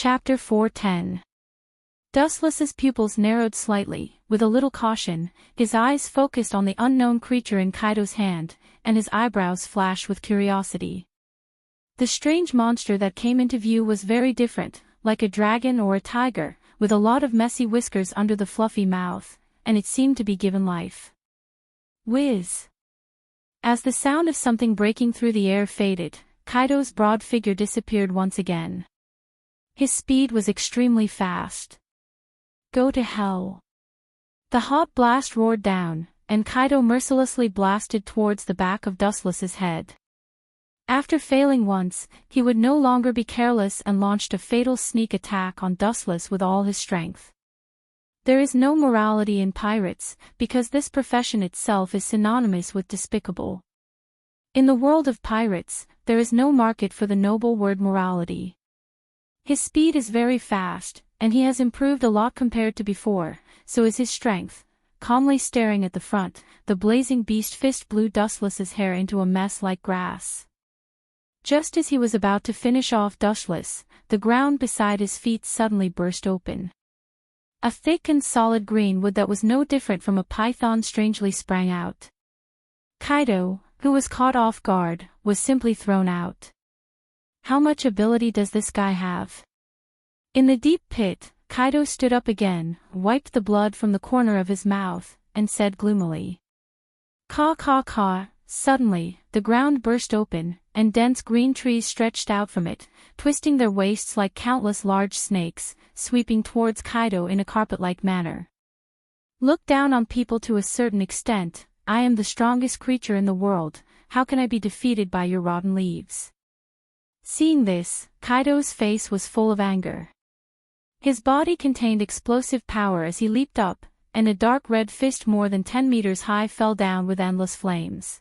Chapter 410. Dustless's pupils narrowed slightly, with a little caution, his eyes focused on the unknown creature in Kaido's hand, and his eyebrows flashed with curiosity. The strange monster that came into view was very different, like a dragon or a tiger, with a lot of messy whiskers under the fluffy mouth, and it seemed to be given life. Whiz! As the sound of something breaking through the air faded, Kaido's broad figure disappeared once again. His speed was extremely fast. Go to hell. The hot blast roared down, and Kaido mercilessly blasted towards the back of Dustless's head. After failing once, he would no longer be careless and launched a fatal sneak attack on Dustless with all his strength. There is no morality in pirates, because this profession itself is synonymous with despicable. In the world of pirates, there is no market for the noble word morality. His speed is very fast, and he has improved a lot compared to before, so is his strength. Calmly staring at the front, the blazing beast fist blew Dustless's hair into a mess like grass. Just as he was about to finish off Dustless, the ground beside his feet suddenly burst open. A thick and solid green wood that was no different from a python strangely sprang out. Kaido, who was caught off guard, was simply thrown out. How much ability does this guy have? In the deep pit, Kaido stood up again, wiped the blood from the corner of his mouth, and said gloomily. Caw caw caw. Suddenly, the ground burst open, and dense green trees stretched out from it, twisting their waists like countless large snakes, sweeping towards Kaido in a carpet-like manner. Look down on people to a certain extent. I am the strongest creature in the world, how can I be defeated by your rotten leaves? Seeing this, Kaido's face was full of anger. His body contained explosive power as he leaped up, and a dark red fist more than 10 meters high fell down with endless flames.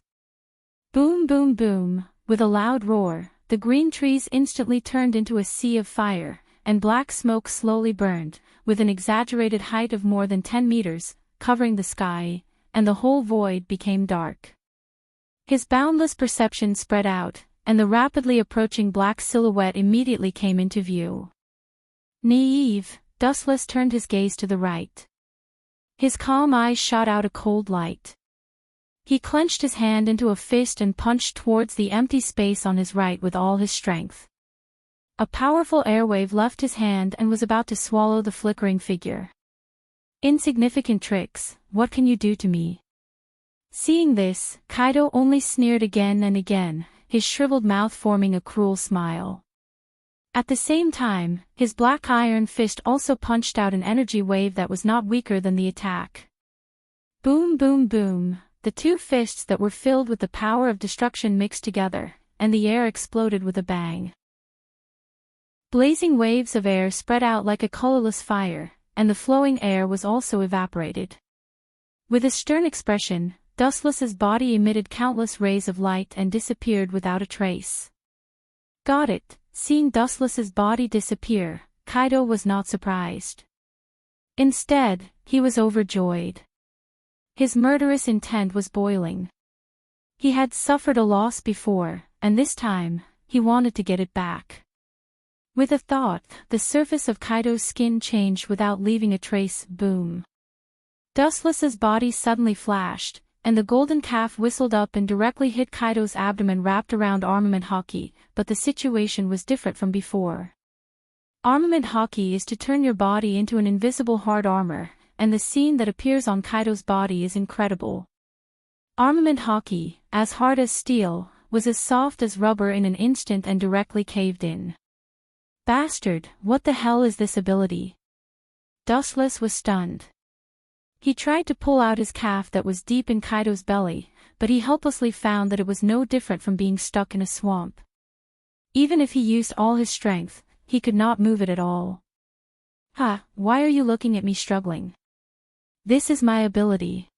Boom boom boom, with a loud roar, the green trees instantly turned into a sea of fire, and black smoke slowly burned, with an exaggerated height of more than 10 meters, covering the sky, and the whole void became dark. His boundless perception spread out, and the rapidly approaching black silhouette immediately came into view. Naive, Dustless turned his gaze to the right. His calm eyes shot out a cold light. He clenched his hand into a fist and punched towards the empty space on his right with all his strength. A powerful airwave left his hand and was about to swallow the flickering figure. Insignificant tricks, what can you do to me? Seeing this, Kaido only sneered again and again, his shriveled mouth forming a cruel smile. At the same time, his black iron fist also punched out an energy wave that was not weaker than the attack. Boom boom boom, the two fists that were filled with the power of destruction mixed together, and the air exploded with a bang. Blazing waves of air spread out like a colorless fire, and the flowing air was also evaporated. With a stern expression, Dustless's body emitted countless rays of light and disappeared without a trace. Got it. Seeing Dustless's body disappear, Kaido was not surprised. Instead, he was overjoyed. His murderous intent was boiling. He had suffered a loss before, and this time, he wanted to get it back. With a thought, the surface of Kaido's skin changed without leaving a trace. Boom. Dustless's body suddenly flashed, and the golden calf whistled up and directly hit Kaido's abdomen wrapped around armament hockey, but the situation was different from before. Armament hockey is to turn your body into an invisible hard armor, and the scene that appears on Kaido's body is incredible. Armament hockey, as hard as steel, was as soft as rubber in an instant and directly caved in. Bastard, what the hell is this ability? Dustless was stunned. He tried to pull out his calf that was deep in Kaido's belly, but he helplessly found that it was no different from being stuck in a swamp. Even if he used all his strength, he could not move it at all. Ha, why are you looking at me struggling? This is my ability.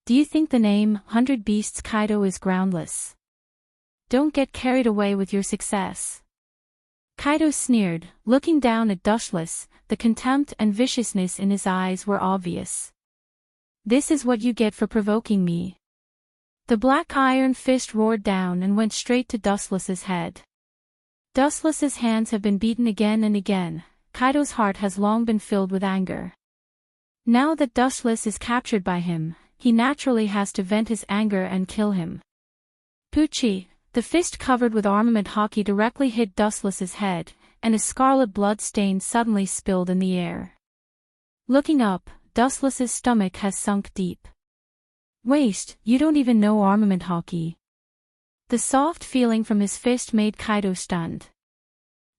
Do you think the name 100 Beasts Kaido is groundless? Don't get carried away with your success. Kaido sneered, looking down at Dustless, the contempt and viciousness in his eyes were obvious. This is what you get for provoking me. The black iron fist roared down and went straight to Dustless's head. Dustless's hands have been beaten again and again. Kaido's heart has long been filled with anger. Now that Dustless is captured by him, he naturally has to vent his anger and kill him. Pucci, the fist covered with armament hockey directly hit Dustless's head, and a scarlet blood stain suddenly spilled in the air. Looking up, Dustless's stomach has sunk deep. Waste, you don't even know armament hockey. The soft feeling from his fist made Kaido stunned.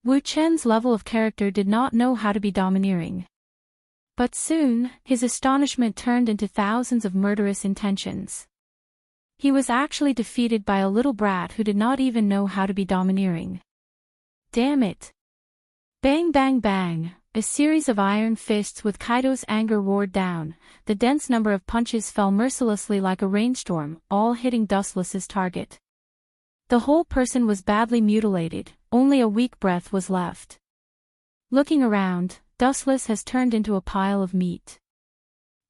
Wu Chen's level of character did not know how to be domineering. But soon, his astonishment turned into thousands of murderous intentions. He was actually defeated by a little brat who did not even know how to be domineering. Damn it! Bang bang bang, a series of iron fists with Kaido's anger roared down. The dense number of punches fell mercilessly like a rainstorm, all hitting Dustless's target. The whole person was badly mutilated, only a weak breath was left. Looking around, Dustless has turned into a pile of meat.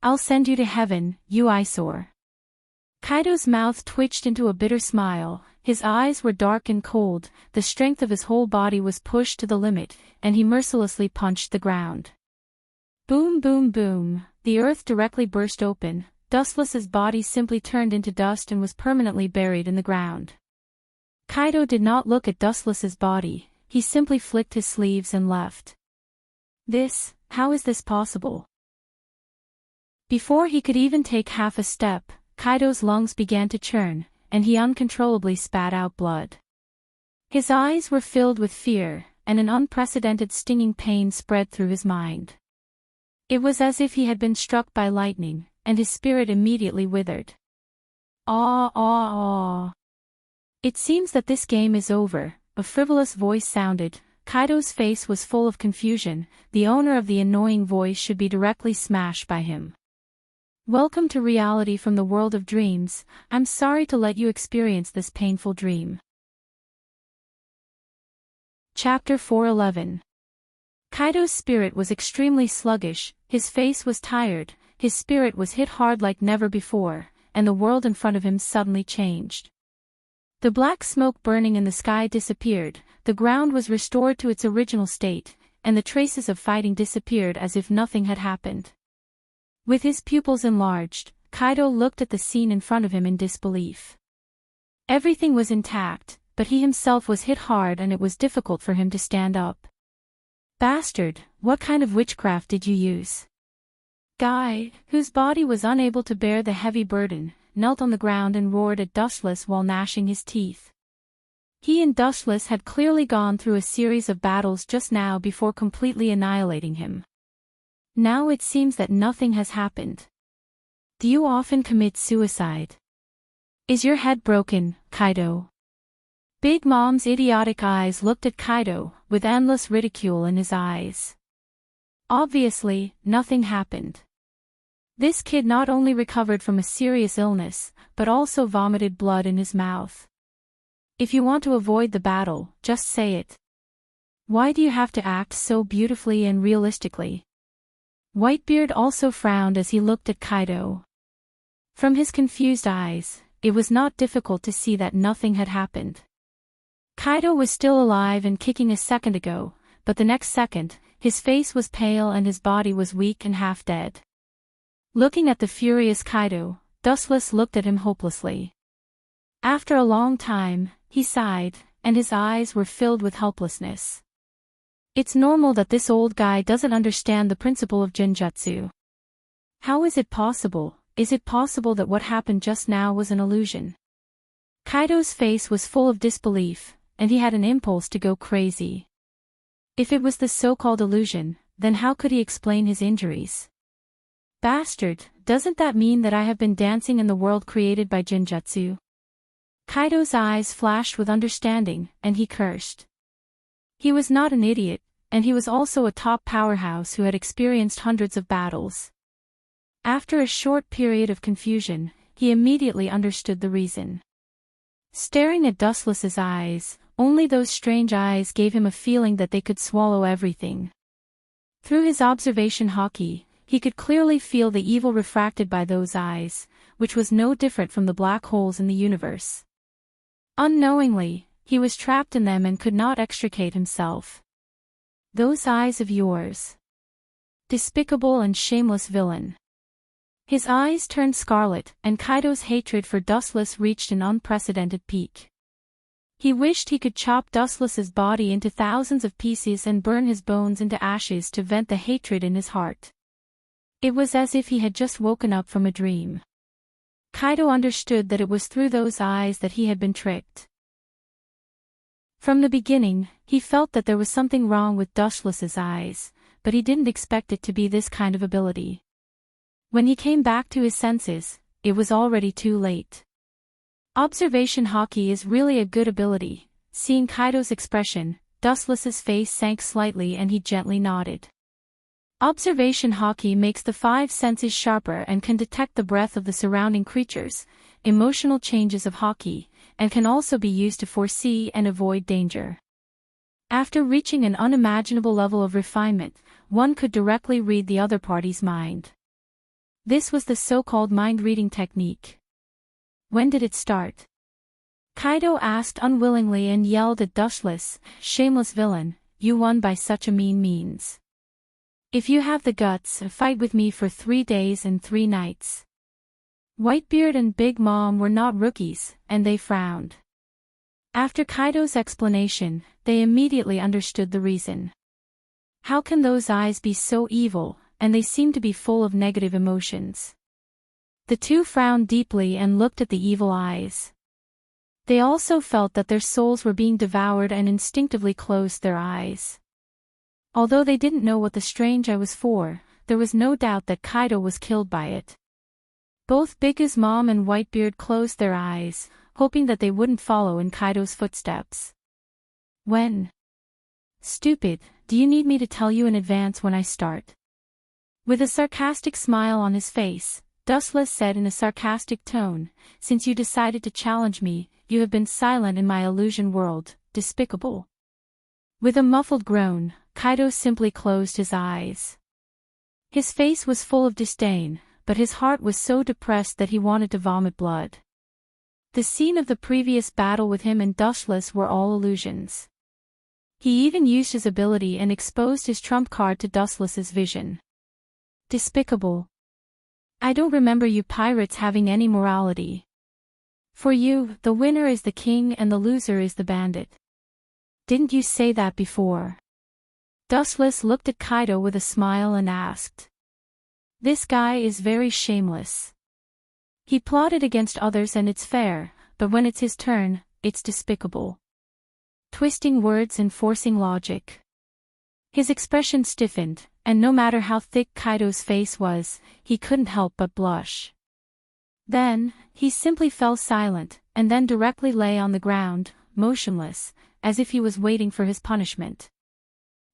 I'll send you to heaven, you eyesore. Kaido's mouth twitched into a bitter smile, his eyes were dark and cold, the strength of his whole body was pushed to the limit, and he mercilessly punched the ground. Boom boom boom, the earth directly burst open, Dustless's body simply turned into dust and was permanently buried in the ground. Kaido did not look at Dustless's body, he simply flicked his sleeves and left. How is this possible? Before he could even take half a step, Kaido's lungs began to churn, and he uncontrollably spat out blood. His eyes were filled with fear, and an unprecedented stinging pain spread through his mind. It was as if he had been struck by lightning, and his spirit immediately withered. Ah ah ah. It seems that this game is over, a frivolous voice sounded. Kaido's face was full of confusion, the owner of the annoying voice should be directly smashed by him. Welcome to reality from the world of dreams, I'm sorry to let you experience this painful dream. Chapter 411. Kaido's spirit was extremely sluggish, his face was tired, his spirit was hit hard like never before, and the world in front of him suddenly changed. The black smoke burning in the sky disappeared, the ground was restored to its original state, and the traces of fighting disappeared as if nothing had happened. With his pupils enlarged, Kaido looked at the scene in front of him in disbelief. Everything was intact, but he himself was hit hard and it was difficult for him to stand up. Bastard, what kind of witchcraft did you use? Guy, whose body was unable to bear the heavy burden, knelt on the ground and roared at Dustless while gnashing his teeth. He and Dustless had clearly gone through a series of battles just now before completely annihilating him. Now it seems that nothing has happened. Do you often commit suicide? Is your head broken, Kaido? Big Mom's idiotic eyes looked at Kaido, with endless ridicule in his eyes. Obviously, nothing happened. This kid not only recovered from a serious illness, but also vomited blood in his mouth. If you want to avoid the battle, just say it. Why do you have to act so beautifully and realistically? Whitebeard also frowned as he looked at Kaido. From his confused eyes, it was not difficult to see that nothing had happened. Kaido was still alive and kicking a second ago, but the next second, his face was pale and his body was weak and half dead. Looking at the furious Kaido, Dustless looked at him hopelessly. After a long time, he sighed, and his eyes were filled with helplessness. It's normal that this old guy doesn't understand the principle of Genjutsu. How is it possible? Is it possible that what happened just now was an illusion? Kaido's face was full of disbelief, and he had an impulse to go crazy. If it was the so-called illusion, then how could he explain his injuries? Bastard, doesn't that mean that I have been dancing in the world created by Genjutsu? Kaido's eyes flashed with understanding, and he cursed. He was not an idiot, and he was also a top powerhouse who had experienced hundreds of battles. After a short period of confusion, he immediately understood the reason. Staring at Dustless's eyes, only those strange eyes gave him a feeling that they could swallow everything. Through his observation hockey, he could clearly feel the evil refracted by those eyes, which was no different from the black holes in the universe. Unknowingly, He was trapped in them and could not extricate himself. Those eyes of yours. Despicable and shameless villain. His eyes turned scarlet, and Kaido's hatred for Dustless reached an unprecedented peak. He wished he could chop Dustless's body into thousands of pieces and burn his bones into ashes to vent the hatred in his heart. It was as if he had just woken up from a dream. Kaido understood that it was through those eyes that he had been tricked. From the beginning, he felt that there was something wrong with Dustless's eyes, but he didn't expect it to be this kind of ability. When he came back to his senses, it was already too late. Observation Haki is really a good ability. Seeing Kaido's expression, Dustless's face sank slightly and he gently nodded. Observation Haki makes the 5 senses sharper and can detect the breath of the surrounding creatures, emotional changes of Haki, and can also be used to foresee and avoid danger. After reaching an unimaginable level of refinement, one could directly read the other party's mind. This was the so-called mind-reading technique. When did it start? Kaido asked unwillingly and yelled at Dustless, "Shameless villain, you won by such a mean means. If you have the guts, fight with me for 3 days and 3 nights." Whitebeard and Big Mom were not rookies, and they frowned. After Kaido's explanation, they immediately understood the reason. How can those eyes be so evil, and they seem to be full of negative emotions? The two frowned deeply and looked at the evil eyes. They also felt that their souls were being devoured and instinctively closed their eyes. Although they didn't know what the strange eye was for, there was no doubt that Kaido was killed by it. Both Big's mom and Whitebeard closed their eyes, hoping that they wouldn't follow in Kaido's footsteps. When? Stupid, do you need me to tell you in advance when I start? With a sarcastic smile on his face, Dustless said in a sarcastic tone, "Since you decided to challenge me, you have been silent in my illusion world, despicable." With a muffled groan, Kaido simply closed his eyes. His face was full of disdain, but his heart was so depressed that he wanted to vomit blood. The scene of the previous battle with him and Dustless were all illusions. He even used his ability and exposed his trump card to Dustless's vision. Despicable. I don't remember you pirates having any morality. For you, the winner is the king and the loser is the bandit. Didn't you say that before? Dustless looked at Kaido with a smile and asked. This guy is very shameless. He plotted against others and it's fair, but when it's his turn, it's despicable. Twisting words and forcing logic. His expression stiffened, and no matter how thick Kaido's face was, he couldn't help but blush. Then, he simply fell silent, and then directly lay on the ground, motionless, as if he was waiting for his punishment.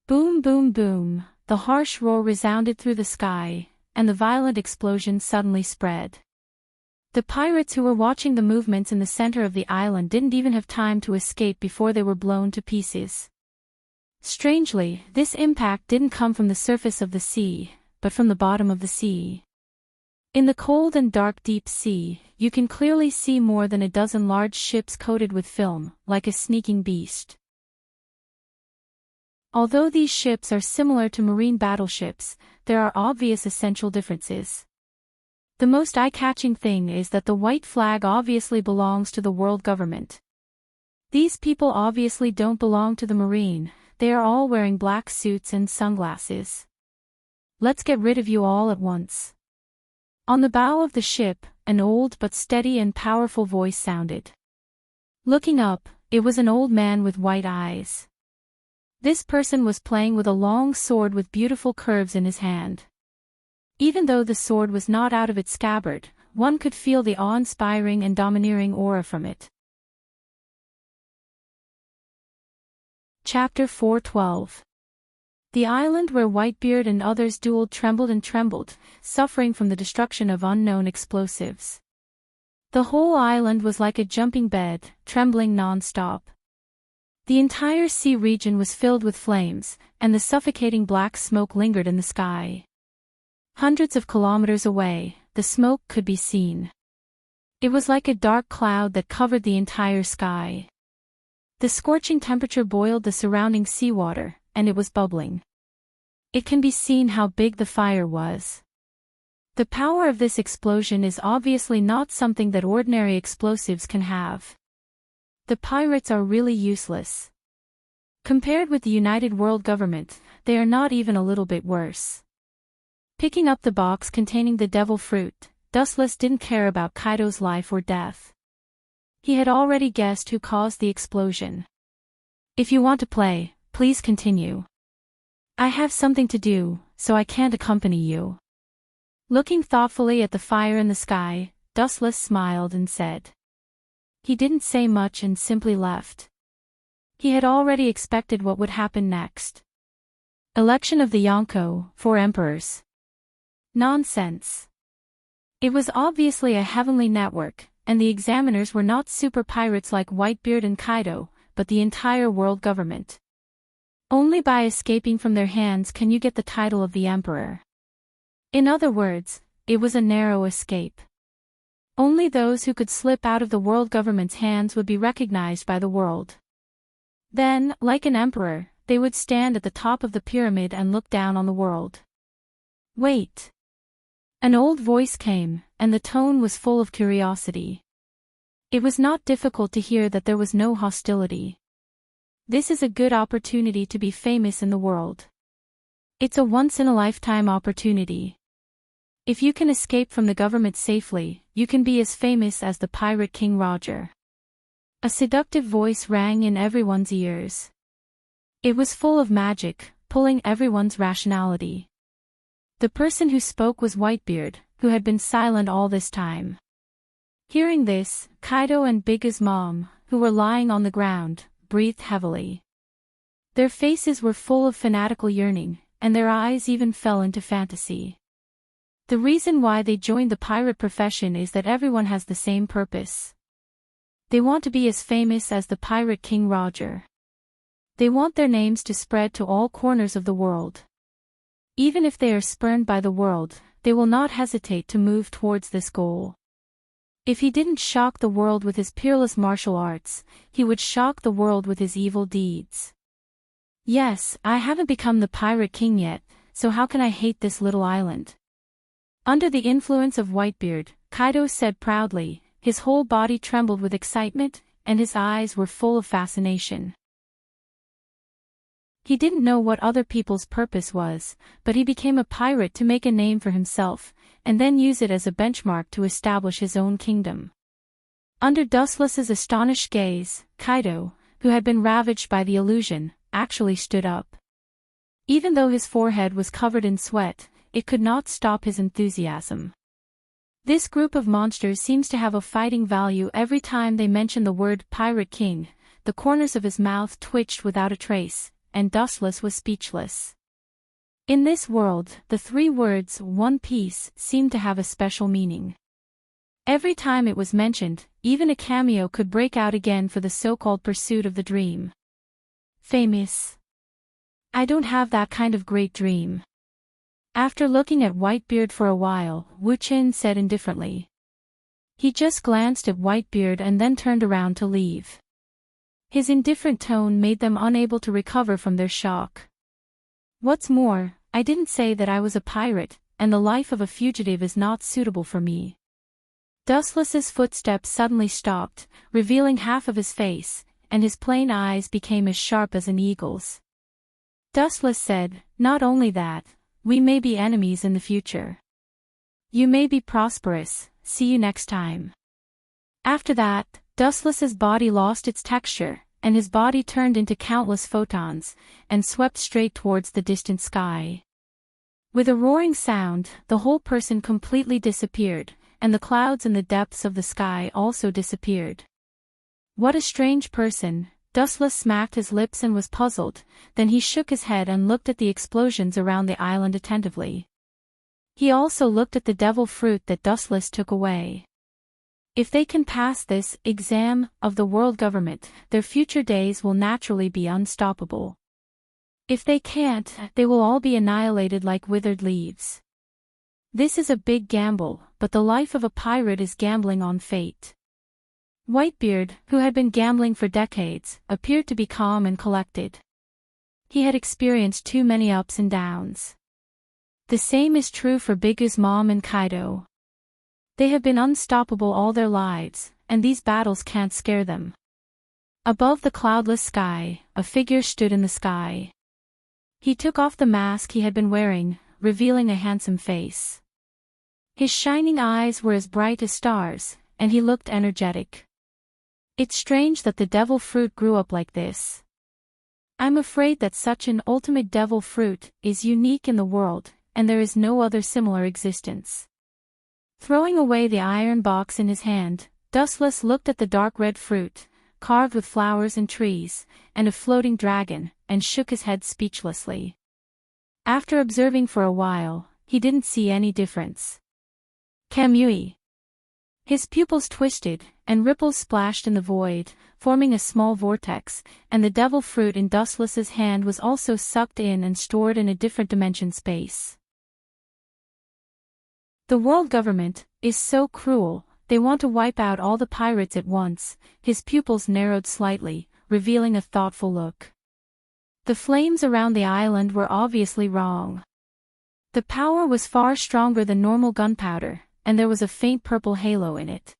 Boom boom boom, the harsh roar resounded through the sky, and the violent explosion suddenly spread. The pirates who were watching the movements in the center of the island didn't even have time to escape before they were blown to pieces. Strangely, this impact didn't come from the surface of the sea, but from the bottom of the sea. In the cold and dark deep sea, you can clearly see more than a dozen large ships coated with film, like a sneaking beast. Although these ships are similar to marine battleships, there are obvious essential differences. The most eye-catching thing is that the white flag obviously belongs to the world government. These people obviously don't belong to the marine, they are all wearing black suits and sunglasses. Let's get rid of you all at once. On the bow of the ship, an old but steady and powerful voice sounded. Looking up, it was an old man with white eyes. This person was playing with a long sword with beautiful curves in his hand. Even though the sword was not out of its scabbard, one could feel the awe-inspiring and domineering aura from it. Chapter 4:12. The island where Whitebeard and others dueled trembled and trembled, suffering from the destruction of unknown explosives. The whole island was like a jumping bed, trembling non-stop. The entire sea region was filled with flames, and the suffocating black smoke lingered in the sky. Hundreds of kilometers away, the smoke could be seen. It was like a dark cloud that covered the entire sky. The The scorching temperature boiled the surrounding seawater, and it was bubbling. It can be seen how big the fire was. The power of this explosion is obviously not something that ordinary explosives can have. The pirates are really useless. Compared with the United World Government, they are not even a little bit worse. Picking up the box containing the devil fruit, Dustless didn't care about Kaido's life or death. He had already guessed who caused the explosion. If you want to play, please continue. I have something to do, so I can't accompany you. Looking thoughtfully at the fire in the sky, Dustless smiled and said. He didn't say much and simply left. He had already expected what would happen next. Election of the Yonko, 4 emperors. Nonsense. It was obviously a heavenly network, and the examiners were not super pirates like Whitebeard and Kaido, but the entire world government. Only by escaping from their hands can you get the title of the emperor. In other words, it was a narrow escape. Only those who could slip out of the world government's hands would be recognized by the world. Then, like an emperor, they would stand at the top of the pyramid and look down on the world. Wait. An old voice came, and the tone was full of curiosity. It was not difficult to hear that there was no hostility. This is a good opportunity to be famous in the world. It's a once-in-a-lifetime opportunity. If you can escape from the government safely, you can be as famous as the pirate King Roger. A seductive voice rang in everyone's ears. It was full of magic, pulling everyone's rationality. The person who spoke was Whitebeard, who had been silent all this time. Hearing this, Kaido and Big A's mom, who were lying on the ground, breathed heavily. Their faces were full of fanatical yearning, and their eyes even fell into fantasy. The reason why they joined the pirate profession is that everyone has the same purpose. They want to be as famous as the pirate King Roger. They want their names to spread to all corners of the world. Even if they are spurned by the world, they will not hesitate to move towards this goal. If he didn't shock the world with his peerless martial arts, he would shock the world with his evil deeds. Yes, I haven't become the pirate king yet, so how can I hate this little island? Under the influence of Whitebeard, Kaido said proudly, his whole body trembled with excitement, and his eyes were full of fascination. He didn't know what other people's purpose was, but he became a pirate to make a name for himself, and then use it as a benchmark to establish his own kingdom. Under Dustless's astonished gaze, Kaido, who had been ravaged by the illusion, actually stood up. Even though his forehead was covered in sweat, it could not stop his enthusiasm. This group of monsters seems to have a fighting value every time they mention the word Pirate King. The corners of his mouth twitched without a trace, and Dustless was speechless. In this world, the 3 words, One Piece, seemed to have a special meaning. Every time it was mentioned, even a cameo could break out again for the so-called pursuit of the dream. Famous. I don't have that kind of great dream. After looking at Whitebeard for a while, Wu Qin said indifferently. He just glanced at Whitebeard and then turned around to leave. His indifferent tone made them unable to recover from their shock. What's more, I didn't say that I was a pirate, and the life of a fugitive is not suitable for me. Dustless's footsteps suddenly stopped, revealing half of his face, and his plain eyes became as sharp as an eagle's. Dustless said, not only that, we may be enemies in the future. You may be prosperous, see you next time. After that, Dustless's body lost its texture, and his body turned into countless photons, and swept straight towards the distant sky. With a roaring sound, the whole person completely disappeared, and the clouds in the depths of the sky also disappeared. What a strange person. Dustless smacked his lips and was puzzled, then he shook his head and looked at the explosions around the island attentively. He also looked at the devil fruit that Dustless took away. If they can pass this exam of the world government, their future days will naturally be unstoppable. If they can't, they will all be annihilated like withered leaves. This is a big gamble, but the life of a pirate is gambling on fate. Whitebeard, who had been gambling for decades, appeared to be calm and collected. He had experienced too many ups and downs. The same is true for Bigu's mom and Kaido. They have been unstoppable all their lives, and these battles can't scare them. Above the cloudless sky, a figure stood in the sky. He took off the mask he had been wearing, revealing a handsome face. His shining eyes were as bright as stars, and he looked energetic. It's strange that the devil fruit grew up like this. I'm afraid that such an ultimate devil fruit is unique in the world, and there is no other similar existence. Throwing away the iron box in his hand, Dustless looked at the dark red fruit, carved with flowers and trees, and a floating dragon, and shook his head speechlessly. After observing for a while, he didn't see any difference. Kamui. His pupils twisted, and ripples splashed in the void, forming a small vortex, and the devil fruit in Dustless's hand was also sucked in and stored in a different dimension space. The world government is so cruel, they want to wipe out all the pirates at once. His pupils narrowed slightly, revealing a thoughtful look. The flames around the island were obviously wrong. The power was far stronger than normal gunpowder, and there was a faint purple halo in it.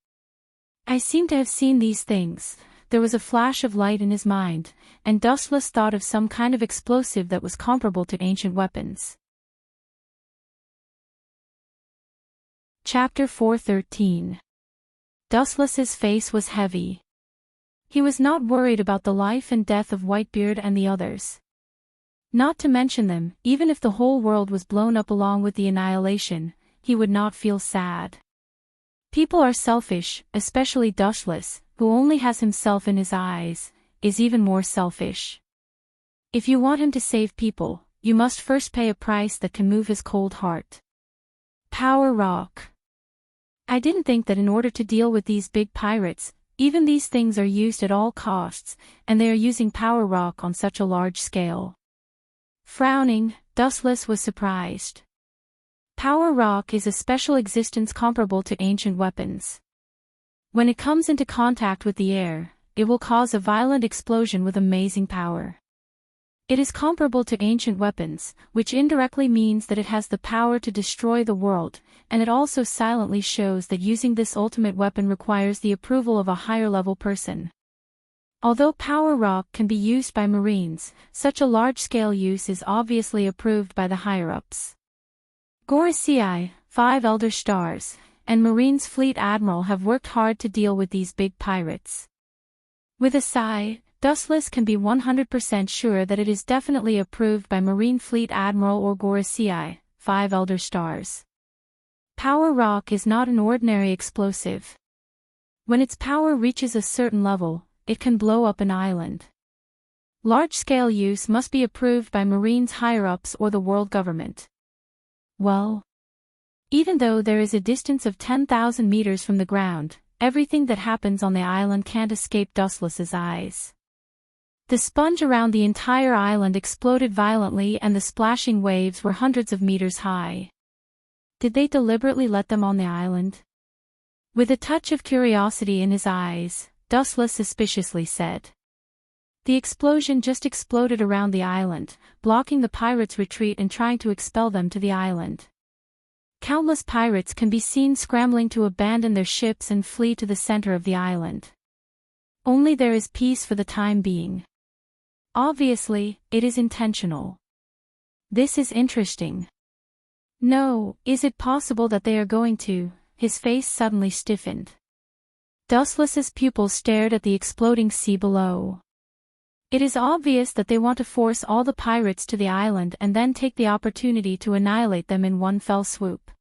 I seem to have seen these things. There was a flash of light in his mind, and Dustless thought of some kind of explosive that was comparable to ancient weapons. Chapter 4:13. Dustless's face was heavy. He was not worried about the life and death of Whitebeard and the others. Not to mention them, even if the whole world was blown up along with the annihilation, he would not feel sad. People are selfish, especially Dustless, who only has himself in his eyes, is even more selfish. If you want him to save people, you must first pay a price that can move his cold heart. Power Rock. I didn't think that in order to deal with these big pirates, even these things are used at all costs, and they are using Power Rock on such a large scale. Frowning, Dustless was surprised. Power Rock is a special existence comparable to ancient weapons. When it comes into contact with the air, it will cause a violent explosion with amazing power. It is comparable to ancient weapons, which indirectly means that it has the power to destroy the world, and it also silently shows that using this ultimate weapon requires the approval of a higher-level person. Although Power Rock can be used by Marines, such a large-scale use is obviously approved by the higher-ups. Gorosei, 5 Elder Stars, and Marines Fleet Admiral have worked hard to deal with these big pirates. With a sigh, Dustless can be 100% sure that it is definitely approved by Marine Fleet Admiral or Gorosei, 5 Elder Stars. Power Rock is not an ordinary explosive. When its power reaches a certain level, it can blow up an island. Large-scale use must be approved by Marines higher-ups or the world government. Well, even though there is a distance of 10,000 meters from the ground, everything that happens on the island can't escape Dustless's eyes. The sponge around the entire island exploded violently and the splashing waves were hundreds of meters high. Did they deliberately let them on the island? With a touch of curiosity in his eyes, Dustless suspiciously said. The explosion just exploded around the island, blocking the pirates' retreat and trying to expel them to the island. Countless pirates can be seen scrambling to abandon their ships and flee to the center of the island. Only there is peace for the time being. Obviously, it is intentional. This is interesting. No, is it possible that they are going to? His face suddenly stiffened. Dustless's pupils stared at the exploding sea below. It is obvious that they want to force all the pirates to the island and then take the opportunity to annihilate them in one fell swoop.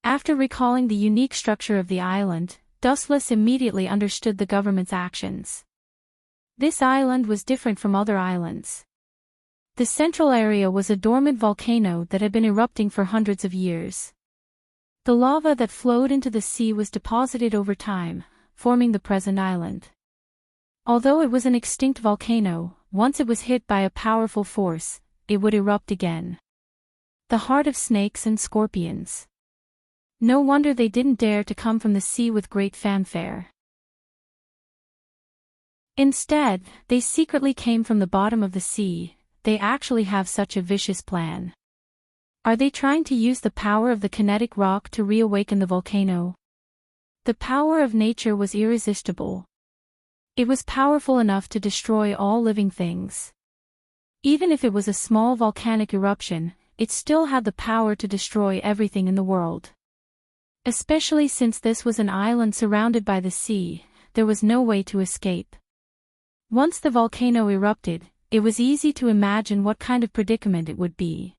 After recalling the unique structure of the island, Dustless immediately understood the government's actions. This island was different from other islands. The central area was a dormant volcano that had been erupting for hundreds of years. The lava that flowed into the sea was deposited over time, forming the present island. Although it was an extinct volcano, once it was hit by a powerful force, it would erupt again. The heart of snakes and scorpions. No wonder they didn't dare to come from the sea with great fanfare. Instead, they secretly came from the bottom of the sea. They actually have such a vicious plan. Are they trying to use the power of the kinetic rock to reawaken the volcano? The power of nature was irresistible. It was powerful enough to destroy all living things. Even if it was a small volcanic eruption, it still had the power to destroy everything in the world. Especially since this was an island surrounded by the sea, there was no way to escape. Once the volcano erupted, it was easy to imagine what kind of predicament it would be.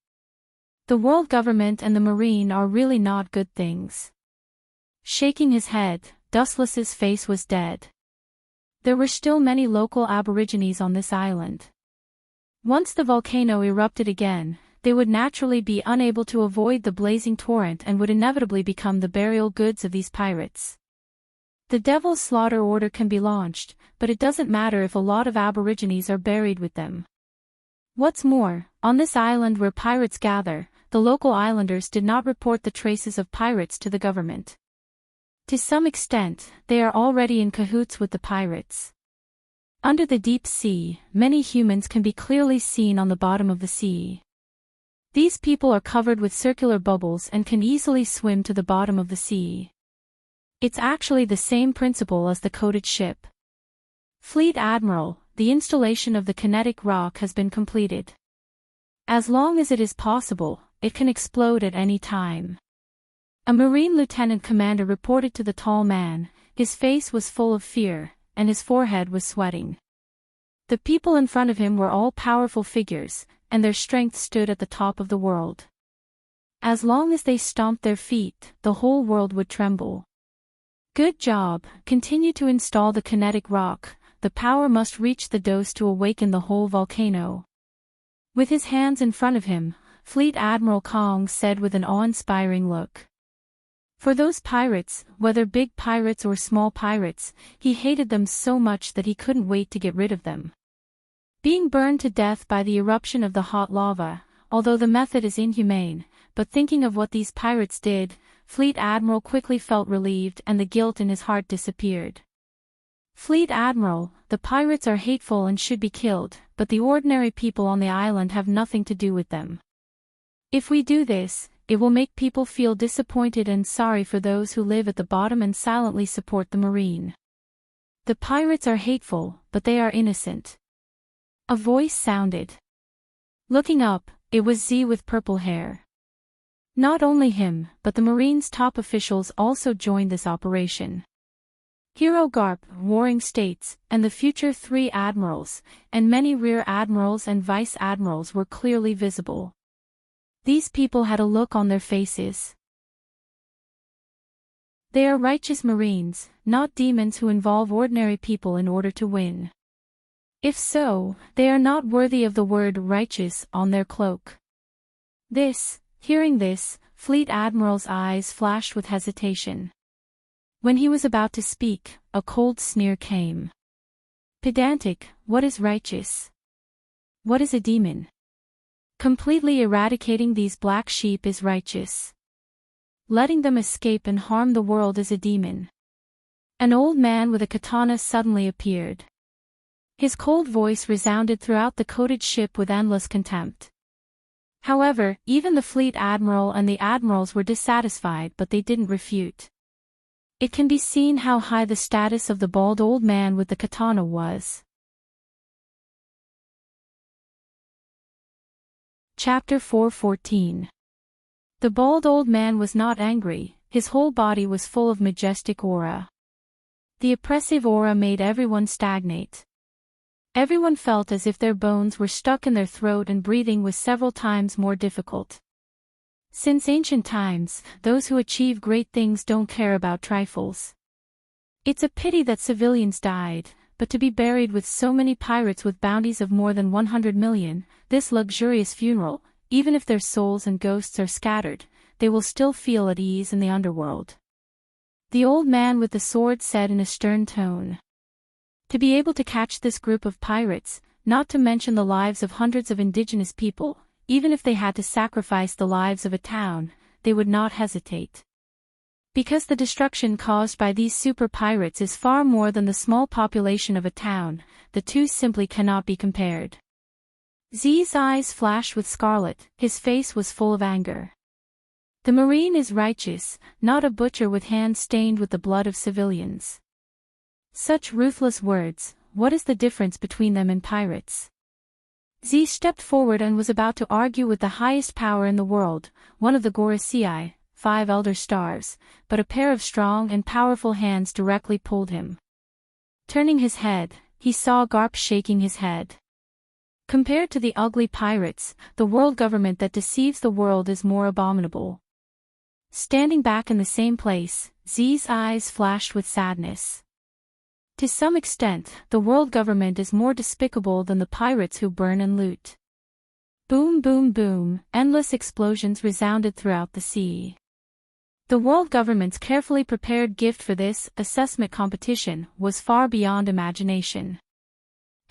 The world government and the marine are really not good things. Shaking his head, Dustless's face was dead. There were still many local aborigines on this island. Once the volcano erupted again, they would naturally be unable to avoid the blazing torrent and would inevitably become the burial goods of these pirates. The Devil's Slaughter order can be launched, but it doesn't matter if a lot of aborigines are buried with them. What's more, on this island where pirates gather, the local islanders did not report the traces of pirates to the government. To some extent, they are already in cahoots with the pirates. Under the deep sea, many humans can be clearly seen on the bottom of the sea. These people are covered with circular bubbles and can easily swim to the bottom of the sea. It's actually the same principle as the coated ship. Fleet Admiral, the installation of the kinetic rock has been completed. As long as it is possible, it can explode at any time. A Marine lieutenant commander reported to the tall man. His face was full of fear, and his forehead was sweating. The people in front of him were all powerful figures, and their strength stood at the top of the world. As long as they stomped their feet, the whole world would tremble. Good job, continue to install the kinetic rock, the power must reach the dose to awaken the whole volcano. With his hands in front of him, Fleet Admiral Kong said with an awe-inspiring look. For those pirates, whether big pirates or small pirates, he hated them so much that he couldn't wait to get rid of them. Being burned to death by the eruption of the hot lava, although the method is inhumane, but thinking of what these pirates did, Fleet Admiral quickly felt relieved and the guilt in his heart disappeared. Fleet Admiral, the pirates are hateful and should be killed, but the ordinary people on the island have nothing to do with them. If we do this, it will make people feel disappointed and sorry for those who live at the bottom and silently support the marine. The pirates are hateful, but they are innocent. A voice sounded. Looking up, it was Z with purple hair. Not only him, but the marine's top officials also joined this operation. Hero Garp, Warring States, and the future 3 admirals, and many rear admirals and vice admirals were clearly visible. These people had a look on their faces. They are righteous marines, not demons who involve ordinary people in order to win. If so, they are not worthy of the word righteous on their cloak. Hearing this, Fleet Admiral's eyes flashed with hesitation. When he was about to speak, a cold sneer came. Pedantic, what is righteous? What is a demon? Completely eradicating these black sheep is righteous. Letting them escape and harm the world is a demon. An old man with a katana suddenly appeared. His cold voice resounded throughout the coated ship with endless contempt. However, even the fleet admiral and the admirals were dissatisfied, but they didn't refute. It can be seen how high the status of the bald old man with the katana was. Chapter 4:14. The bald old man was not angry, his whole body was full of majestic aura. The oppressive aura made everyone stagnate. Everyone felt as if their bones were stuck in their throat and breathing was several times more difficult. Since ancient times, those who achieve great things don't care about trifles. It's a pity that civilians died, but to be buried with so many pirates with bounties of more than 100 million, this luxurious funeral, even if their souls and ghosts are scattered, they will still feel at ease in the underworld. The old man with the sword said in a stern tone. To be able to catch this group of pirates, not to mention the lives of hundreds of indigenous people, even if they had to sacrifice the lives of a town, they would not hesitate. Because the destruction caused by these super pirates is far more than the small population of a town, the two simply cannot be compared. Z's eyes flashed with scarlet, his face was full of anger. The Marine is righteous, not a butcher with hands stained with the blood of civilians. Such ruthless words, what is the difference between them and pirates? Z stepped forward and was about to argue with the highest power in the world, one of the Gorosei, 5 elder stars, but a pair of strong and powerful hands directly pulled him. Turning his head, he saw Garp shaking his head. Compared to the ugly pirates, the world government that deceives the world is more abominable. Standing back in the same place, Z's eyes flashed with sadness. To some extent, the world government is more despicable than the pirates who burn and loot. Boom boom boom, endless explosions resounded throughout the sea. The world government's carefully prepared gift for this assessment competition was far beyond imagination.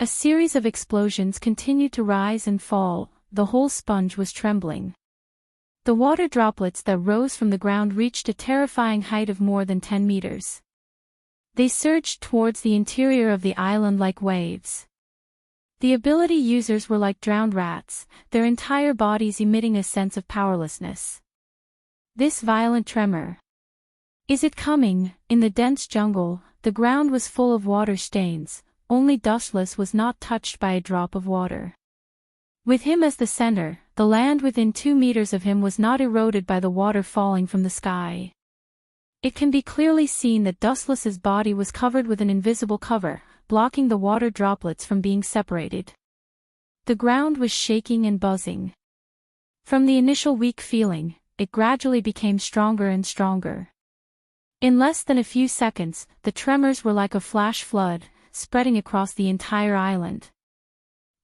A series of explosions continued to rise and fall, the whole sponge was trembling. The water droplets that rose from the ground reached a terrifying height of more than 10 meters. They surged towards the interior of the island like waves. The ability users were like drowned rats, their entire bodies emitting a sense of powerlessness. This violent tremor. Is it coming? In the dense jungle, the ground was full of water stains, only Dustless was not touched by a drop of water. With him as the center, the land within 2 meters of him was not eroded by the water falling from the sky. It can be clearly seen that Dustless's body was covered with an invisible cover, blocking the water droplets from being separated. The ground was shaking and buzzing. From the initial weak feeling, it gradually became stronger and stronger. In less than a few seconds, the tremors were like a flash flood, spreading across the entire island.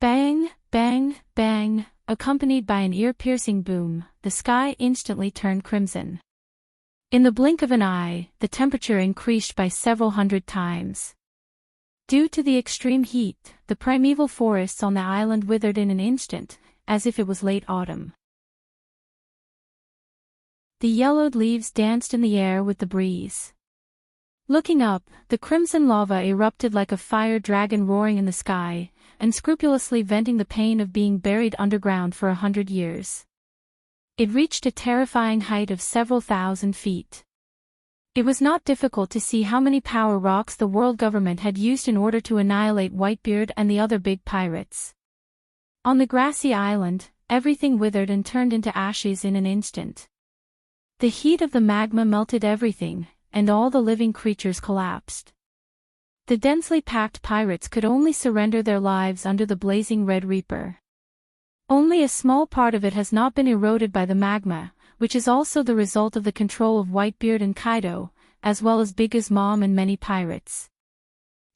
Bang, bang, bang, accompanied by an ear-piercing boom, the sky instantly turned crimson. In the blink of an eye, the temperature increased by several hundred times. Due to the extreme heat, the primeval forests on the island withered in an instant, as if it was late autumn. The yellowed leaves danced in the air with the breeze. Looking up, the crimson lava erupted like a fire dragon roaring in the sky, unscrupulously venting the pain of being buried underground for 100 years. It reached a terrifying height of several thousand feet. It was not difficult to see how many power rocks the world government had used in order to annihilate Whitebeard and the other big pirates. On the grassy island, everything withered and turned into ashes in an instant. The heat of the magma melted everything, and all the living creatures collapsed. The densely packed pirates could only surrender their lives under the blazing Red Reaper. Only a small part of it has not been eroded by the magma, which is also the result of the control of Whitebeard and Kaido, as well as Big Mom and many pirates.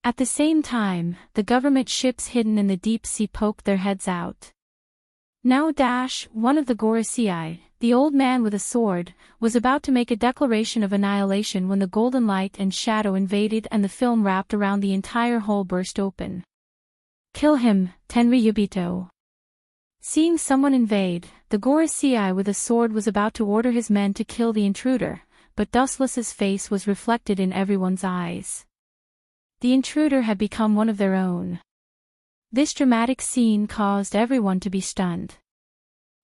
At the same time, the government ships hidden in the deep sea poked their heads out. Now one of the Gorosei, the old man with a sword, was about to make a declaration of annihilation when the golden light and shadow invaded and the film wrapped around the entire hole burst open. Kill him, Tenryubito. Seeing someone invade, the Gorosei with a sword was about to order his men to kill the intruder, but Dustless's face was reflected in everyone's eyes. The intruder had become one of their own. This dramatic scene caused everyone to be stunned.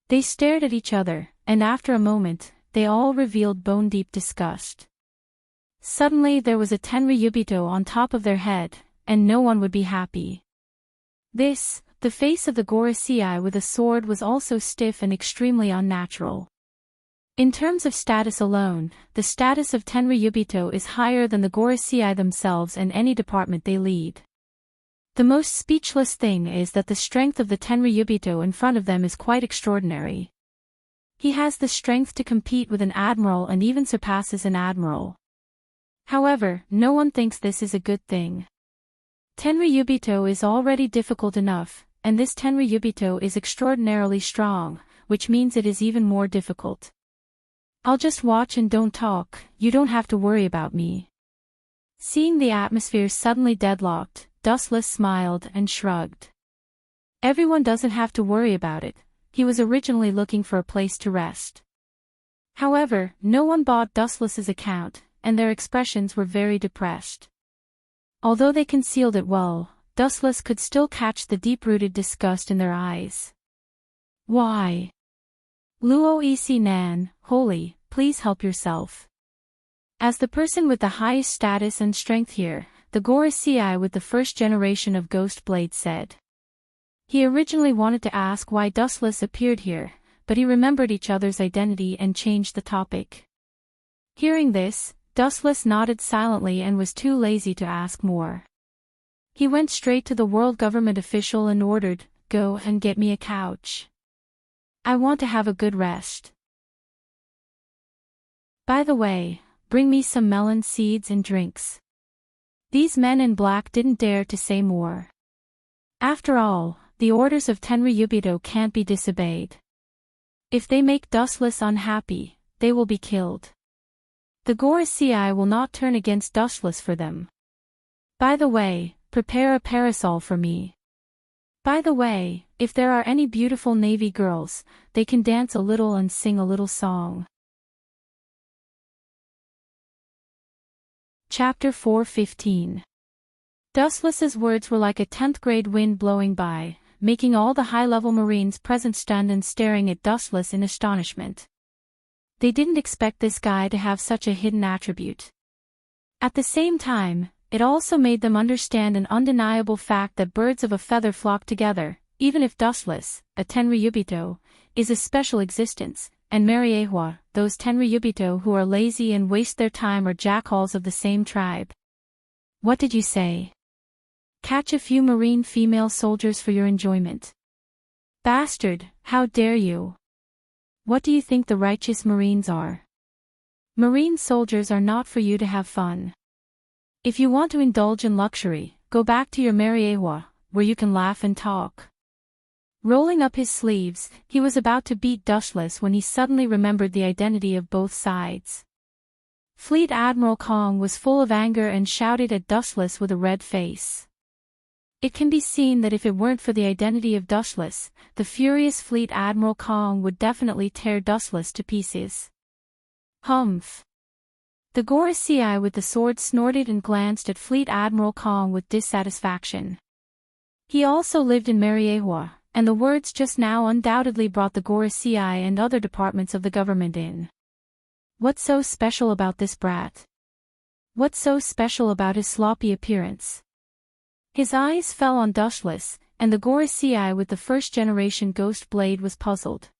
They stared at each other, and after a moment, they all revealed bone-deep disgust. Suddenly there was a Tenryubito on top of their head, and no one would be happy. The face of the Gorosei with a sword was also stiff and extremely unnatural. In terms of status alone, the status of Tenryubito is higher than the Gorosei themselves and any department they lead. The most speechless thing is that the strength of the Tenryubito in front of them is quite extraordinary. He has the strength to compete with an admiral and even surpasses an admiral. However, no one thinks this is a good thing. Tenryubito is already difficult enough, and this Tenryubito is extraordinarily strong, which means it is even more difficult. I'll just watch and don't talk, you don't have to worry about me. Seeing the atmosphere suddenly deadlocked, Dustless smiled and shrugged. Everyone doesn't have to worry about it, he was originally looking for a place to rest. However, no one bought Dustless's account, and their expressions were very depressed. Although they concealed it well, Dustless could still catch the deep-rooted disgust in their eyes. Why? Luo Ec Nan, holy, please help yourself. As the person with the highest status and strength here, the Gorosei with the first generation of Ghost Blade said. He originally wanted to ask why Dustless appeared here, but he remembered each other's identity and changed the topic. Hearing this, Dustless nodded silently and was too lazy to ask more. He went straight to the world government official and ordered, "Go and get me a couch. I want to have a good rest. By the way, bring me some melon seeds and drinks." These men in black didn't dare to say more. After all, the orders of Tenryubito can't be disobeyed. If they make Dustless unhappy, they will be killed. The Gorosei will not turn against Dustless for them. By the way, prepare a parasol for me. By the way, if there are any beautiful navy girls, they can dance a little and sing a little song. Chapter 4:15. Dustless's words were like a 10th grade wind blowing by, making all the high-level Marines present stunned and staring at Dustless in astonishment. They didn't expect this guy to have such a hidden attribute. At the same time, it also made them understand an undeniable fact that birds of a feather flock together, even if Dustless, a Tenryubito, is a special existence, and Mariehua, those Tenryubito who are lazy and waste their time are jackals of the same tribe. What did you say? Catch a few Marine female soldiers for your enjoyment. Bastard, how dare you? What do you think the righteous Marines are? Marine soldiers are not for you to have fun. If you want to indulge in luxury, go back to your Mariehua, where you can laugh and talk. Rolling up his sleeves, he was about to beat Dustless when he suddenly remembered the identity of both sides. Fleet Admiral Kong was full of anger and shouted at Dustless with a red face. It can be seen that if it weren't for the identity of Dustless, the furious Fleet Admiral Kong would definitely tear Dustless to pieces. Humph. The Gorosei with the sword snorted and glanced at Fleet Admiral Kong with dissatisfaction. He also lived in Mariehua, and the words just now undoubtedly brought the Gorosei and other departments of the government in. What's so special about this brat? What's so special about his sloppy appearance? His eyes fell on Dustless, and the Gorosei with the first-generation Ghost Blade was puzzled.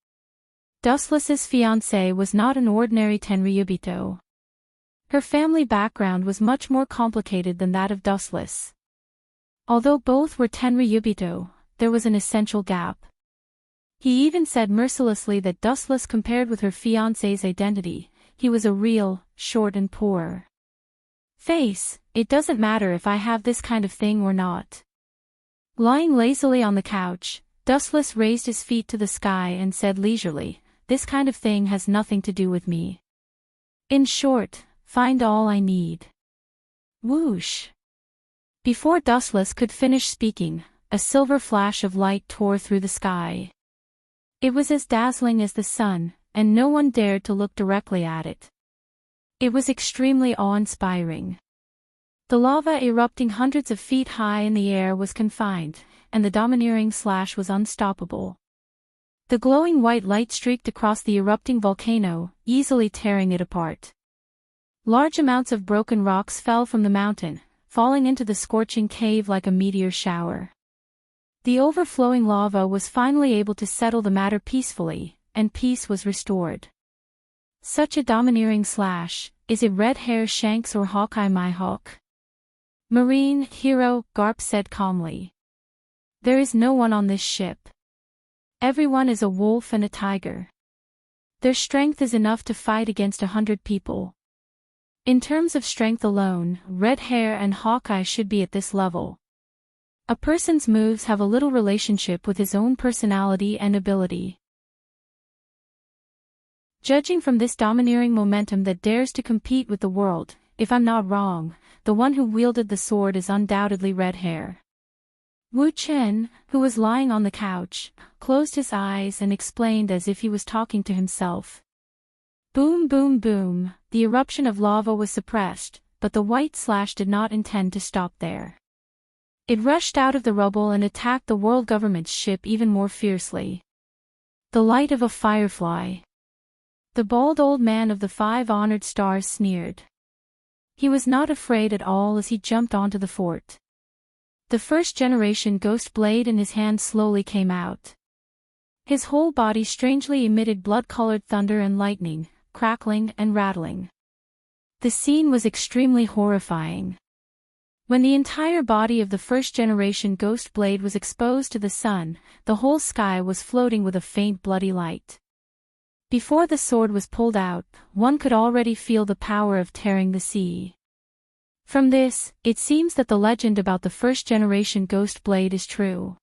Dustless's fiancée was not an ordinary Tenryubito. Her family background was much more complicated than that of Dustless. Although both were Tenryubito, there was an essential gap. He even said mercilessly that Dustless compared with her fiancé's identity, he was a real, short and poor face. It doesn't matter if I have this kind of thing or not. Lying lazily on the couch, Dustless raised his feet to the sky and said leisurely, "This kind of thing has nothing to do with me. In short, find all I need." Whoosh! Before Dustless could finish speaking, a silver flash of light tore through the sky. It was as dazzling as the sun, and no one dared to look directly at it. It was extremely awe-inspiring. The lava erupting hundreds of feet high in the air was confined, and the domineering slash was unstoppable. The glowing white light streaked across the erupting volcano, easily tearing it apart. Large amounts of broken rocks fell from the mountain, falling into the scorching cave like a meteor shower. The overflowing lava was finally able to settle the matter peacefully, and peace was restored. Such a domineering slash, is it Red Hair Shanks or Hawkeye my hawk? Marine hero, Garp said calmly. There is no one on this ship. Everyone is a wolf and a tiger. Their strength is enough to fight against 100 people. In terms of strength alone, Red Hair and Hawkeye should be at this level. A person's moves have a little relationship with his own personality and ability. Judging from this domineering momentum that dares to compete with the world, if I'm not wrong, the one who wielded the sword is undoubtedly Red Hair. Wu Chen, who was lying on the couch, closed his eyes and explained as if he was talking to himself. Boom boom boom, the eruption of lava was suppressed, but the white slash did not intend to stop there. It rushed out of the rubble and attacked the world government's ship even more fiercely. The light of a firefly. The bald old man of the 5 honored stars sneered. He was not afraid at all as he jumped onto the fort. The first generation ghost blade in his hand slowly came out. His whole body strangely emitted blood-colored thunder and lightning, crackling and rattling. The scene was extremely horrifying. When the entire body of the first generation ghost blade was exposed to the sun, the whole sky was floating with a faint bloody light. Before the sword was pulled out, one could already feel the power of tearing the sea. From this, it seems that the legend about the first generation ghost blade is true.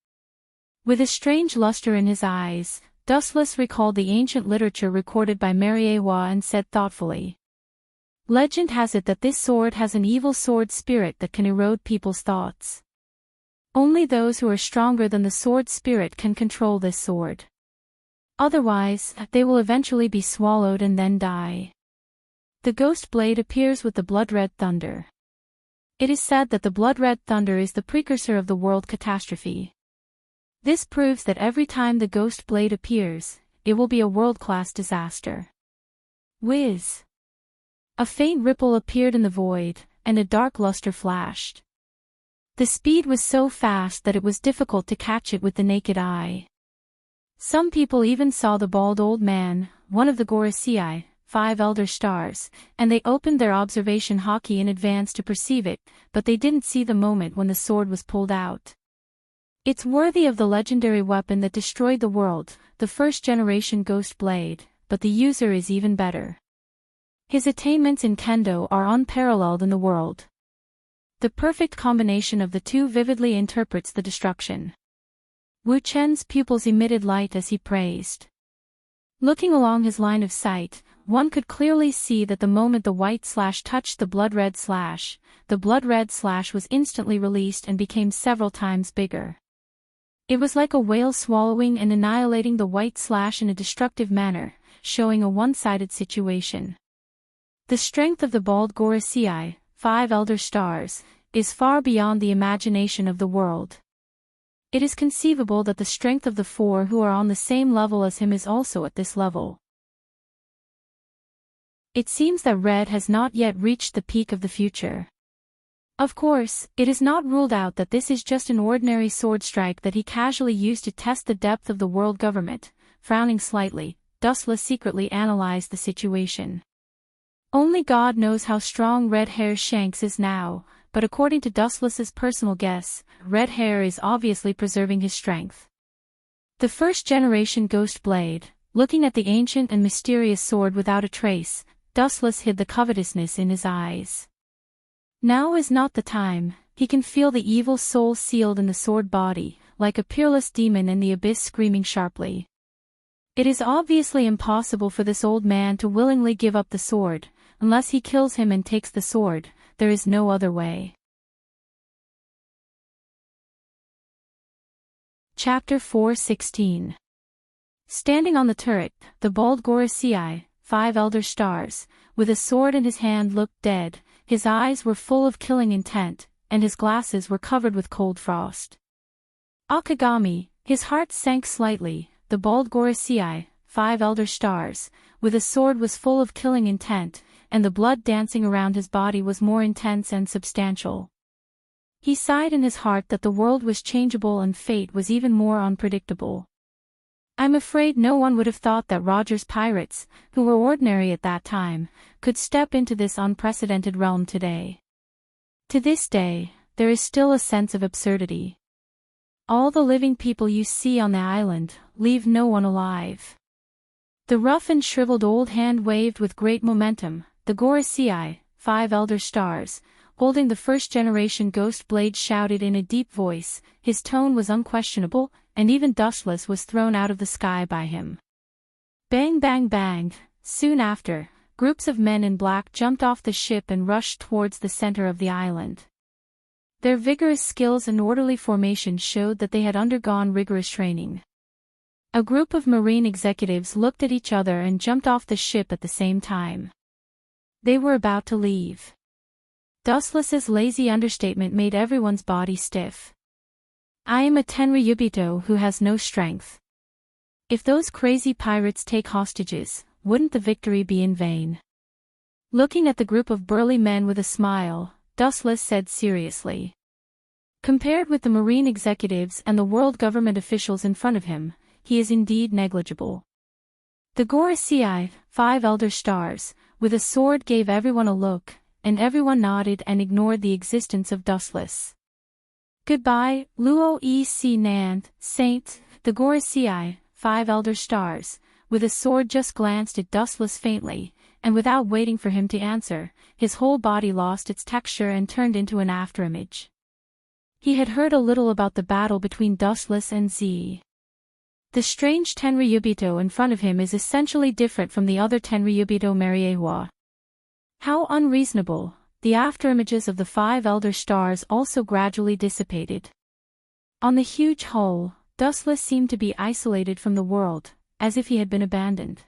With a strange luster in his eyes, Dustless recalled the ancient literature recorded by Mariewa and said thoughtfully, "Legend has it that this sword has an evil sword spirit that can erode people's thoughts. Only those who are stronger than the sword spirit can control this sword. Otherwise, they will eventually be swallowed and then die." The ghost blade appears with the blood-red thunder. It is said that the blood-red thunder is the precursor of the world catastrophe. This proves that every time the ghost blade appears, it will be a world-class disaster. Whiz! A faint ripple appeared in the void, and a dark luster flashed. The speed was so fast that it was difficult to catch it with the naked eye. Some people even saw the bald old man, one of the Gorosei, 5 elder stars, and they opened their observation hockey in advance to perceive it, but they didn't see the moment when the sword was pulled out. It's worthy of the legendary weapon that destroyed the world, the first generation ghost blade, but the user is even better. His attainments in kendo are unparalleled in the world. The perfect combination of the two vividly interprets the destruction. Wu Chen's pupils emitted light as he praised. Looking along his line of sight, one could clearly see that the moment the white slash touched the blood-red slash, the blood-red slash was instantly released and became several times bigger. It was like a whale swallowing and annihilating the white slash in a destructive manner, showing a one-sided situation. The strength of the bald Gorosei, 5 elder stars, is far beyond the imagination of the world. It is conceivable that the strength of the 4 who are on the same level as him is also at this level. It seems that Red has not yet reached the peak of the future. Of course, it is not ruled out that this is just an ordinary sword strike that he casually used to test the depth of the world government. Frowning slightly, Dustless secretly analyzed the situation. Only God knows how strong Red Hair's shanks is now, but according to Dustless's personal guess, Red Hair is obviously preserving his strength. The first generation ghost blade, looking at the ancient and mysterious sword without a trace, Dustless hid the covetousness in his eyes. Now is not the time. He can feel the evil soul sealed in the sword body, like a peerless demon in the abyss screaming sharply. It is obviously impossible for this old man to willingly give up the sword. Unless he kills him and takes the sword, there is no other way. Chapter 4:16. Standing on the turret, the bald Gorosei, 5 elder stars, with a sword in his hand looked dead. His eyes were full of killing intent, and his glasses were covered with cold frost. Akagami, his heart sank slightly. The bald Gorosei, 5 elder stars, with a sword was full of killing intent, and the blood dancing around his body was more intense and substantial. He sighed in his heart that the world was changeable and fate was even more unpredictable. I'm afraid no one would have thought that Roger's pirates, who were ordinary at that time, could step into this unprecedented realm today. To this day, there is still a sense of absurdity. All the living people you see on the island leave no one alive. The rough and shriveled old hand waved with great momentum. The Gorosei, 5 elder stars, holding the first generation ghost blade shouted in a deep voice. His tone was unquestionable, and even Dustless was thrown out of the sky by him. Bang bang bang. Soon after, groups of men in black jumped off the ship and rushed towards the center of the island. Their vigorous skills and orderly formation showed that they had undergone rigorous training. A group of marine executives looked at each other and jumped off the ship at the same time. They were about to leave. Dustless's lazy understatement made everyone's body stiff. I am a Tenryubito who has no strength. If those crazy pirates take hostages, wouldn't the victory be in vain? Looking at the group of burly men with a smile, Dustless said seriously. Compared with the marine executives and the world government officials in front of him, he is indeed negligible. The Gorosei, 5 elder stars, with a sword gave everyone a look, and everyone nodded and ignored the existence of Dustless. Goodbye, Luo E. Nant, Saint, the Gorosei, 5 elder stars, with a sword just glanced at Dustless faintly, and without waiting for him to answer, his whole body lost its texture and turned into an afterimage. He had heard a little about the battle between Dustless and Z. The strange Tenryubito in front of him is essentially different from the other Tenryubito Mariewa. How unreasonable! The afterimages of the 5 elder stars also gradually dissipated. On the huge hull, Dustless seemed to be isolated from the world, as if he had been abandoned.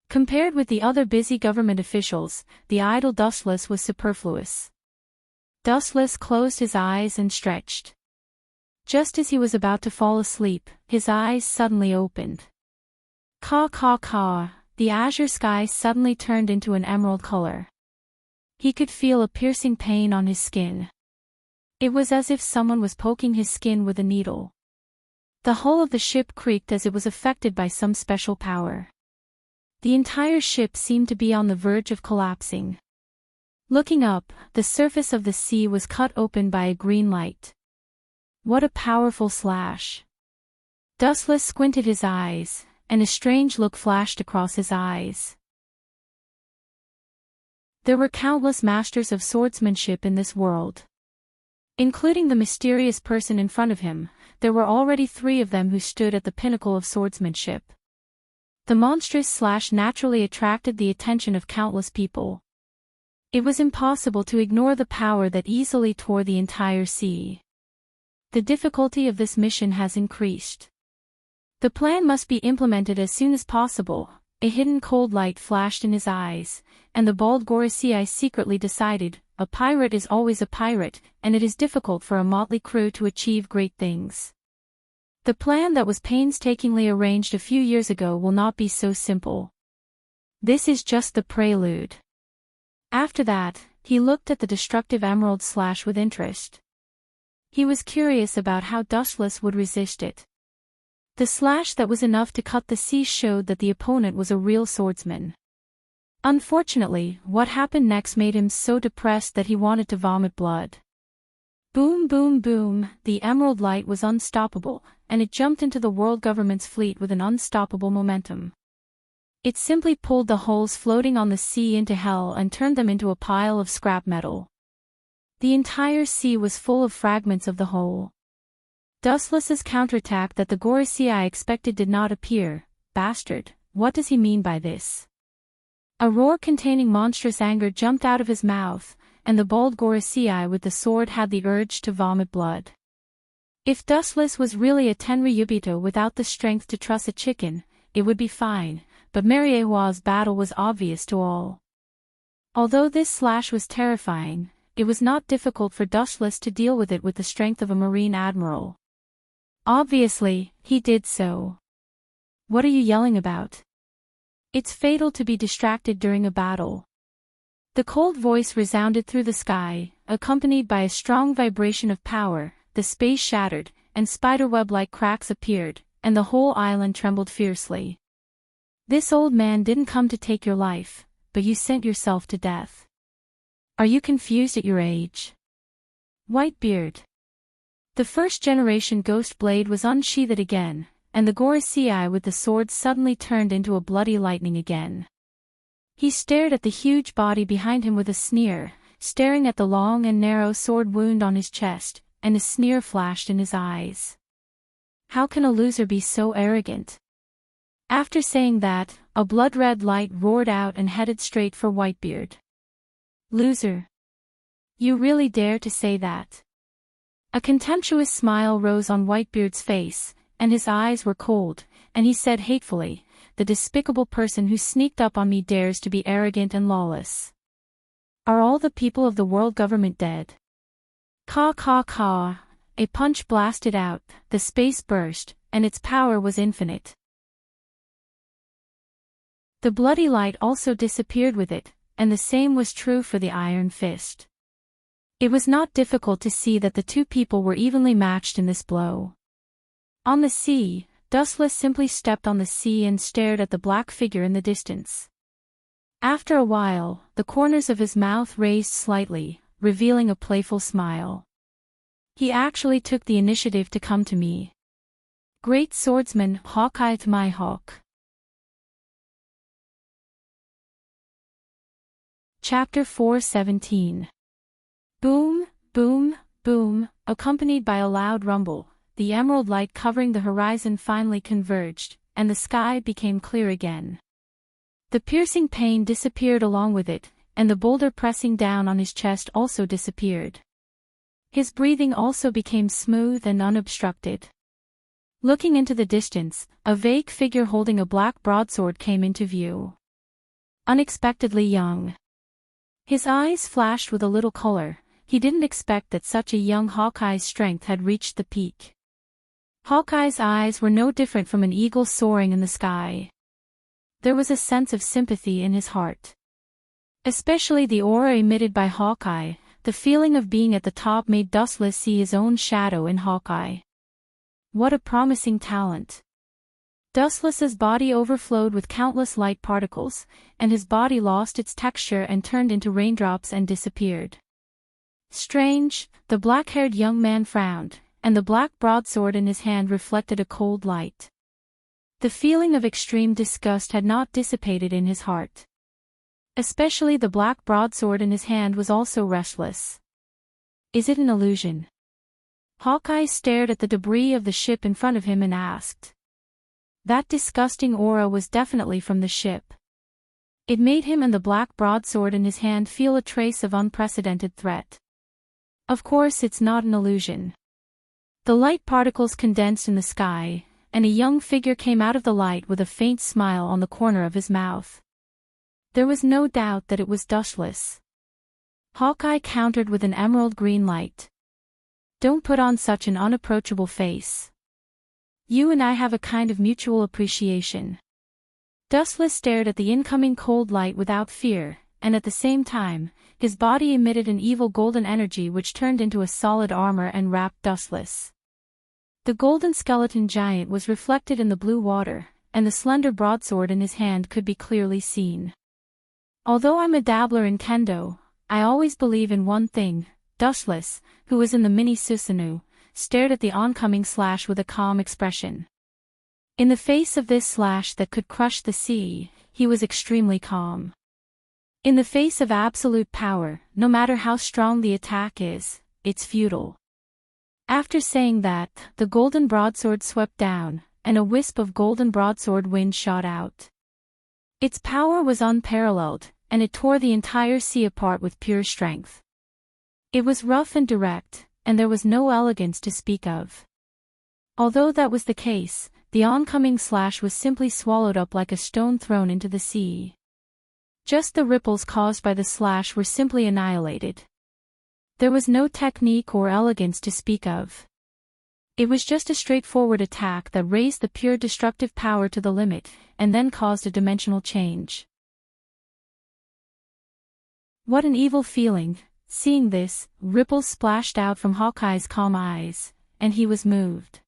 Compared with the other busy government officials, the idle Dustless was superfluous. Dustless closed his eyes and stretched. Just as he was about to fall asleep, his eyes suddenly opened. Caw, the azure sky suddenly turned into an emerald color. He could feel a piercing pain on his skin. It was as if someone was poking his skin with a needle. The hull of the ship creaked as it was affected by some special power. The entire ship seemed to be on the verge of collapsing. Looking up, the surface of the sea was cut open by a green light. What a powerful slash! Dustless squinted his eyes, and a strange look flashed across his eyes. There were countless masters of swordsmanship in this world. Including the mysterious person in front of him, there were already 3 of them who stood at the pinnacle of swordsmanship. The monstrous slash naturally attracted the attention of countless people. It was impossible to ignore the power that easily tore the entire sea. The difficulty of this mission has increased. The plan must be implemented as soon as possible. A hidden cold light flashed in his eyes, and the bald Gorosei secretly decided, a pirate is always a pirate, and it is difficult for a motley crew to achieve great things. The plan that was painstakingly arranged a few years ago will not be so simple. This is just the prelude. After that, he looked at the destructive emerald slash with interest. He was curious about how Dustless would resist it. The slash that was enough to cut the sea showed that the opponent was a real swordsman. Unfortunately, what happened next made him so depressed that he wanted to vomit blood. Boom boom boom, the emerald light was unstoppable, and it jumped into the world government's fleet with an unstoppable momentum. It simply pulled the hulls floating on the sea into hell and turned them into a pile of scrap metal. The entire sea was full of fragments of the hull. Dustless's counterattack that the Gorosei expected did not appear. Bastard, what does he mean by this? A roar containing monstrous anger jumped out of his mouth, and the bald Gorosei with the sword had the urge to vomit blood. If Dustless was really a Tenryubito without the strength to truss a chicken, it would be fine, but Mariewa's battle was obvious to all. Although this slash was terrifying, it was not difficult for Dustless to deal with it with the strength of a marine admiral. Obviously, he did so. What are you yelling about? It's fatal to be distracted during a battle. The cold voice resounded through the sky, accompanied by a strong vibration of power. The space shattered, and spiderweb-like cracks appeared, and the whole island trembled fiercely. This old man didn't come to take your life, but you sent yourself to death. Are you confused at your age? Whitebeard. The first-generation ghost blade was unsheathed again, and the Gorosei with the sword suddenly turned into a bloody lightning again. He stared at the huge body behind him with a sneer, staring at the long and narrow sword wound on his chest, and a sneer flashed in his eyes. How can a loser be so arrogant? After saying that, a blood-red light roared out and headed straight for Whitebeard. Loser. You really dare to say that? A contemptuous smile rose on Whitebeard's face, and his eyes were cold, and he said hatefully, "The despicable person who sneaked up on me dares to be arrogant and lawless. Are all the people of the world government dead?" Caw caw caw. A punch blasted out, the space burst, and its power was infinite. The bloody light also disappeared with it, and the same was true for the iron fist. It was not difficult to see that the two people were evenly matched in this blow. On the sea, Dustless simply stepped on the sea and stared at the black figure in the distance. After a while, the corners of his mouth raised slightly, revealing a playful smile. He actually took the initiative to come to me. Great swordsman, Hawkeye to my hawk. Chapter 4:17. Boom, boom, boom, accompanied by a loud rumble, the emerald light covering the horizon finally converged, and the sky became clear again. The piercing pain disappeared along with it, and the boulder pressing down on his chest also disappeared. His breathing also became smooth and unobstructed. Looking into the distance, a vague figure holding a black broadsword came into view. Unexpectedly young. His eyes flashed with a little color. He didn't expect that such a young Hawkeye's strength had reached the peak. Hawkeye's eyes were no different from an eagle soaring in the sky. There was a sense of sympathy in his heart. Especially the aura emitted by Hawkeye, the feeling of being at the top made Dustless see his own shadow in Hawkeye. What a promising talent. Dustless's body overflowed with countless light particles, and his body lost its texture and turned into raindrops and disappeared. Strange, the black-haired young man frowned, and the black broadsword in his hand reflected a cold light. The feeling of extreme disgust had not dissipated in his heart. Especially the black broadsword in his hand was also restless. Is it an illusion? Hawkeye stared at the debris of the ship in front of him and asked. That disgusting aura was definitely from the ship. It made him and the black broadsword in his hand feel a trace of unprecedented threat. Of course it's not an illusion. The light particles condensed in the sky, and a young figure came out of the light with a faint smile on the corner of his mouth. There was no doubt that it was Dustless. Hawkeye countered with an emerald green light. Don't put on such an unapproachable face. You and I have a kind of mutual appreciation. Dustless stared at the incoming cold light without fear, and at the same time, his body emitted an evil golden energy which turned into a solid armor and wrapped Dustless. The golden skeleton giant was reflected in the blue water, and the slender broadsword in his hand could be clearly seen. Although I'm a dabbler in kendo, I always believe in one thing. Dustless, who was in the mini Susanoo, stared at the oncoming slash with a calm expression. In the face of this slash that could crush the sea, he was extremely calm. In the face of absolute power, no matter how strong the attack is, it's futile. After saying that, the golden broadsword swept down, and a wisp of golden broadsword wind shot out. Its power was unparalleled, and it tore the entire sea apart with pure strength. It was rough and direct, and there was no elegance to speak of. Although that was the case, the oncoming slash was simply swallowed up like a stone thrown into the sea. Just the ripples caused by the slash were simply annihilated. There was no technique or elegance to speak of. It was just a straightforward attack that raised the pure destructive power to the limit, and then caused a dimensional change. What an evil feeling. Seeing this, ripples splashed out from Hawkeye's calm eyes, and he was moved.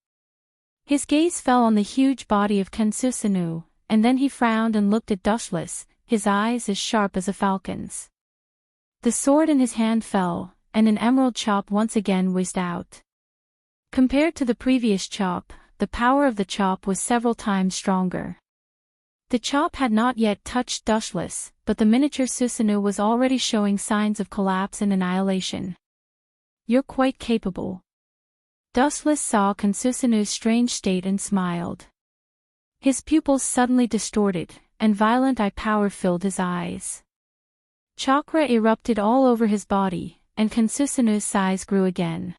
His gaze fell on the huge body of Ken Susanoo, and then he frowned and looked at Dustless, his eyes as sharp as a falcon's. The sword in his hand fell, and an emerald chop once again whizzed out. Compared to the previous chop, the power of the chop was several times stronger. The chop had not yet touched Dustless, but the miniature Susanoo was already showing signs of collapse and annihilation. You're quite capable. Dustless saw Ken Susanoo's strange state and smiled. His pupils suddenly distorted, and violent eye power filled his eyes. Chakra erupted all over his body, and Ken Susanoo's size grew again.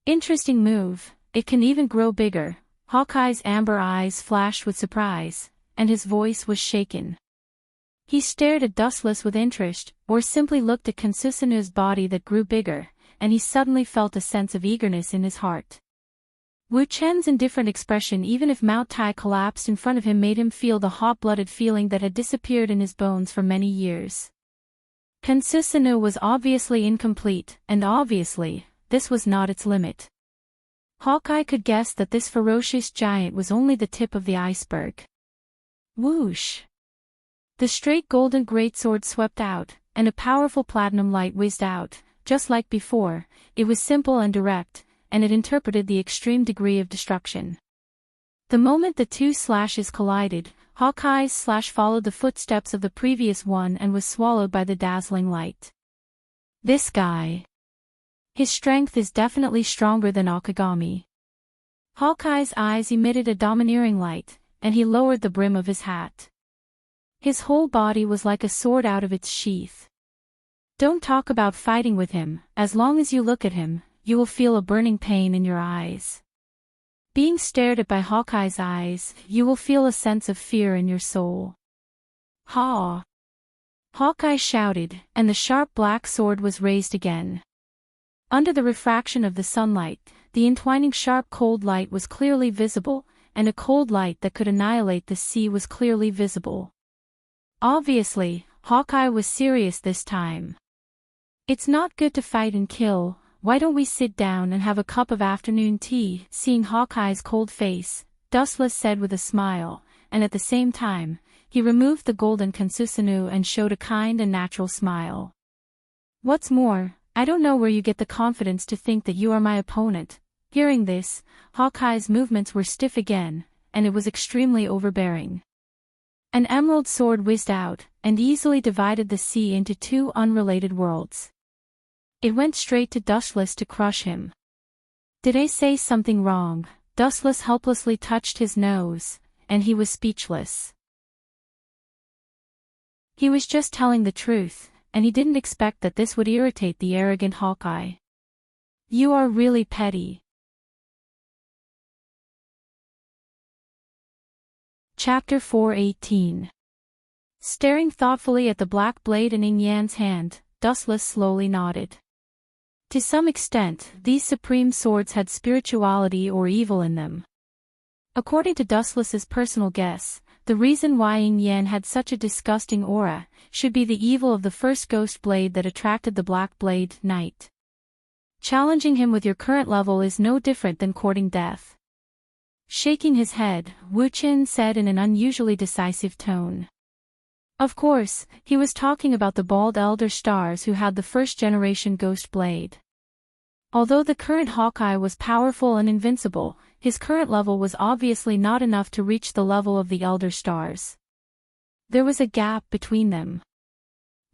Interesting move, it can even grow bigger, Hawkeye's amber eyes flashed with surprise, and his voice was shaken. He stared at Dustless with interest, or simply looked at Kansusanu's body that grew bigger, and he suddenly felt a sense of eagerness in his heart. Wu Chen's indifferent expression, even if Mount Tai collapsed in front of him, made him feel the hot-blooded feeling that had disappeared in his bones for many years. Kansusanu was obviously incomplete, and obviously, this was not its limit. Hawkeye could guess that this ferocious giant was only the tip of the iceberg. Whoosh! The straight golden greatsword swept out, and a powerful platinum light whizzed out. Just like before, it was simple and direct, and it interpreted the extreme degree of destruction. The moment the two slashes collided, Hawkeye's slash followed the footsteps of the previous one and was swallowed by the dazzling light. This guy. His strength is definitely stronger than Akagami. Hawkeye's eyes emitted a domineering light, and he lowered the brim of his hat. His whole body was like a sword out of its sheath. Don't talk about fighting with him. As long as you look at him, you will feel a burning pain in your eyes. Being stared at by Hawkeye's eyes, you will feel a sense of fear in your soul. Ha! Hawkeye shouted, and the sharp black sword was raised again. Under the refraction of the sunlight, the entwining sharp cold light was clearly visible, and a cold light that could annihilate the sea was clearly visible. Obviously, Hawkeye was serious this time. It's not good to fight and kill. Why don't we sit down and have a cup of afternoon tea? Seeing Hawkeye's cold face, Dustless said with a smile, and at the same time, he removed the golden Kansusanu and showed a kind and natural smile. What's more, I don't know where you get the confidence to think that you are my opponent. Hearing this, Hawkeye's movements were stiff again, and it was extremely overbearing. An emerald sword whizzed out, and easily divided the sea into two unrelated worlds. It went straight to Dustless to crush him. Did I say something wrong? Dustless helplessly touched his nose, and he was speechless. He was just telling the truth, and he didn't expect that this would irritate the arrogant Hawkeye. You are really petty. Chapter 4:18. Staring thoughtfully at the black blade in Ing Yan's hand, Dustless slowly nodded. To some extent, these supreme swords had spirituality or evil in them. According to Dustless's personal guess, the reason why Ing Yan had such a disgusting aura should be the evil of the first ghost blade that attracted the black blade knight. Challenging him with your current level is no different than courting death. Shaking his head, Wu Qin said in an unusually decisive tone. Of course, he was talking about the bald elder stars who had the first-generation ghost blade. Although the current Hawkeye was powerful and invincible, his current level was obviously not enough to reach the level of the elder stars. There was a gap between them.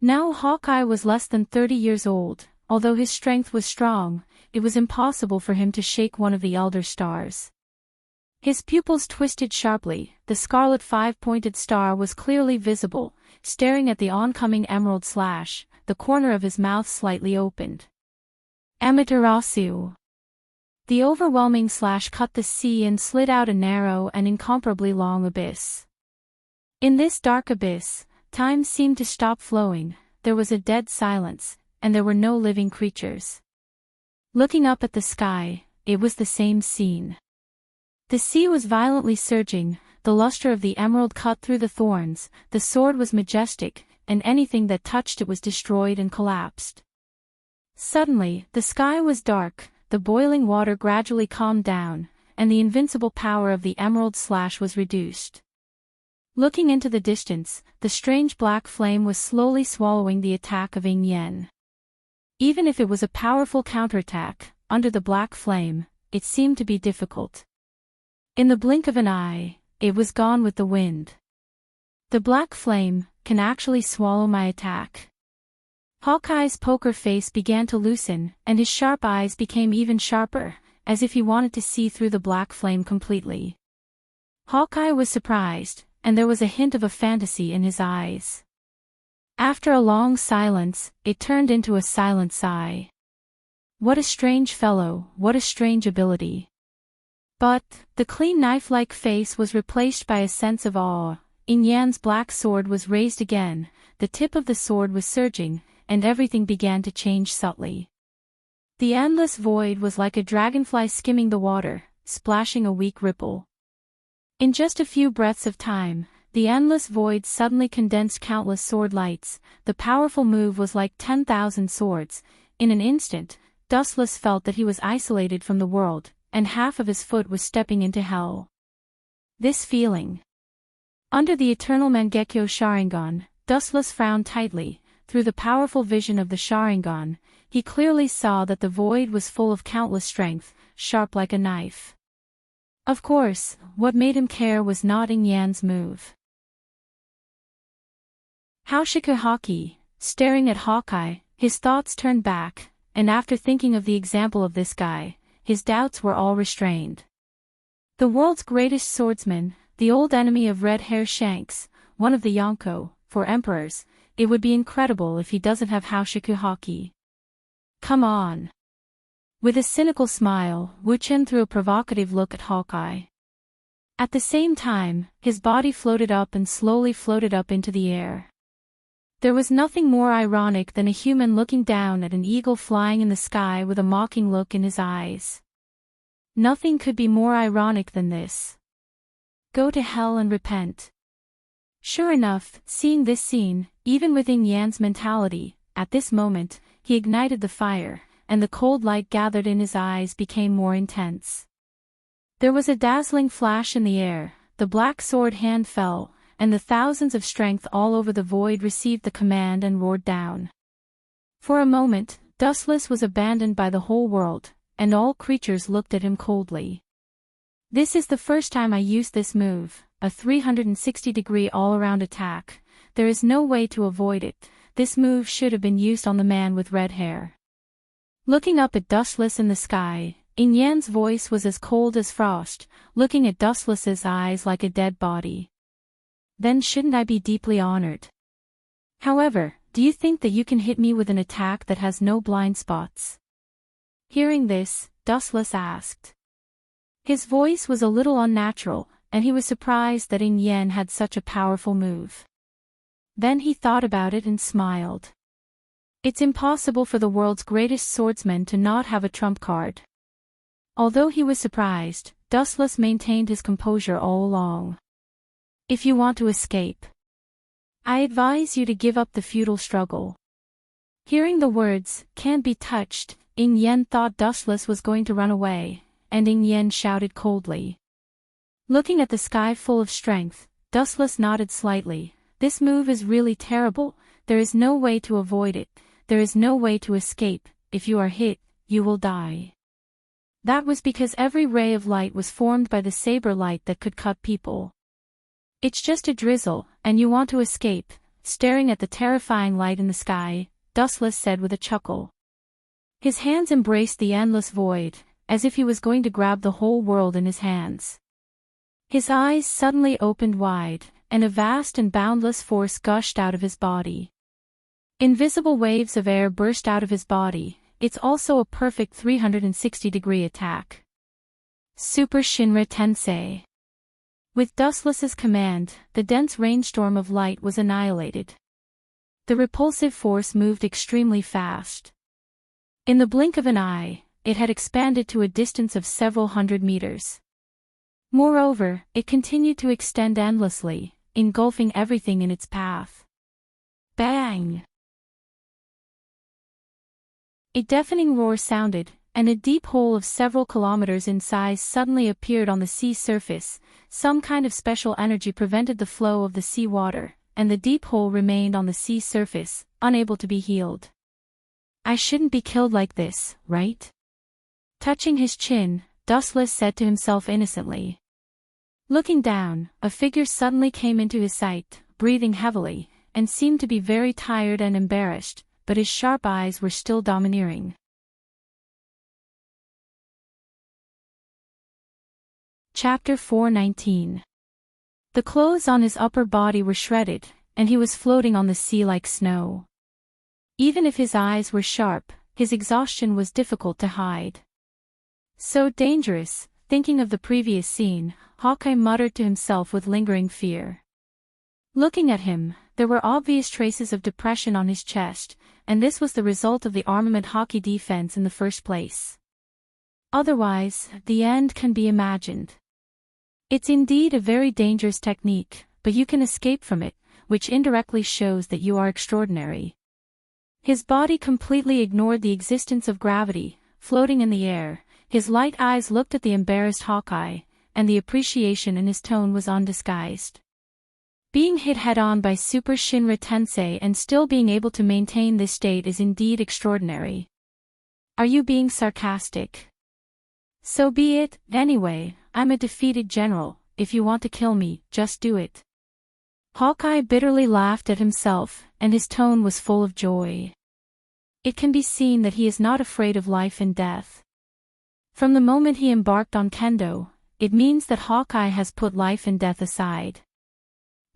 Now Hawkeye was less than 30 years old. Although his strength was strong, it was impossible for him to shake one of the elder stars. His pupils twisted sharply, the scarlet five-pointed star was clearly visible, staring at the oncoming emerald slash, the corner of his mouth slightly opened. Amaterasu. The overwhelming slash cut the sea and slid out a narrow and incomparably long abyss. In this dark abyss, time seemed to stop flowing, there was a dead silence, and there were no living creatures. Looking up at the sky, it was the same scene. The sea was violently surging, the luster of the emerald cut through the thorns, the sword was majestic, and anything that touched it was destroyed and collapsed. Suddenly, the sky was dark, the boiling water gradually calmed down, and the invincible power of the emerald slash was reduced. Looking into the distance, the strange black flame was slowly swallowing the attack of Ing Yan. Even if it was a powerful counterattack, under the black flame, it seemed to be difficult. In the blink of an eye, it was gone with the wind. The black flame can actually swallow my attack. Hawkeye's poker face began to loosen, and his sharp eyes became even sharper, as if he wanted to see through the black flame completely. Hawkeye was surprised, and there was a hint of a fantasy in his eyes. After a long silence, it turned into a silent sigh. What a strange fellow, what a strange ability. But the clean knife-like face was replaced by a sense of awe. Yan's black sword was raised again, the tip of the sword was surging, and everything began to change subtly. The endless void was like a dragonfly skimming the water, splashing a weak ripple. In just a few breaths of time, the endless void suddenly condensed countless sword lights. The powerful move was like 10,000 swords. In an instant, Dustless felt that he was isolated from the world, and half of his foot was stepping into hell. This feeling. Under the eternal Mangekyo Sharingan, Dustless frowned tightly. Through the powerful vision of the Sharingan, he clearly saw that the void was full of countless strength, sharp like a knife. Of course, what made him care was not Yan's move. Haki, staring at Hawkeye, his thoughts turned back, and after thinking of the example of this guy, his doubts were all restrained. The world's greatest swordsman, the old enemy of Red Hair Shanks, one of the Yonko, for emperors, it would be incredible if he doesn't have Haki. Come on. With a cynical smile, Wu Chen threw a provocative look at Hawkeye. At the same time, his body floated up and slowly floated up into the air. There was nothing more ironic than a human looking down at an eagle flying in the sky with a mocking look in his eyes. Nothing could be more ironic than this. Go to hell and repent. Sure enough, seeing this scene, even within Yan's mentality, at this moment, he ignited the fire, and the cold light gathered in his eyes became more intense. There was a dazzling flash in the air, the black sword hand fell, and the thousands of strength all over the void received the command and roared down. For a moment, Dustless was abandoned by the whole world, and all creatures looked at him coldly. This is the first time I used this move, a 360-degree all-around attack. There is no way to avoid it. This move should have been used on the man with red hair. Looking up at Dustless in the sky, Yan's voice was as cold as frost, looking at Dustless's eyes like a dead body. Then shouldn't I be deeply honored? However, do you think that you can hit me with an attack that has no blind spots? Hearing this, Dustless asked. His voice was a little unnatural, and he was surprised that Yan had such a powerful move. Then he thought about it and smiled. It's impossible for the world's greatest swordsman to not have a trump card. Although he was surprised, Dustless maintained his composure all along. If you want to escape, I advise you to give up the futile struggle. Hearing the words, can't be touched, Yan thought Dustless was going to run away, and Yan shouted coldly. Looking at the sky full of strength, Dustless nodded slightly. This move is really terrible, there is no way to avoid it, there is no way to escape, if you are hit, you will die. That was because every ray of light was formed by the saber light that could cut people. It's just a drizzle, and you want to escape, staring at the terrifying light in the sky, Dustless said with a chuckle. His hands embraced the endless void, as if he was going to grab the whole world in his hands. His eyes suddenly opened wide, and a vast and boundless force gushed out of his body. Invisible waves of air burst out of his body. It's also a perfect 360-degree attack. Super Shinra Tensei. With Dustless's command, the dense rainstorm of light was annihilated. The repulsive force moved extremely fast. In the blink of an eye, it had expanded to a distance of several hundred meters. Moreover, it continued to extend endlessly, engulfing everything in its path. Bang! A deafening roar sounded, and a deep hole of several kilometers in size suddenly appeared on the sea surface. Some kind of special energy prevented the flow of the sea water, and the deep hole remained on the sea surface, unable to be healed. I shouldn't be killed like this, right? Touching his chin, Dustless said to himself innocently. Looking down, a figure suddenly came into his sight, breathing heavily, and seemed to be very tired and embarrassed, but his sharp eyes were still domineering. Chapter 419. The clothes on his upper body were shredded, and he was floating on the sea like snow. Even if his eyes were sharp, his exhaustion was difficult to hide. So dangerous, Thinking of the previous scene, Hawkeye muttered to himself with lingering fear. Looking at him, there were obvious traces of depression on his chest, and this was the result of the armament hockey defense in the first place. Otherwise, the end can be imagined. It's indeed a very dangerous technique, but you can escape from it, which indirectly shows that you are extraordinary. His body completely ignored the existence of gravity, floating in the air. His light eyes looked at the embarrassed Hawkeye, and the appreciation in his tone was undisguised. Being hit head-on by Super Shinra Tensei and still being able to maintain this state is indeed extraordinary. Are you being sarcastic? So be it. Anyway, I'm a defeated general. If you want to kill me, just do it. Hawkeye bitterly laughed at himself, and his tone was full of joy. It can be seen that he is not afraid of life and death. From the moment he embarked on kendo, it means that Hawkeye has put life and death aside.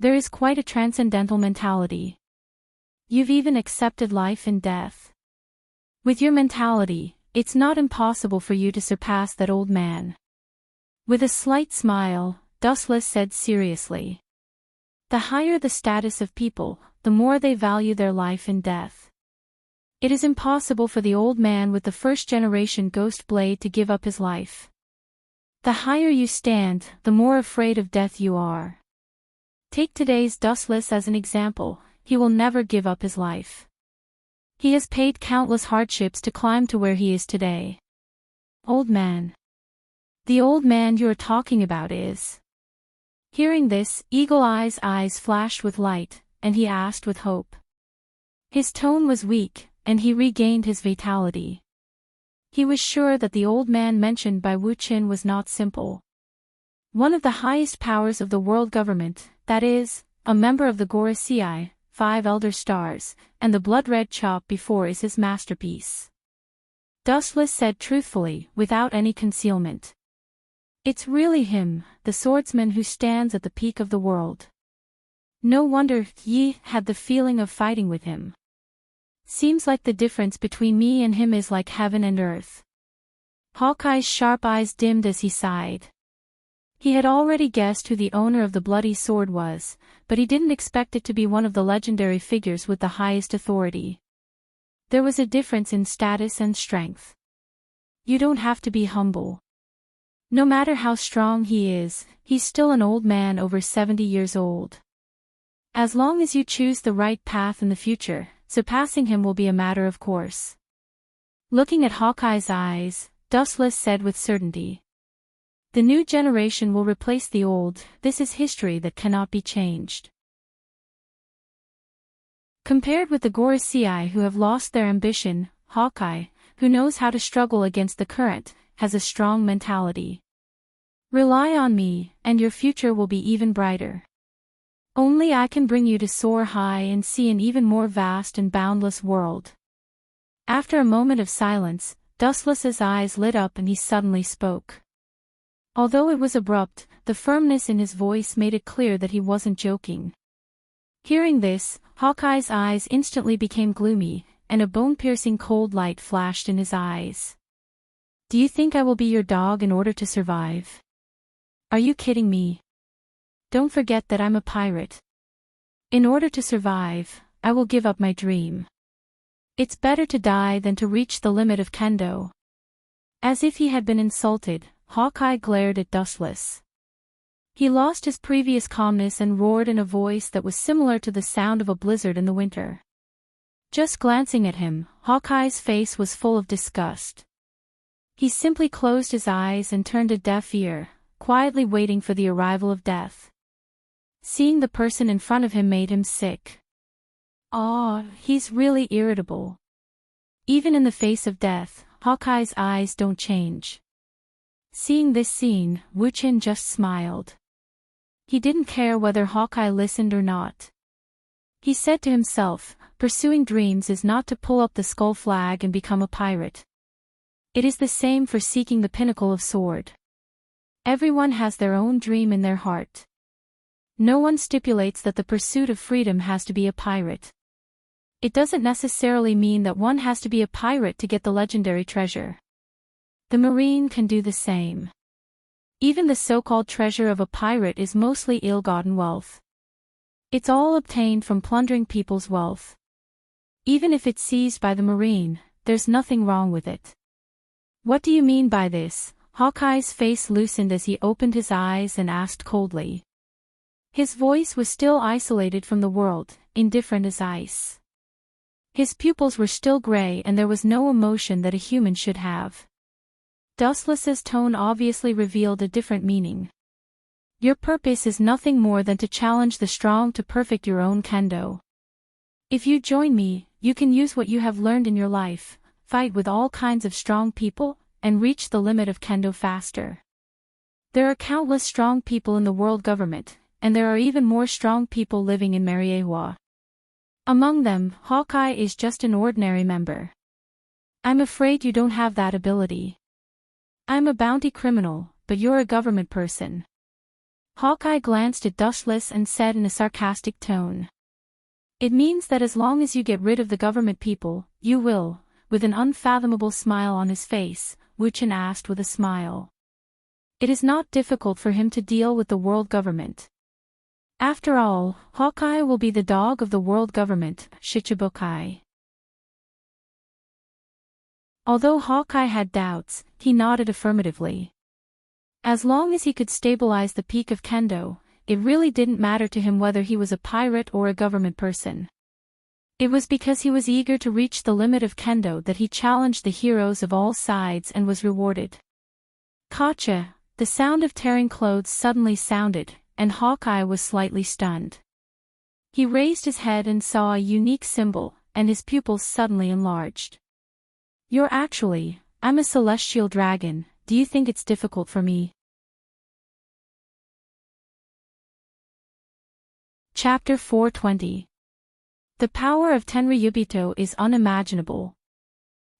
There is quite a transcendental mentality. You've even accepted life and death. With your mentality, it's not impossible for you to surpass that old man. With a slight smile, Dustless said seriously. The higher the status of people, the more they value their life and death. It is impossible for the old man with the first-generation ghost blade to give up his life. The higher you stand, the more afraid of death you are. Take today's Dustless as an example. He will never give up his life. He has paid countless hardships to climb to where he is today. Old man. The old man you're talking about is. Hearing this, Eagle Eye's eyes flashed with light, and he asked with hope. His tone was weak, and he regained his vitality. He was sure that the old man mentioned by Wu Qin was not simple. One of the highest powers of the world government, that is, a member of the Gorosei, 5 Elder Stars, and the blood-red chop before is his masterpiece. Dustless said truthfully, without any concealment. It's really him, the swordsman who stands at the peak of the world. No wonder Yi had the feeling of fighting with him. Seems like the difference between me and him is like heaven and earth. Hawkeye's sharp eyes dimmed as he sighed. He had already guessed who the owner of the bloody sword was, but he didn't expect it to be one of the legendary figures with the highest authority. There was a difference in status and strength. You don't have to be humble. No matter how strong he is, he's still an old man over 70 years old. As long as you choose the right path in the future, surpassing him will be a matter of course. Looking at Hawkeye's eyes, Dustless said with certainty. The new generation will replace the old. This is history that cannot be changed. Compared with the Gorosei who have lost their ambition, Hawkeye, who knows how to struggle against the current, has a strong mentality. Rely on me, and your future will be even brighter. Only I can bring you to soar high and see an even more vast and boundless world. After a moment of silence, Dustless's eyes lit up and he suddenly spoke. Although it was abrupt, the firmness in his voice made it clear that he wasn't joking. Hearing this, Hawkeye's eyes instantly became gloomy, and a bone-piercing cold light flashed in his eyes. Do you think I will be your dog in order to survive? Are you kidding me? Don't forget that I'm a pirate. In order to survive, I will give up my dream. It's better to die than to reach the limit of kendo. As if he had been insulted, Hawkeye glared at Dustless. He lost his previous calmness and roared in a voice that was similar to the sound of a blizzard in the winter. Just glancing at him, Hawkeye's face was full of disgust. He simply closed his eyes and turned a deaf ear, quietly waiting for the arrival of death. Seeing the person in front of him made him sick. He's really irritable. Even in the face of death, Hawkeye's eyes don't change. Seeing this scene, Wu Qin just smiled. He didn't care whether Hawkeye listened or not. He said to himself, pursuing dreams is not to pull up the skull flag and become a pirate. It is the same for seeking the pinnacle of sword. Everyone has their own dream in their heart. No one stipulates that the pursuit of freedom has to be a pirate. It doesn't necessarily mean that one has to be a pirate to get the legendary treasure. The Marine can do the same. Even the so-called treasure of a pirate is mostly ill-gotten wealth. It's all obtained from plundering people's wealth. Even if it's seized by the marine, there's nothing wrong with it. What do you mean by this? Hawkeye's face loosened as he opened his eyes and asked coldly. His voice was still isolated from the world, indifferent as ice. His pupils were still gray and there was no emotion that a human should have. Dustless's tone obviously revealed a different meaning. Your purpose is nothing more than to challenge the strong to perfect your own kendo. If you join me, you can use what you have learned in your life, fight with all kinds of strong people, and reach the limit of kendo faster. There are countless strong people in the world government, and there are even more strong people living in Mariewa. Among them, Hawkeye is just an ordinary member. I'm afraid you don't have that ability. I'm a bounty criminal, but you're a government person. Hawkeye glanced at Dustless and said in a sarcastic tone. It means that as long as you get rid of the government people, you will, with an unfathomable smile on his face, Wuchen asked with a smile. It is not difficult for him to deal with the world government. After all, Hawkeye will be the dog of the world government, Shichibukai. Although Hawkeye had doubts, he nodded affirmatively. As long as he could stabilize the peak of kendo, it really didn't matter to him whether he was a pirate or a government person. It was because he was eager to reach the limit of kendo that he challenged the heroes of all sides and was rewarded. Kacha, the sound of tearing clothes suddenly sounded, and Hawkeye was slightly stunned. He raised his head and saw a unique symbol, and his pupils suddenly enlarged. I'm a celestial dragon, do you think it's difficult for me? Chapter 420. The power of Tenryubito is unimaginable.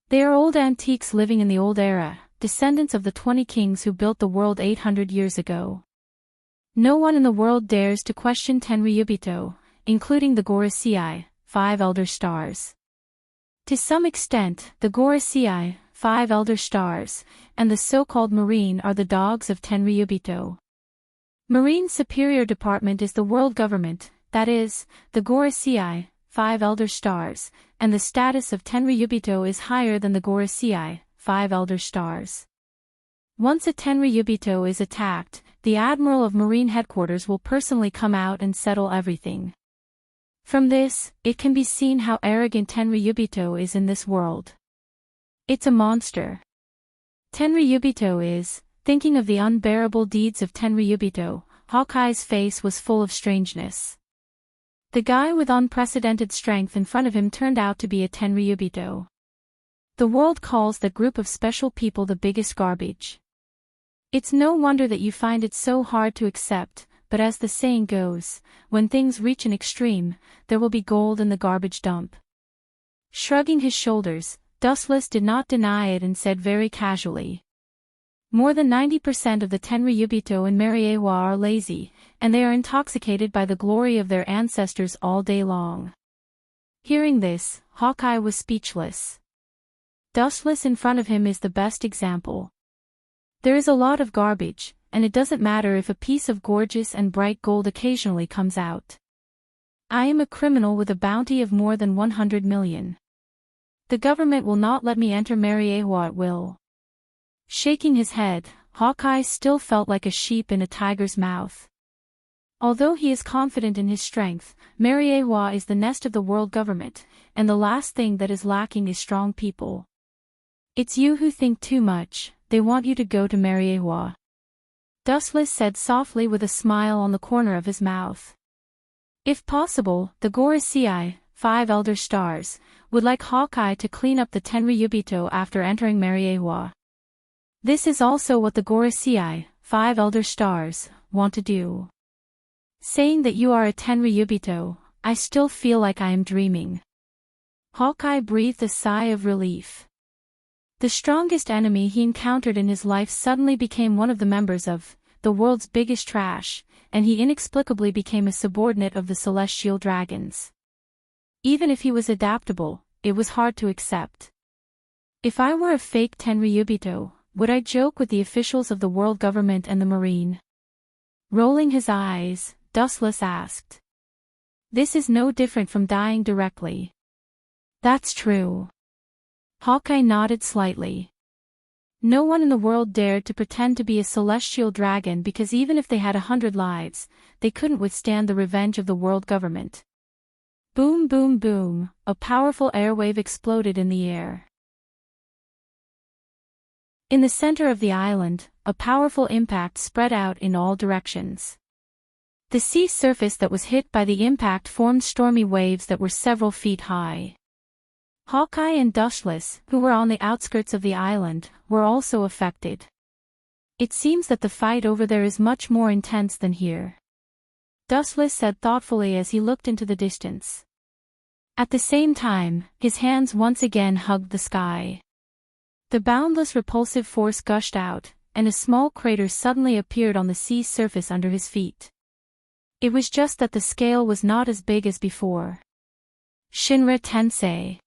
They are old antiques living in the old era, descendants of the 20 kings who built the world 800 years ago. No one in the world dares to question Tenryubito, including the Gorosei, 5 elder stars. To some extent, the Gorosei, 5 elder stars, and the so-called Marine are the dogs of Tenryubito. Marine Superior Department is the world government, that is, the Gorosei, 5 elder stars, and the status of Tenryubito is higher than the Gorosei, 5 elder stars. Once a Tenryubito is attacked, the Admiral of Marine Headquarters will personally come out and settle everything. From this, it can be seen how arrogant Tenryubito is in this world. It's a monster. Tenryubito is, thinking of the unbearable deeds of Tenryubito, Hawkeye's face was full of strangeness. The guy with unprecedented strength in front of him turned out to be a Tenryubito. The world calls that group of special people the biggest garbage. It's no wonder that you find it so hard to accept, but as the saying goes, when things reach an extreme, there will be gold in the garbage dump. Shrugging his shoulders, Dustless did not deny it and said very casually. More than 90% of the Tenryubito in Mariewa are lazy, and they are intoxicated by the glory of their ancestors all day long. Hearing this, Hawkeye was speechless. Dustless in front of him is the best example. There is a lot of garbage, and it doesn't matter if a piece of gorgeous and bright gold occasionally comes out. I am a criminal with a bounty of more than 100 million. The government will not let me enter Mariewa at will. Shaking his head, Hawkeye still felt like a sheep in a tiger's mouth. Although he is confident in his strength, Mariewa is the nest of the world government, and the last thing that is lacking is strong people. It's you who think too much, they want you to go to Mariewa. Dustless said softly with a smile on the corner of his mouth. If possible, the Gorosei, 5 elder stars, would like Hawkeye to clean up the Tenryubito after entering Mariewa. This is also what the Gorosei, 5 elder stars, want to do. Saying that you are a Tenryubito, I still feel like I am dreaming. Hawkeye breathed a sigh of relief. The strongest enemy he encountered in his life suddenly became one of the members of the world's biggest trash, and he inexplicably became a subordinate of the celestial dragons. Even if he was adaptable, it was hard to accept. If I were a fake Tenryubito, would I joke with the officials of the world government and the marine? Rolling his eyes, Dustless asked. This is no different from dying directly. That's true. Hawkeye nodded slightly. No one in the world dared to pretend to be a celestial dragon because even if they had 100 lives, they couldn't withstand the revenge of the world government. Boom boom boom, a powerful airwave exploded in the air. In the center of the island, a powerful impact spread out in all directions. The sea surface that was hit by the impact formed stormy waves that were several feet high. Hawkeye and Dustless, who were on the outskirts of the island, were also affected. It seems that the fight over there is much more intense than here, Dustless said thoughtfully as he looked into the distance. At the same time, his hands once again hugged the sky. The boundless repulsive force gushed out, and a small crater suddenly appeared on the sea's surface under his feet. It was just that the scale was not as big as before. Shinra Tensei.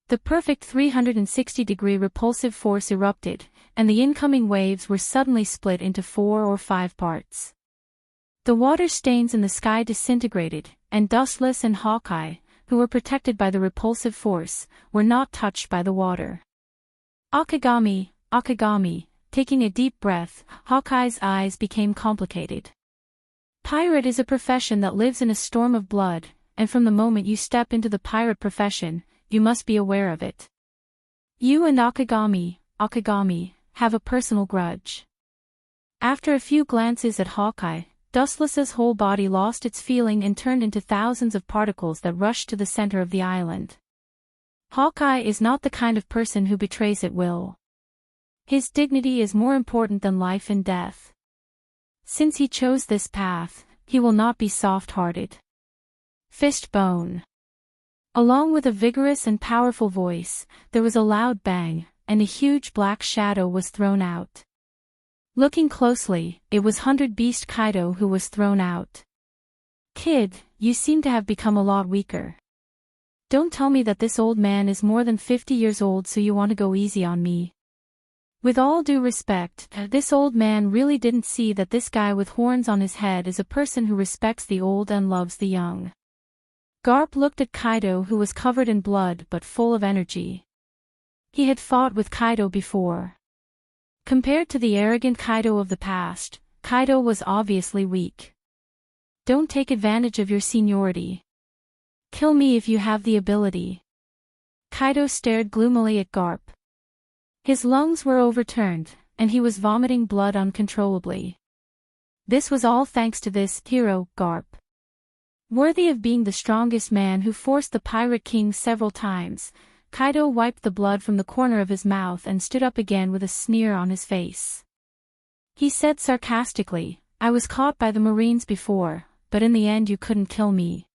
The perfect 360-degree repulsive force erupted, and the incoming waves were suddenly split into 4 or 5 parts. The water stains in the sky disintegrated, and Dustless and Hawkeye, who were protected by the repulsive force, were not touched by the water. Akagami, Akagami, taking a deep breath, Hawkeye's eyes became complicated. Pirate is a profession that lives in a storm of blood, and from the moment you step into the pirate profession, you must be aware of it. You and Akagami, Akagami, have a personal grudge. After a few glances at Hawkeye, Dustless's whole body lost its feeling and turned into thousands of particles that rushed to the center of the island. Hawkeye is not the kind of person who betrays at will. His dignity is more important than life and death. Since he chose this path, he will not be soft-hearted. Fistbone. Along with a vigorous and powerful voice, there was a loud bang, and a huge black shadow was thrown out. Looking closely, it was 100 Beast Kaido who was thrown out. Kid, you seem to have become a lot weaker. Don't tell me that this old man is more than 50 years old so you want to go easy on me. With all due respect, this old man really didn't see that this guy with horns on his head is a person who respects the old and loves the young. Garp looked at Kaido, who was covered in blood but full of energy. He had fought with Kaido before. Compared to the arrogant Kaido of the past, Kaido was obviously weak. Don't take advantage of your seniority. Kill me if you have the ability. Kaido stared gloomily at Garp. His lungs were overturned, and he was vomiting blood uncontrollably. This was all thanks to this hero, Garp. Worthy of being the strongest man who forced the Pirate King several times, Kaido wiped the blood from the corner of his mouth and stood up again with a sneer on his face. He said sarcastically, I was caught by the Marines before, but in the end you couldn't kill me.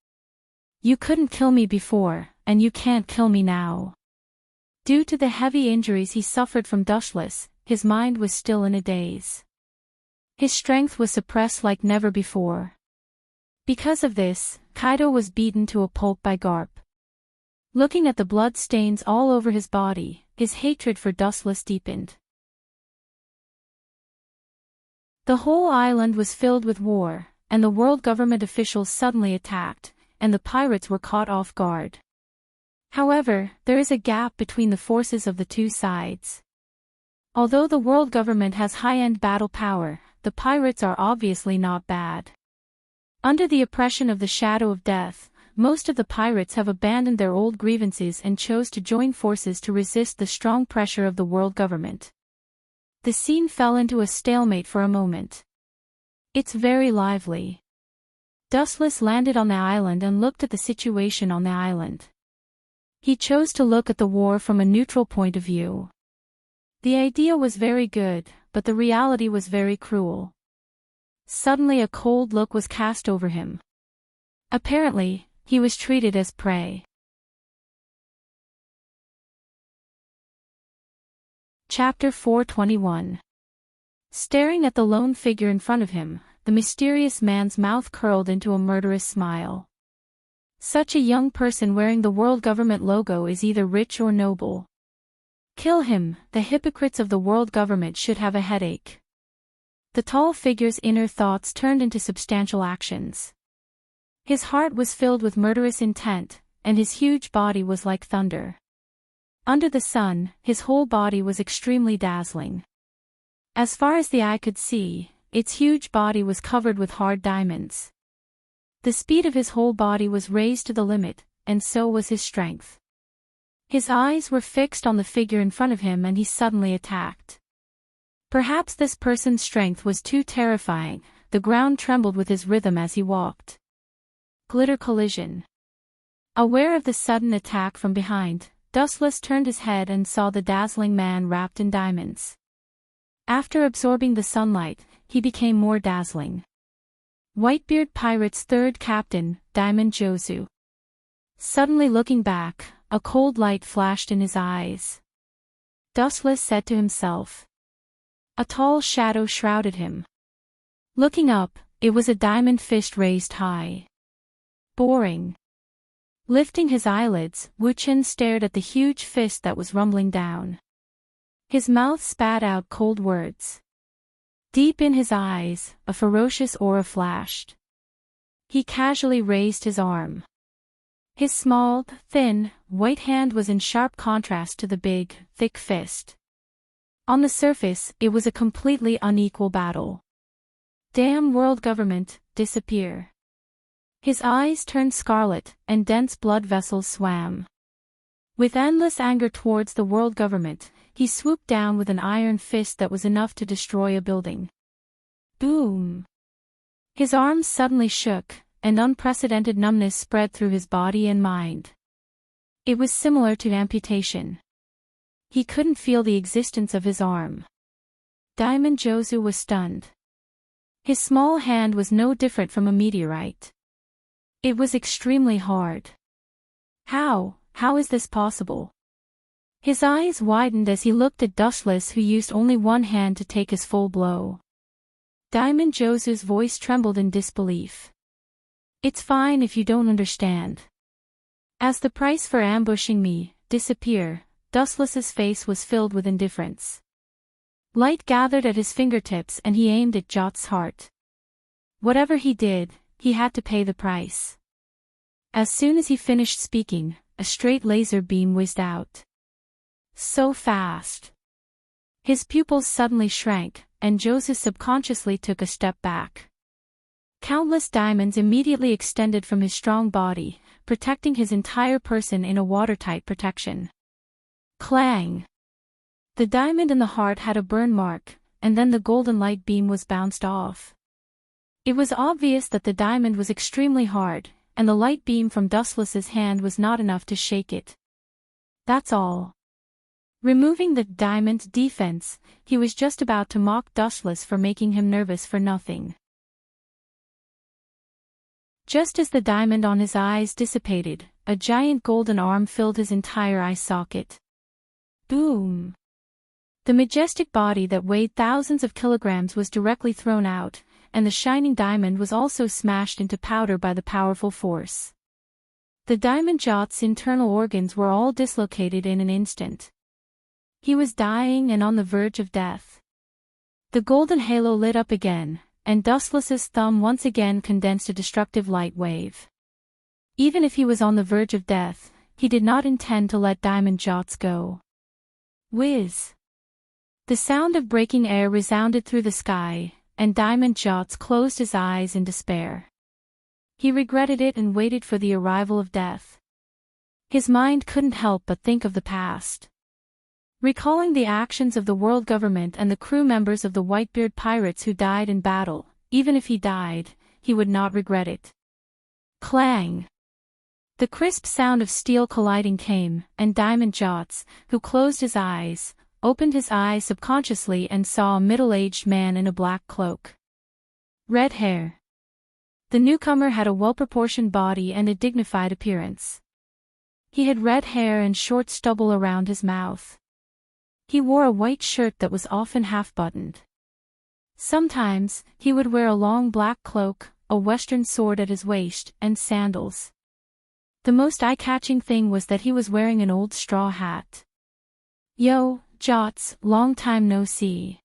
You couldn't kill me before, and you can't kill me now. Due to the heavy injuries he suffered from Dustless, his mind was still in a daze. His strength was suppressed like never before. Because of this, Kaido was beaten to a pulp by Garp. Looking at the blood stains all over his body, his hatred for Dustless deepened. The whole island was filled with war, and the world government officials suddenly attacked, and the pirates were caught off guard. However, there is a gap between the forces of the two sides. Although the world government has high-end battle power, the pirates are obviously not bad. Under the oppression of the shadow of death, most of the pirates have abandoned their old grievances and chose to join forces to resist the strong pressure of the world government. The scene fell into a stalemate for a moment. It's very lively. Dustless landed on the island and looked at the situation on the island. He chose to look at the war from a neutral point of view. The idea was very good, but the reality was very cruel. Suddenly a cold look was cast over him. Apparently, he was treated as prey. Chapter 421. Staring at the lone figure in front of him, the mysterious man's mouth curled into a murderous smile. Such a young person wearing the world government logo is either rich or noble. Kill him, the hypocrites of the world government should have a headache. The tall figure's inner thoughts turned into substantial actions. His heart was filled with murderous intent, and his huge body was like thunder. Under the sun, his whole body was extremely dazzling. As far as the eye could see, its huge body was covered with hard diamonds. The speed of his whole body was raised to the limit, and so was his strength. His eyes were fixed on the figure in front of him and he suddenly attacked. Perhaps this person's strength was too terrifying, the ground trembled with his rhythm as he walked. Glitter collision. Aware of the sudden attack from behind, Dustless turned his head and saw the dazzling man wrapped in diamonds. After absorbing the sunlight, he became more dazzling. Whitebeard Pirate's third captain, Diamond Jozu. Suddenly looking back, a cold light flashed in his eyes. Dustless said to himself. A tall shadow shrouded him. Looking up, it was a diamond fist raised high. Boring. Lifting his eyelids, Wu Chen stared at the huge fist that was rumbling down. His mouth spat out cold words. Deep in his eyes, a ferocious aura flashed. He casually raised his arm. His small, thin, white hand was in sharp contrast to the big, thick fist. On the surface, it was a completely unequal battle. Damn world government, disappear. His eyes turned scarlet, and dense blood vessels swam. With endless anger towards the world government, he swooped down with an iron fist that was enough to destroy a building. Boom! His arms suddenly shook, and unprecedented numbness spread through his body and mind. It was similar to amputation. He couldn't feel the existence of his arm. Diamond Jozu was stunned. His small hand was no different from a meteorite. It was extremely hard. How is this possible? His eyes widened as he looked at Dustless, who used only one hand to take his full blow. Diamond Jozu's voice trembled in disbelief. It's fine if you don't understand. As the price for ambushing me, disappear, Dustless's face was filled with indifference. Light gathered at his fingertips and he aimed at Jot's heart. Whatever he did, he had to pay the price. As soon as he finished speaking, a straight laser beam whizzed out. So fast. His pupils suddenly shrank, and Joseph subconsciously took a step back. Countless diamonds immediately extended from his strong body, protecting his entire person in a watertight protection. Clang! The diamond in the heart had a burn mark, and then the golden light beam was bounced off. It was obvious that the diamond was extremely hard, and the light beam from Dustless's hand was not enough to shake it. That's all. Removing the diamond defense, he was just about to mock Dustless for making him nervous for nothing. Just as the diamond on his eyes dissipated, a giant golden arm filled his entire eye socket. Boom! The majestic body that weighed thousands of kilograms was directly thrown out, and the shining diamond was also smashed into powder by the powerful force. The diamond Jot's internal organs were all dislocated in an instant. He was dying and on the verge of death. The golden halo lit up again, and Dustless's thumb once again condensed a destructive light wave. Even if he was on the verge of death, he did not intend to let Diamond Jots go. Whiz! The sound of breaking air resounded through the sky, and Diamond Jots closed his eyes in despair. He regretted it and waited for the arrival of death. His mind couldn't help but think of the past. Recalling the actions of the world government and the crew members of the Whitebeard pirates who died in battle, even if he died, he would not regret it. Clang! The crisp sound of steel colliding came, and Diamond Jots, who closed his eyes, opened his eyes subconsciously and saw a middle-aged man in a black cloak. Red hair. The newcomer had a well-proportioned body and a dignified appearance. He had red hair and short stubble around his mouth. He wore a white shirt that was often half-buttoned. Sometimes, he would wear a long black cloak, a western sword at his waist, and sandals. The most eye-catching thing was that he was wearing an old straw hat. Yo, Jots, long time no see.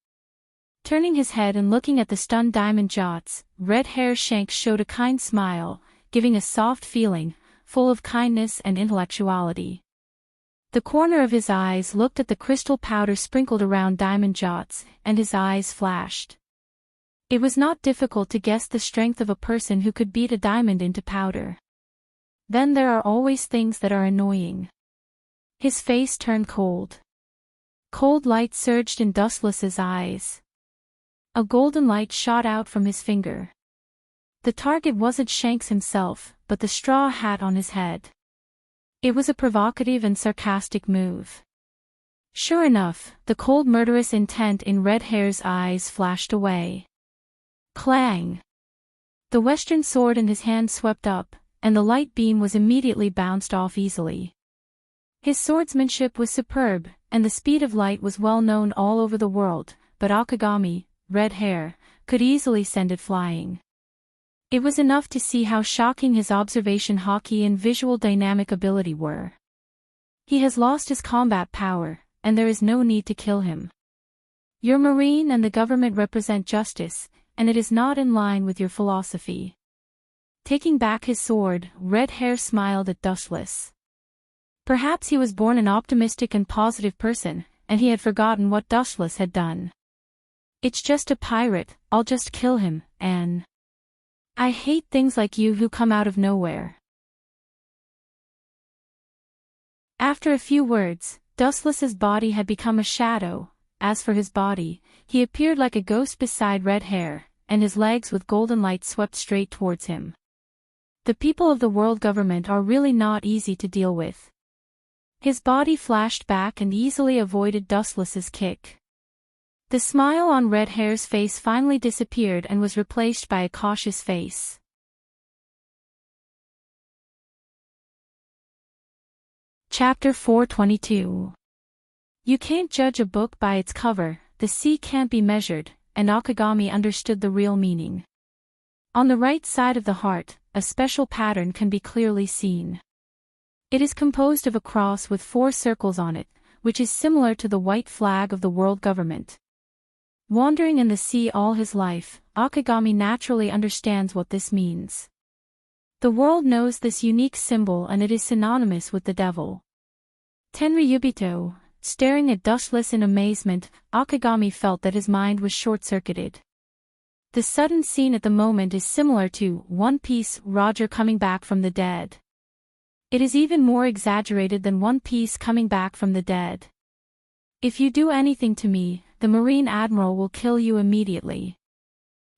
Turning his head and looking at the stunned Diamond Jots, Red Hair Shanks showed a kind smile, giving a soft feeling, full of kindness and intellectuality. The corner of his eyes looked at the crystal powder sprinkled around Diamond Jots, and his eyes flashed. It was not difficult to guess the strength of a person who could beat a diamond into powder. Then there are always things that are annoying. His face turned cold. Cold light surged in Dustless's eyes. A golden light shot out from his finger. The target wasn't Shanks himself, but the straw hat on his head. It was a provocative and sarcastic move. Sure enough, the cold murderous intent in Red Hair's eyes flashed away. Clang! The western sword in his hand swept up, and the light beam was immediately bounced off easily. His swordsmanship was superb, and the speed of light was well known all over the world, but Akagami, Red Hair, could easily send it flying. It was enough to see how shocking his observation hockey and visual dynamic ability were. He has lost his combat power, and there is no need to kill him. Your Marine and the government represent justice, and it is not in line with your philosophy. Taking back his sword, Red Hair smiled at Dustless. Perhaps he was born an optimistic and positive person, and he had forgotten what Dustless had done. It's just a pirate, I'll just kill him, and I hate things like you who come out of nowhere. After a few words, Dustless's body had become a shadow. As for his body, he appeared like a ghost beside Red Hair, and his legs with golden light swept straight towards him. The people of the world government are really not easy to deal with. His body flashed back and easily avoided Dustless's kick. The smile on Red Hair's face finally disappeared and was replaced by a cautious face. Chapter 422. You can't judge a book by its cover, the sea can't be measured, and Akagami understood the real meaning. On the right side of the heart, a special pattern can be clearly seen. It is composed of a cross with 4 circles on it, which is similar to the white flag of the world government. Wandering in the sea all his life, Akagami naturally understands what this means. The world knows this unique symbol and it is synonymous with the devil. Tenryubito, staring at Dustless in amazement, Akagami felt that his mind was short-circuited. The sudden scene at the moment is similar to One Piece Roger coming back from the dead. It is even more exaggerated than One Piece coming back from the dead. If you do anything to me, the Marine Admiral will kill you immediately.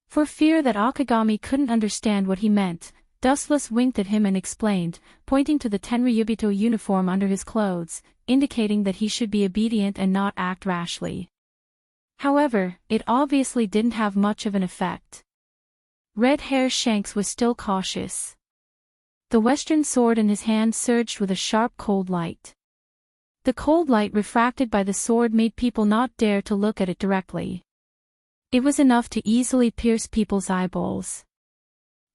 For fear that Akagami couldn't understand what he meant, Dustless winked at him and explained, pointing to the Tenryubito uniform under his clothes, indicating that he should be obedient and not act rashly. However, it obviously didn't have much of an effect. Red Hair Shanks was still cautious. The western sword in his hand surged with a sharp cold light. The cold light refracted by the sword made people not dare to look at it directly. It was enough to easily pierce people's eyeballs.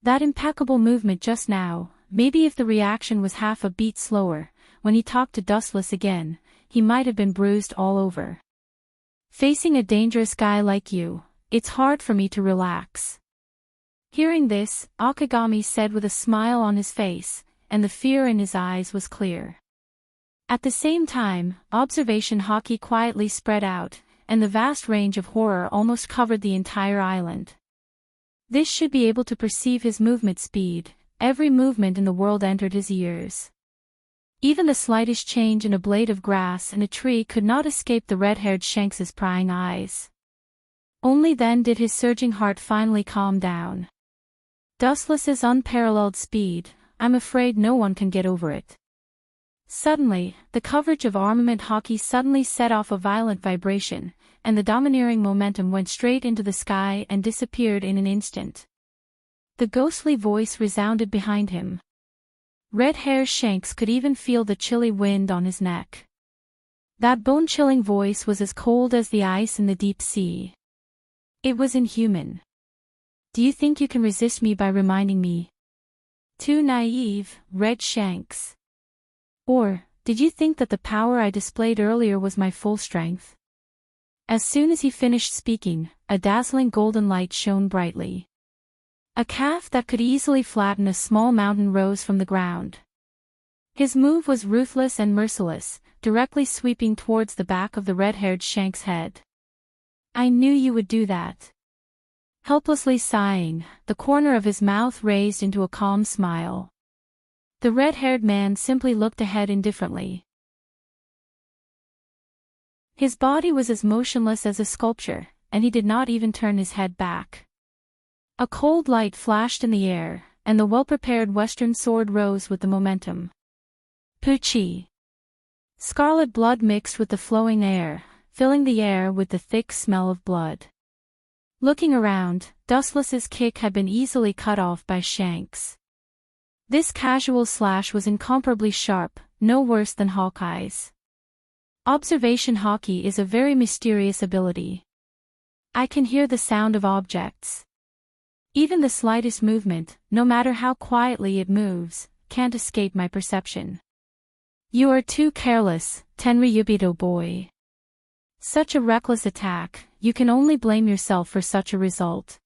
That impeccable movement just now, maybe if the reaction was half a beat slower, when he talked to Dustless again, he might have been bruised all over. Facing a dangerous guy like you, it's hard for me to relax. Hearing this, Akagami said with a smile on his face, and the fear in his eyes was clear. At the same time, observation hockey quietly spread out, and the vast range of horror almost covered the entire island. This should be able to perceive his movement speed, every movement in the world entered his ears. Even the slightest change in a blade of grass in a tree could not escape the red-haired Shanks's prying eyes. Only then did his surging heart finally calm down. Dustless's unparalleled speed, I'm afraid no one can get over it. Suddenly, the coverage of armament hockey suddenly set off a violent vibration, and the domineering momentum went straight into the sky and disappeared in an instant. The ghostly voice resounded behind him. Red Hair Shanks could even feel the chilly wind on his neck. That bone-chilling voice was as cold as the ice in the deep sea. It was inhuman. Do you think you can resist me by reminding me? Too naive, Red Shanks. Or, did you think that the power I displayed earlier was my full strength? As soon as he finished speaking, a dazzling golden light shone brightly. A calf that could easily flatten a small mountain rose from the ground. His move was ruthless and merciless, directly sweeping towards the back of the red-haired Shank's head. I knew you would do that. Helplessly sighing, the corner of his mouth raised into a calm smile. The red-haired man simply looked ahead indifferently. His body was as motionless as a sculpture, and he did not even turn his head back. A cold light flashed in the air, and the well-prepared western sword rose with the momentum. Poochie! Scarlet blood mixed with the flowing air, filling the air with the thick smell of blood. Looking around, Dustless's kick had been easily cut off by Shank's. This casual slash was incomparably sharp, no worse than Hawkeye's. Observation hockey is a very mysterious ability. I can hear the sound of objects. Even the slightest movement, no matter how quietly it moves, can't escape my perception. You are too careless, Tenryubito boy. Such a reckless attack, you can only blame yourself for such a result.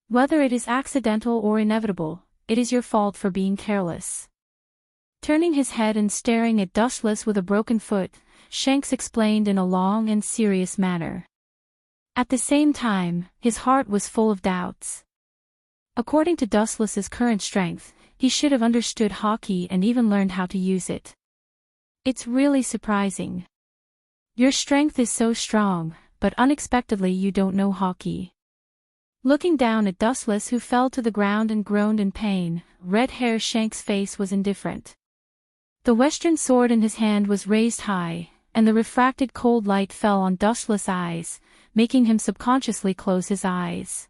Whether it is accidental or inevitable, it is your fault for being careless. Turning his head and staring at Dustless with a broken foot, Shanks explained in a long and serious manner. At the same time, his heart was full of doubts. According to Dustless's current strength, he should have understood hockey and even learned how to use it. It's really surprising. Your strength is so strong, but unexpectedly you don't know hockey. Looking down at Dustless, who fell to the ground and groaned in pain, Red Hair Shank's face was indifferent. The western sword in his hand was raised high, and the refracted cold light fell on Dustless' eyes, making him subconsciously close his eyes.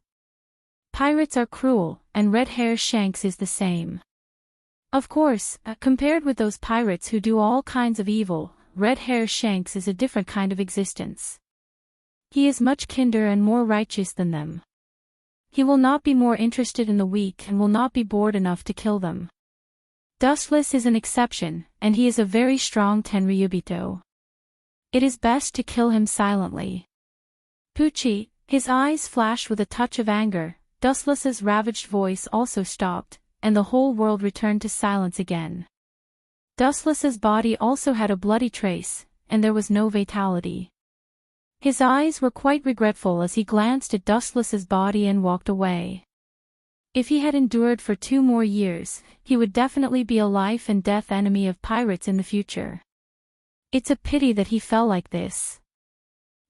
Pirates are cruel, and Red Hair Shanks is the same. Of course, compared with those pirates who do all kinds of evil, Red Hair Shanks is a different kind of existence. He is much kinder and more righteous than them. He will not be more interested in the weak and will not be bored enough to kill them. Dustless is an exception, and he is a very strong Tenryubito. It is best to kill him silently. Poochie, his eyes flashed with a touch of anger. Dustless's ravaged voice also stopped, and the whole world returned to silence again. Dustless's body also had a bloody trace, and there was no fatality. His eyes were quite regretful as he glanced at Dustless's body and walked away. If he had endured for 2 more years, he would definitely be a life and death enemy of pirates in the future. It's a pity that he fell like this.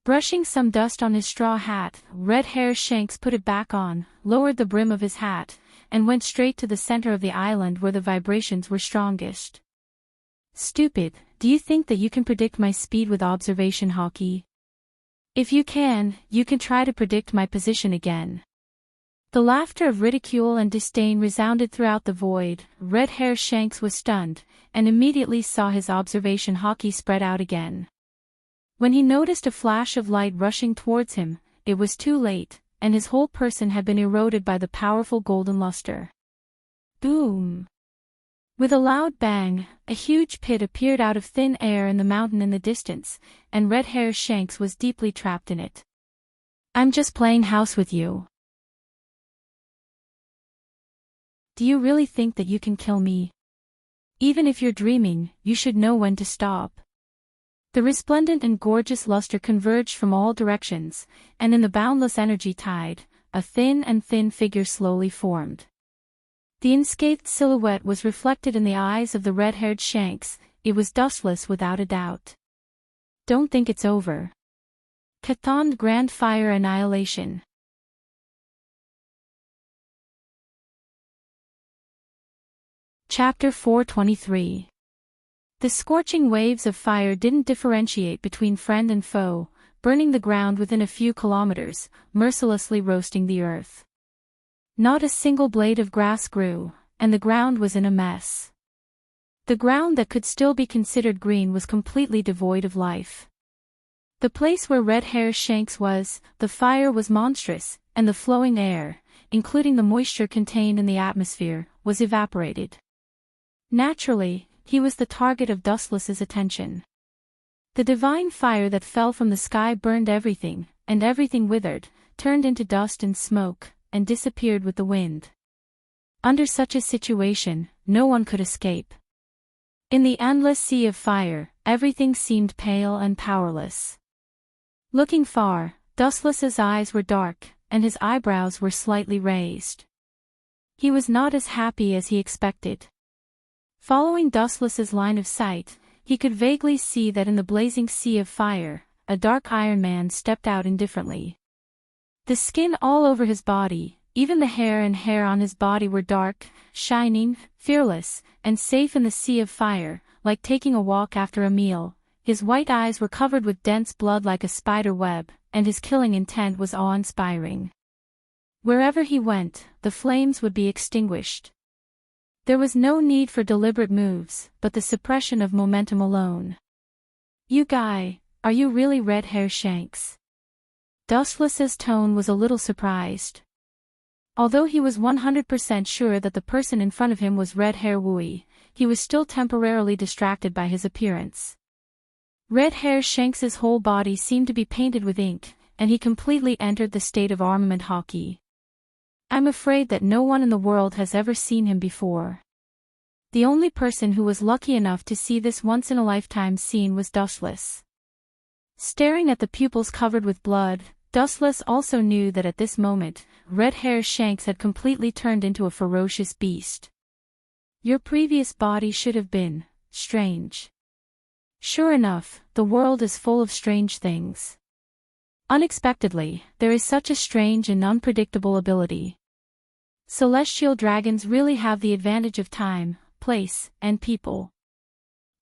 Brushing some dust on his straw hat, Red Hair Shanks put it back on, lowered the brim of his hat, and went straight to the center of the island where the vibrations were strongest. Stupid, do you think that you can predict my speed with observation hockey? If you can try to predict my position again. The laughter of ridicule and disdain resounded throughout the void. Red Hair Shanks was stunned, and immediately saw his observation hockey spread out again. When he noticed a flash of light rushing towards him, it was too late, and his whole person had been eroded by the powerful golden luster. Boom! With a loud bang, a huge pit appeared out of thin air in the mountain in the distance, and Red Hair Shanks was deeply trapped in it. I'm just playing house with you. Do you really think that you can kill me? Even if you're dreaming, you should know when to stop. The resplendent and gorgeous luster converged from all directions, and in the boundless energy tide, a thin figure slowly formed. The unscathed silhouette was reflected in the eyes of the red-haired Shanks. It was Dustless without a doubt. Don't think it's over. Cathoned Grand Fire Annihilation. Chapter 423. The scorching waves of fire didn't differentiate between friend and foe, burning the ground within a few kilometers, mercilessly roasting the earth. Not a single blade of grass grew, and the ground was in a mess. The ground that could still be considered green was completely devoid of life. The place where Red Hair Shanks was, the fire was monstrous, and the flowing air, including the moisture contained in the atmosphere, was evaporated. Naturally, he was the target of Dustless's attention. The divine fire that fell from the sky burned everything, and everything withered, turned into dust and smoke, and disappeared with the wind. Under such a situation, no one could escape. In the endless sea of fire, everything seemed pale and powerless. Looking far, Dustless's eyes were dark, and his eyebrows were slightly raised. He was not as happy as he expected. Following Dustless's line of sight, he could vaguely see that in the blazing sea of fire, a dark Iron Man stepped out indifferently. The skin all over his body, even the hair on his body were dark, shining, fearless, and safe in the sea of fire, like taking a walk after a meal. His white eyes were covered with dense blood like a spider web, and his killing intent was awe-inspiring. Wherever he went, the flames would be extinguished. There was no need for deliberate moves, but the suppression of momentum alone. "You guy, are you really Red Hair Shanks?" Dustless's tone was a little surprised. Although he was 100% sure that the person in front of him was Red Hair Wooey, he was still temporarily distracted by his appearance. Red Hair Shanks's whole body seemed to be painted with ink, and he completely entered the state of armament hockey. "I'm afraid that no one in the world has ever seen him before." The only person who was lucky enough to see this once-in-a-lifetime scene was Dustless. Staring at the pupils covered with blood, Dustless also knew that at this moment, Red Hair Shanks had completely turned into a ferocious beast. "Your previous body should have been strange." Sure enough, the world is full of strange things. Unexpectedly, there is such a strange and unpredictable ability. Celestial dragons really have the advantage of time, place, and people.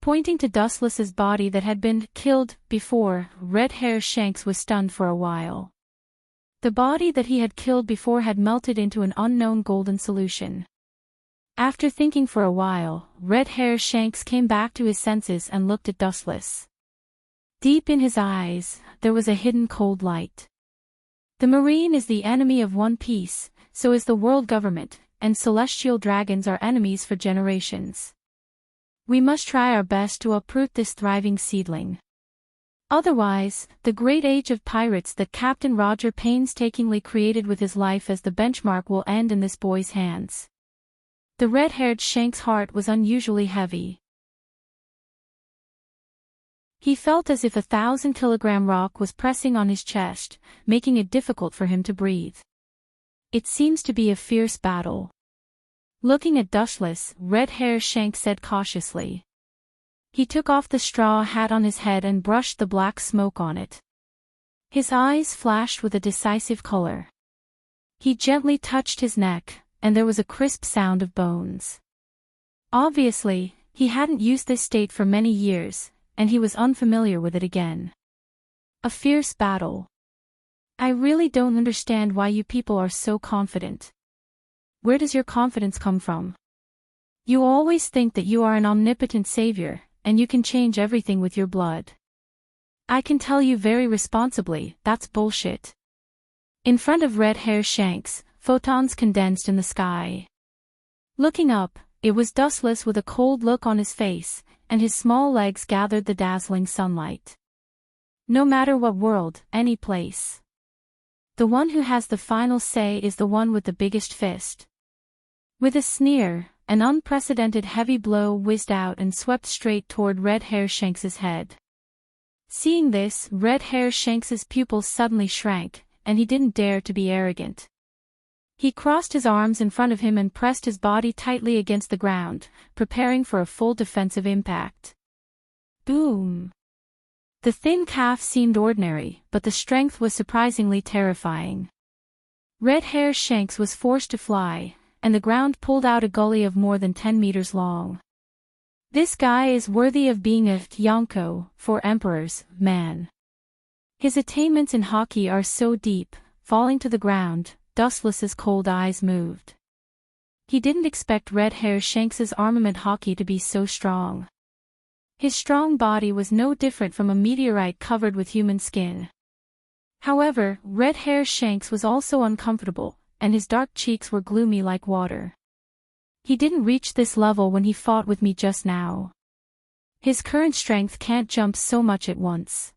Pointing to Dustless's body that had been killed before, Red Hair Shanks was stunned for a while. The body that he had killed before had melted into an unknown golden solution. After thinking for a while, Red Hair Shanks came back to his senses and looked at Dustless. Deep in his eyes, there was a hidden cold light. The Marine is the enemy of One Piece, so is the world government, and celestial dragons are enemies for generations. We must try our best to uproot this thriving seedling. Otherwise, the great age of pirates that Captain Roger painstakingly created with his life as the benchmark will end in this boy's hands. The red-haired Shank's heart was unusually heavy. He felt as if a 1,000-kilogram rock was pressing on his chest, making it difficult for him to breathe. It seems to be a fierce battle. Looking at Dustless, Red Hair Shank said cautiously. He took off the straw hat on his head and brushed the black smoke on it. His eyes flashed with a decisive color. He gently touched his neck, and there was a crisp sound of bones. Obviously, he hadn't used this state for many years, and he was unfamiliar with it again. A fierce battle. I really don't understand why you people are so confident. Where does your confidence come from? You always think that you are an omnipotent savior, and you can change everything with your blood. I can tell you very responsibly, that's bullshit. In front of Red Hair Shanks, photons condensed in the sky. Looking up, it was Dustless with a cold look on his face, and his small legs gathered the dazzling sunlight. No matter what world, any place. The one who has the final say is the one with the biggest fist. With a sneer, an unprecedented heavy blow whizzed out and swept straight toward Red Hair Shanks's head. Seeing this, Red Hair Shanks's pupils suddenly shrank, and he didn't dare to be arrogant. He crossed his arms in front of him and pressed his body tightly against the ground, preparing for a full defensive impact. Boom! The thin calf seemed ordinary, but the strength was surprisingly terrifying. Red Hair Shanks was forced to fly, and the ground pulled out a gully of more than 10 meters long. This guy is worthy of being a Yonko, for emperor's man. His attainments in hockey are so deep. Falling to the ground, Dustless's cold eyes moved. He didn't expect Red Hair Shanks's armament hockey to be so strong. His strong body was no different from a meteorite covered with human skin. However, Red Hair Shanks was also uncomfortable, and his dark cheeks were gloomy like water. He didn't reach this level when he fought with me just now. His current strength can't jump so much at once.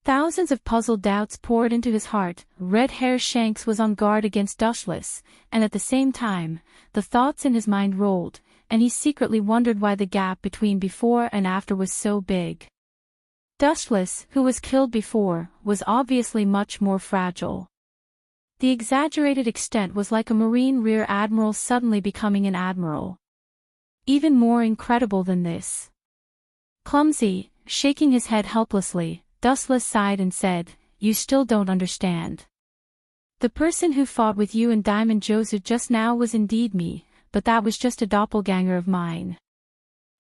Thousands of puzzled doubts poured into his heart. Red Hair Shanks was on guard against Dustless, and at the same time, the thoughts in his mind rolled, and he secretly wondered why the gap between before and after was so big. Dustless, who was killed before, was obviously much more fragile. The exaggerated extent was like a Marine Rear Admiral suddenly becoming an Admiral. Even more incredible than this. Clumsy, shaking his head helplessly, Dustless sighed and said, "You still don't understand. The person who fought with you and Diamond Josu just now was indeed me, but that was just a doppelganger of mine.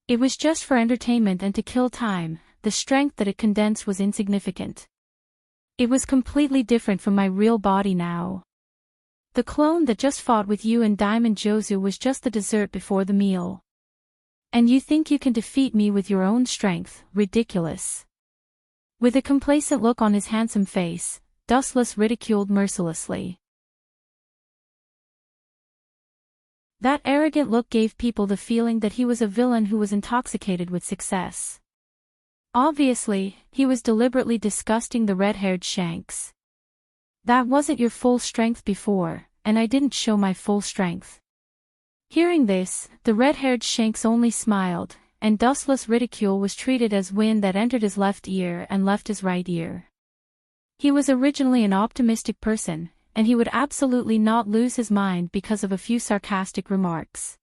It was just for entertainment and to kill time, the strength that it condensed was insignificant. It was completely different from my real body now. The clone that just fought with you and Diamond Josu was just the dessert before the meal. And you think you can defeat me with your own strength? Ridiculous." With a complacent look on his handsome face, Dustless ridiculed mercilessly. That arrogant look gave people the feeling that he was a villain who was intoxicated with success. Obviously, he was deliberately disgusting the red-haired Shanks. "That wasn't your full strength before, and I didn't show my full strength." Hearing this, the red-haired Shanks only smiled, and Dustless' ridicule was treated as wind that entered his left ear and left his right ear. He was originally an optimistic person, and he would absolutely not lose his mind because of a few sarcastic remarks.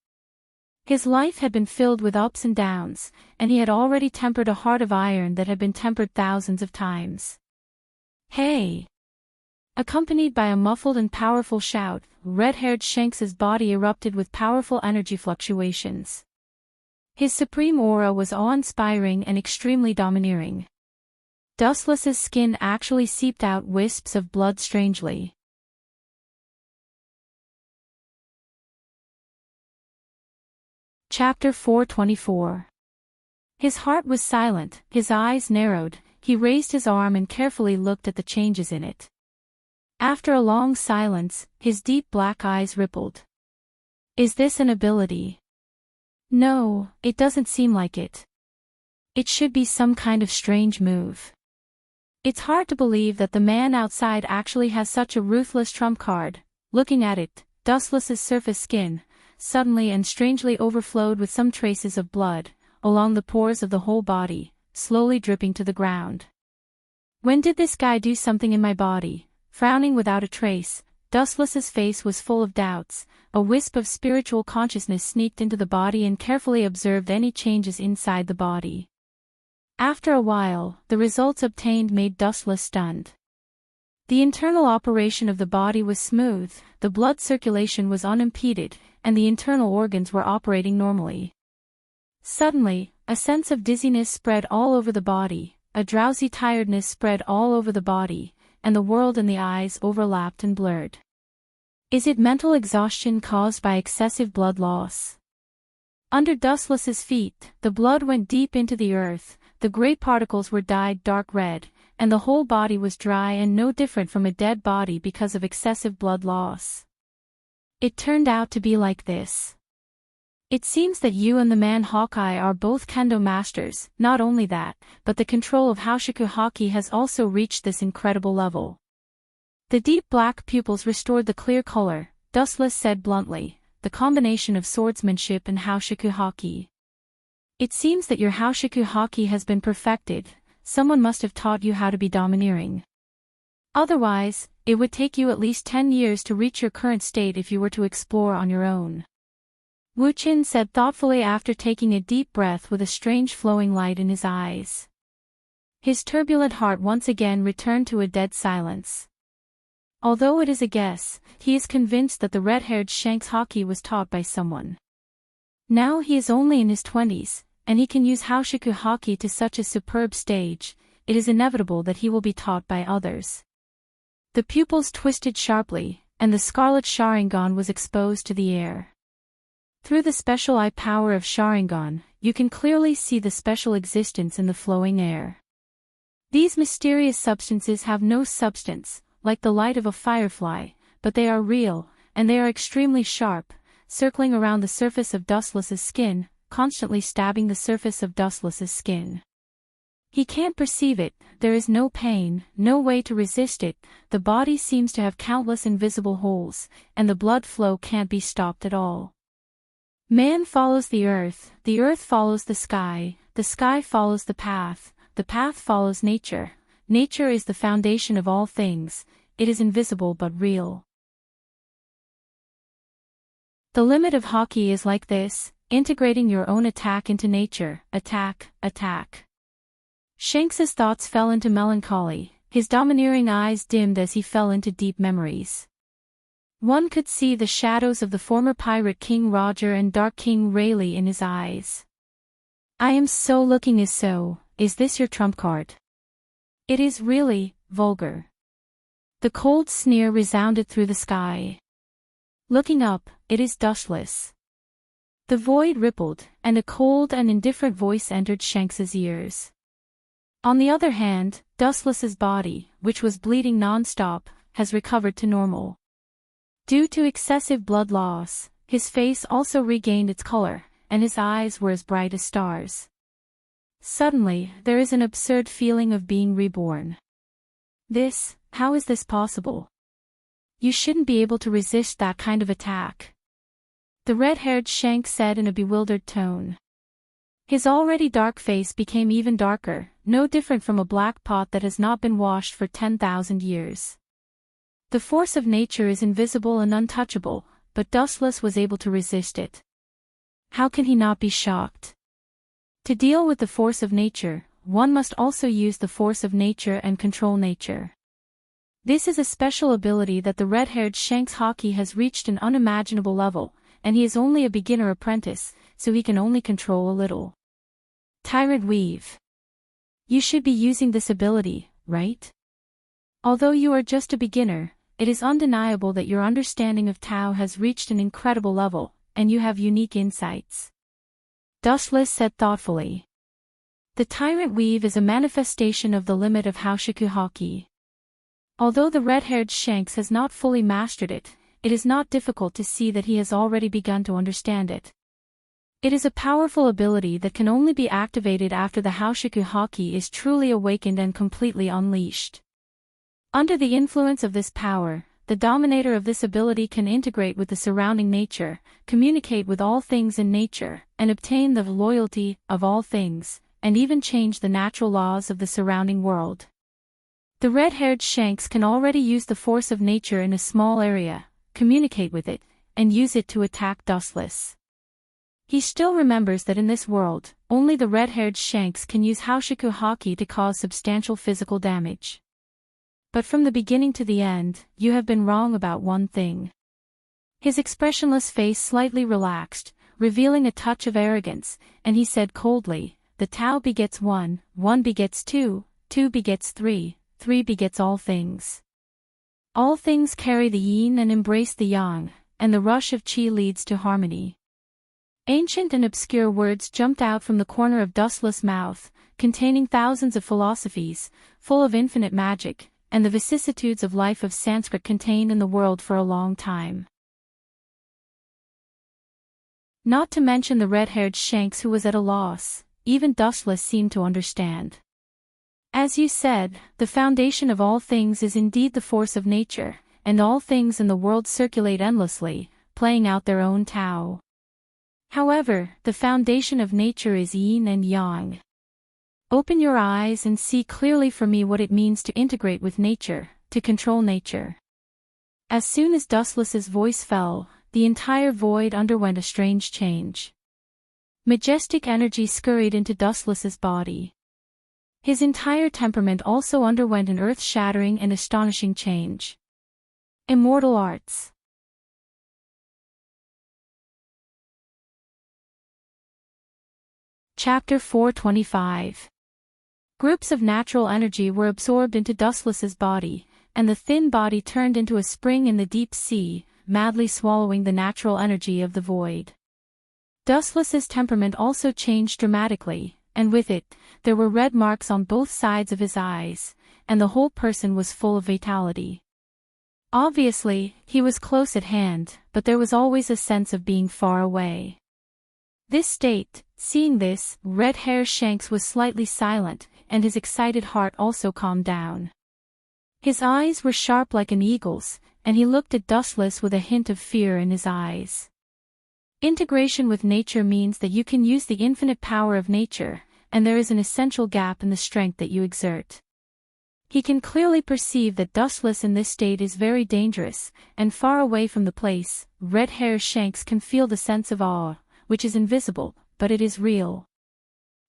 His life had been filled with ups and downs, and he had already tempered a heart of iron that had been tempered thousands of times. "Hey!" Accompanied by a muffled and powerful shout, red-haired Shanks's body erupted with powerful energy fluctuations. His supreme aura was awe-inspiring and extremely domineering. Dustless's skin actually seeped out wisps of blood strangely. Chapter 424. His heart was silent, his eyes narrowed, he raised his arm and carefully looked at the changes in it. After a long silence, his deep black eyes rippled. "Is this an ability?" "No, it doesn't seem like it. It should be some kind of strange move. It's hard to believe that the man outside actually has such a ruthless trump card." Looking at it, Dustless's surface skin, suddenly and strangely overflowed with some traces of blood, along the pores of the whole body, slowly dripping to the ground. "When did this guy do something in my body?" Frowning without a trace, Dustless's face was full of doubts. A wisp of spiritual consciousness sneaked into the body and carefully observed any changes inside the body. After a while, the results obtained made Dustless stunned. The internal operation of the body was smooth, the blood circulation was unimpeded, and the internal organs were operating normally. Suddenly, a sense of dizziness spread all over the body, a drowsy tiredness spread all over the body, and the world and the eyes overlapped and blurred. Is it mental exhaustion caused by excessive blood loss? Under Dustless's feet, the blood went deep into the earth, the gray particles were dyed dark red, and the whole body was dry and no different from a dead body because of excessive blood loss. It turned out to be like this. "It seems that you and the man Hawkeye are both kendo masters. Not only that, but the control of Haoshiku Haki has also reached this incredible level." The deep black pupils restored the clear color. Dustless said bluntly, "The combination of swordsmanship and Haoshiku Haki. It seems that your Haoshiku Haki has been perfected. Someone must have taught you how to be domineering. Otherwise, it would take you at least 10 years to reach your current state if you were to explore on your own." Wu Qin said thoughtfully after taking a deep breath with a strange flowing light in his eyes. His turbulent heart once again returned to a dead silence. Although it is a guess, he is convinced that the red-haired Shanks Haki was taught by someone. Now he is only in his 20s, and he can use Haoshiku Haki to such a superb stage, it is inevitable that he will be taught by others. The pupils twisted sharply, and the scarlet Sharingan was exposed to the air. Through the special eye power of Sharingan, you can clearly see the special existence in the flowing air. These mysterious substances have no substance, like the light of a firefly, but they are real, and they are extremely sharp, circling around the surface of Dustless's skin, constantly stabbing the surface of Dustless's skin. He can't perceive it, there is no pain, no way to resist it, the body seems to have countless invisible holes, and the blood flow can't be stopped at all. Man follows the earth follows the sky follows the path follows nature. Nature is the foundation of all things, it is invisible but real. The limit of hockey is like this, integrating your own attack into nature, attack. Shanks's thoughts fell into melancholy, his domineering eyes dimmed as he fell into deep memories. One could see the shadows of the former pirate King Roger and Dark King Rayleigh in his eyes. I am so looking is so, is this your trump card? It is really, vulgar. The cold sneer resounded through the sky. Looking up, it is Dustless. The void rippled, and a cold and indifferent voice entered Shanks's ears. On the other hand, Dustless's body, which was bleeding non-stop, has recovered to normal. Due to excessive blood loss, his face also regained its color, and his eyes were as bright as stars. Suddenly, there is an absurd feeling of being reborn. How is this possible? You shouldn't be able to resist that kind of attack. The red-haired Shanks said in a bewildered tone. His already dark face became even darker, no different from a black pot that has not been washed for 10,000 years. The force of nature is invisible and untouchable, but Dustless was able to resist it. How can he not be shocked? To deal with the force of nature, one must also use the force of nature and control nature. This is a special ability that the red-haired Shanks hockey has reached an unimaginable level, and he is only a beginner apprentice, so he can only control a little. Tyrant Weave. You should be using this ability, right? Although you are just a beginner, it is undeniable that your understanding of Tao has reached an incredible level, and you have unique insights. Dustless said thoughtfully. The Tyrant Weave is a manifestation of the limit of Haoshiku hockey. Although the red-haired Shanks has not fully mastered it, it is not difficult to see that he has already begun to understand it. It is a powerful ability that can only be activated after the Haoshiku hockey is truly awakened and completely unleashed. Under the influence of this power, the dominator of this ability can integrate with the surrounding nature, communicate with all things in nature, and obtain the loyalty of all things, and even change the natural laws of the surrounding world. The red-haired Shanks can already use the force of nature in a small area, communicate with it, and use it to attack Dustless. He still remembers that in this world, only the red-haired Shanks can use Haoshiku hockey to cause substantial physical damage. But from the beginning to the end, you have been wrong about one thing. His expressionless face slightly relaxed, revealing a touch of arrogance, and he said coldly, the Tao begets one, one begets two, two begets three, three begets all things. All things carry the yin and embrace the yang, and the rush of qi leads to harmony. Ancient and obscure words jumped out from the corner of Dustless' mouth, containing thousands of philosophies, full of infinite magic, and the vicissitudes of life of Sanskrit contained in the world for a long time. Not to mention the red-haired Shanks who was at a loss, even Dustless seemed to understand. As you said, the foundation of all things is indeed the force of nature, and all things in the world circulate endlessly, playing out their own Tao. However, the foundation of nature is yin and yang. Open your eyes and see clearly for me what it means to integrate with nature, to control nature. As soon as Dustless's voice fell, the entire void underwent a strange change. Majestic energy scurried into Dustless's body. His entire temperament also underwent an earth-shattering and astonishing change. Immortal Arts. Chapter 425. Groups of natural energy were absorbed into Dustless's body, and the thin body turned into a spring in the deep sea, madly swallowing the natural energy of the void. Dustless's temperament also changed dramatically, and with it, there were red marks on both sides of his eyes, and the whole person was full of vitality. Obviously, he was close at hand, but there was always a sense of being far away. Seeing this, Red Hair Shanks was slightly silent, and his excited heart also calmed down. His eyes were sharp like an eagle's, and he looked at Dustless with a hint of fear in his eyes. Integration with nature means that you can use the infinite power of nature, and there is an essential gap in the strength that you exert. He can clearly perceive that Dustless in this state is very dangerous, and far away from the place, Red Hair Shanks can feel the sense of awe, which is invisible, but it is real.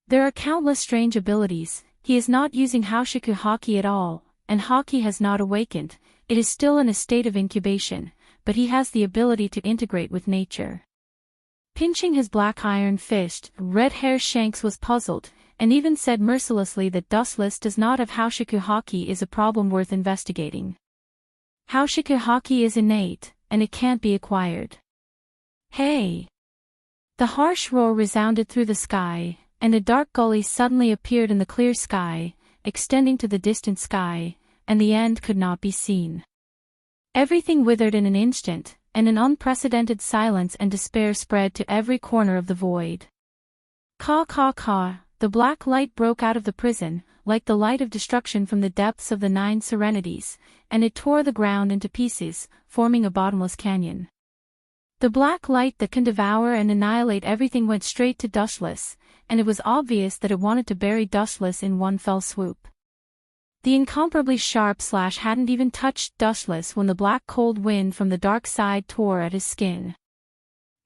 There are countless strange abilities. He is not using Haushiku Haki at all, and Haki has not awakened. It is still in a state of incubation, but he has the ability to integrate with nature. Pinching his black iron fist, Red Hair Shanks was puzzled, and even said mercilessly that Dustless does not have Haushiku Haki is a problem worth investigating. Haushiku Haki is innate, and it can't be acquired. Hey! The harsh roar resounded through the sky, and a dark gully suddenly appeared in the clear sky, extending to the distant sky, and the end could not be seen. Everything withered in an instant, and an unprecedented silence and despair spread to every corner of the void. Caw caw caw, the black light broke out of the prison, like the light of destruction from the depths of the 9 serenities, and it tore the ground into pieces, forming a bottomless canyon. The black light that can devour and annihilate everything went straight to Dustless, and it was obvious that it wanted to bury Dustless in one fell swoop. The incomparably sharp slash hadn't even touched Dustless when the black cold wind from the dark side tore at his skin.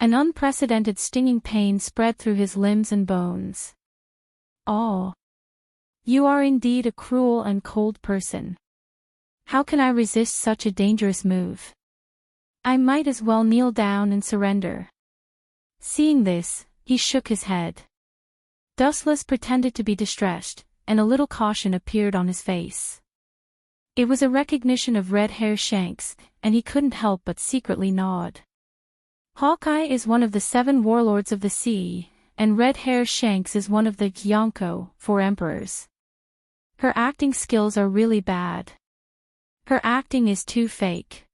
An unprecedented stinging pain spread through his limbs and bones. Oh! You are indeed a cruel and cold person. How can I resist such a dangerous move? I might as well kneel down and surrender. Seeing this, he shook his head. Dustless pretended to be distressed, and a little caution appeared on his face. It was a recognition of Red Hair Shanks, and he couldn't help but secretly nod. Hawkeye is one of the 7 warlords of the sea, and Red Hair Shanks is one of the Yonko, 4 emperors. Her acting skills are really bad. Her acting is too fake.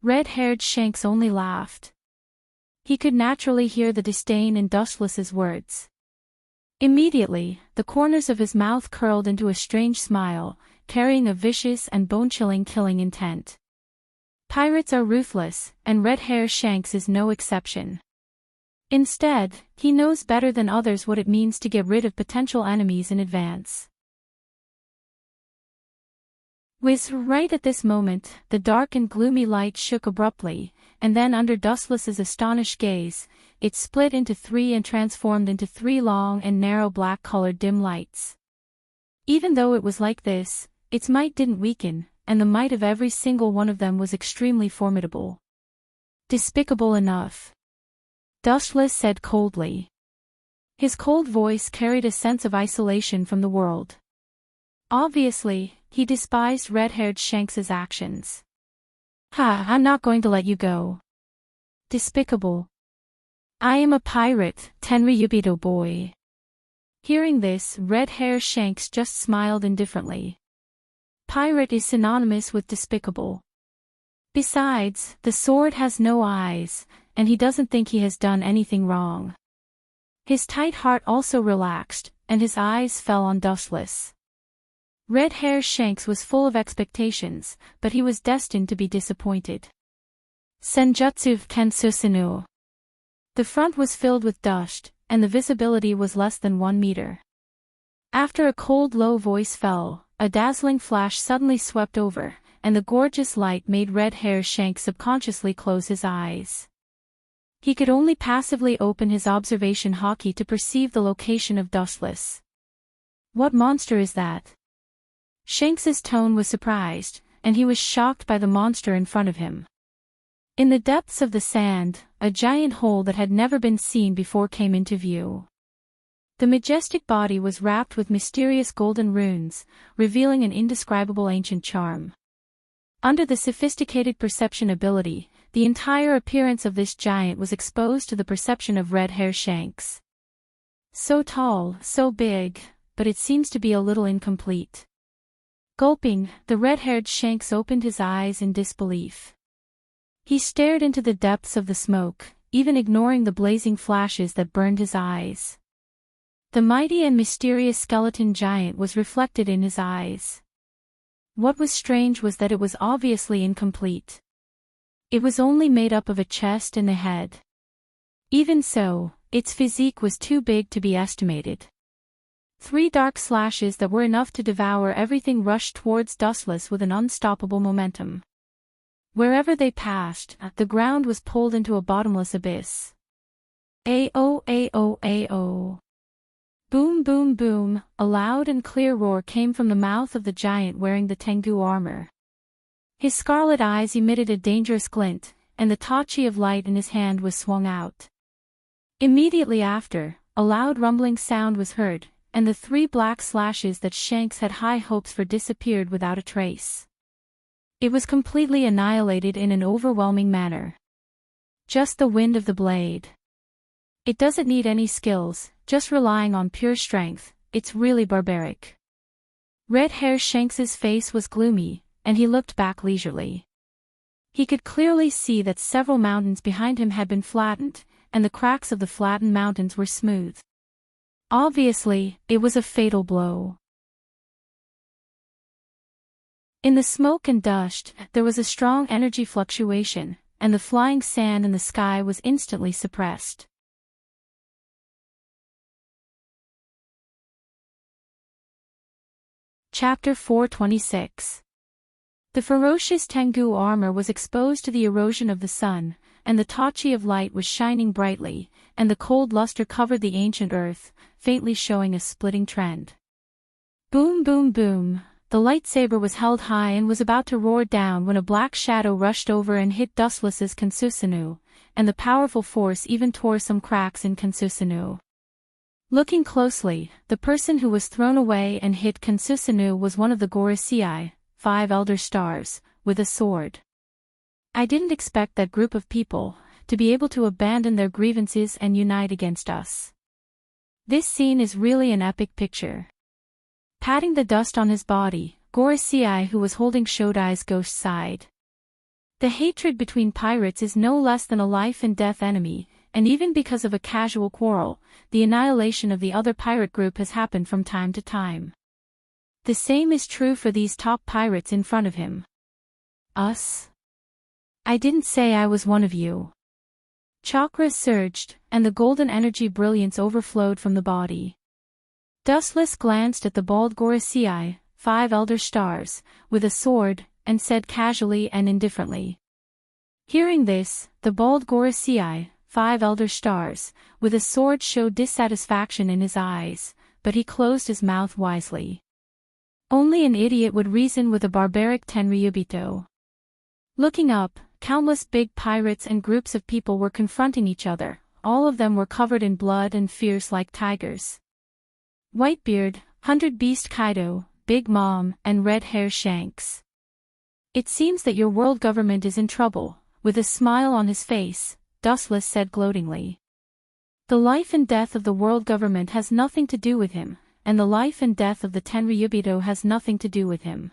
Red-haired Shanks only laughed. He could naturally hear the disdain in Dustless's words. Immediately, the corners of his mouth curled into a strange smile, carrying a vicious and bone-chilling killing intent. Pirates are ruthless, and Red Hair Shanks is no exception. Instead, he knows better than others what it means to get rid of potential enemies in advance. Right at this moment, the dark and gloomy light shook abruptly, and then under Dustless's astonished gaze, it split into 3 and transformed into 3 long and narrow black-colored dim lights. Even though it was like this, its might didn't weaken, and the might of every single one of them was extremely formidable. Despicable enough. Dustless said coldly. His cold voice carried a sense of isolation from the world. Obviously, he despised Red-haired Shanks's actions. I'm not going to let you go. Despicable. I am a pirate, Tenryubito boy. Hearing this, Red Hair Shanks just smiled indifferently. Pirate is synonymous with despicable. Besides, the sword has no eyes, and he doesn't think he has done anything wrong. His tight heart also relaxed, and his eyes fell on Dustless. Red Hair Shanks was full of expectations, but he was destined to be disappointed. Senjutsu Kensusinu. The front was filled with dust, and the visibility was less than 1 meter. After a cold low voice fell, a dazzling flash suddenly swept over, and the gorgeous light made Red Hair Shanks subconsciously close his eyes. He could only passively open his observation haki to perceive the location of Dustless. What monster is that? Shanks's tone was surprised, and he was shocked by the monster in front of him. In the depths of the sand, a giant hole that had never been seen before came into view. The majestic body was wrapped with mysterious golden runes, revealing an indescribable ancient charm. Under the sophisticated perception ability, the entire appearance of this giant was exposed to the perception of Red Hair Shanks. So tall, so big, but it seems to be a little incomplete. Gulping, the red-haired Shanks opened his eyes in disbelief. He stared into the depths of the smoke, even ignoring the blazing flashes that burned his eyes. The mighty and mysterious skeleton giant was reflected in his eyes. What was strange was that it was obviously incomplete. It was only made up of a chest and a head. Even so, its physique was too big to be estimated. 3 dark slashes that were enough to devour everything rushed towards Dustless with an unstoppable momentum. Wherever they passed, the ground was pulled into a bottomless abyss. Ao ao ao. Boom boom boom, a loud and clear roar came from the mouth of the giant wearing the Tengu armor. His scarlet eyes emitted a dangerous glint, and the tachi of light in his hand was swung out. Immediately after, a loud rumbling sound was heard, and the 3 black slashes that Shanks had high hopes for disappeared without a trace. It was completely annihilated in an overwhelming manner. Just the wind of the blade. It doesn't need any skills, just relying on pure strength. It's really barbaric. Red Hair Shanks's face was gloomy, and he looked back leisurely. He could clearly see that several mountains behind him had been flattened, and the cracks of the flattened mountains were smooth. Obviously, it was a fatal blow. In the smoke and dust, there was a strong energy fluctuation, and the flying sand in the sky was instantly suppressed. Chapter 426. The ferocious Tengu armor was exposed to the erosion of the sun, and the tachi of light was shining brightly, and the cold luster covered the ancient earth, faintly showing a splitting trend. Boom boom boom, the lightsaber was held high and was about to roar down when a black shadow rushed over and hit Dustless's Kansusanu, and the powerful force even tore some cracks in Kansusanu. Looking closely, the person who was thrown away and hit Kansusanu was one of the Gorosei, 5 elder stars, with a sword. I didn't expect that group of people to be able to abandon their grievances and unite against us. This scene is really an epic picture. Patting the dust on his body, Gorosei who was holding Shodai's ghost sighed. The hatred between pirates is no less than a life-and-death enemy, and even because of a casual quarrel, the annihilation of the other pirate group has happened from time to time. The same is true for these top pirates in front of him. Us? I didn't say I was one of you. Chakra surged, and the golden energy brilliance overflowed from the body. Dustless glanced at the bald Gorosei, 5 elder stars, with a sword, and said casually and indifferently. Hearing this, the bald Gorosei, 5 elder stars, with a sword showed dissatisfaction in his eyes, but he closed his mouth wisely. Only an idiot would reason with a barbaric Tenryubito. Looking up, countless big pirates and groups of people were confronting each other. All of them were covered in blood and fierce like tigers. Whitebeard, 100 Beast Kaido, Big Mom, and Red Hair Shanks. It seems that your world government is in trouble, with a smile on his face, Dustless said gloatingly. The life and death of the world government has nothing to do with him, and the life and death of the Tenryubito has nothing to do with him.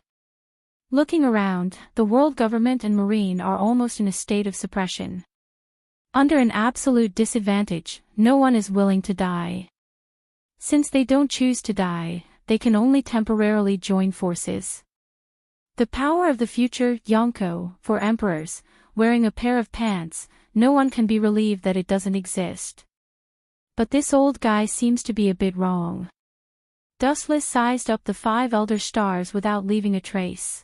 Looking around, the world government and marine are almost in a state of suppression. Under an absolute disadvantage, no one is willing to die. Since they don't choose to die, they can only temporarily join forces. The power of the future Yonko, for emperors, wearing a pair of pants, no one can be relieved that it doesn't exist. But this old guy seems to be a bit wrong. Dustless sized up the 5 elder stars without leaving a trace.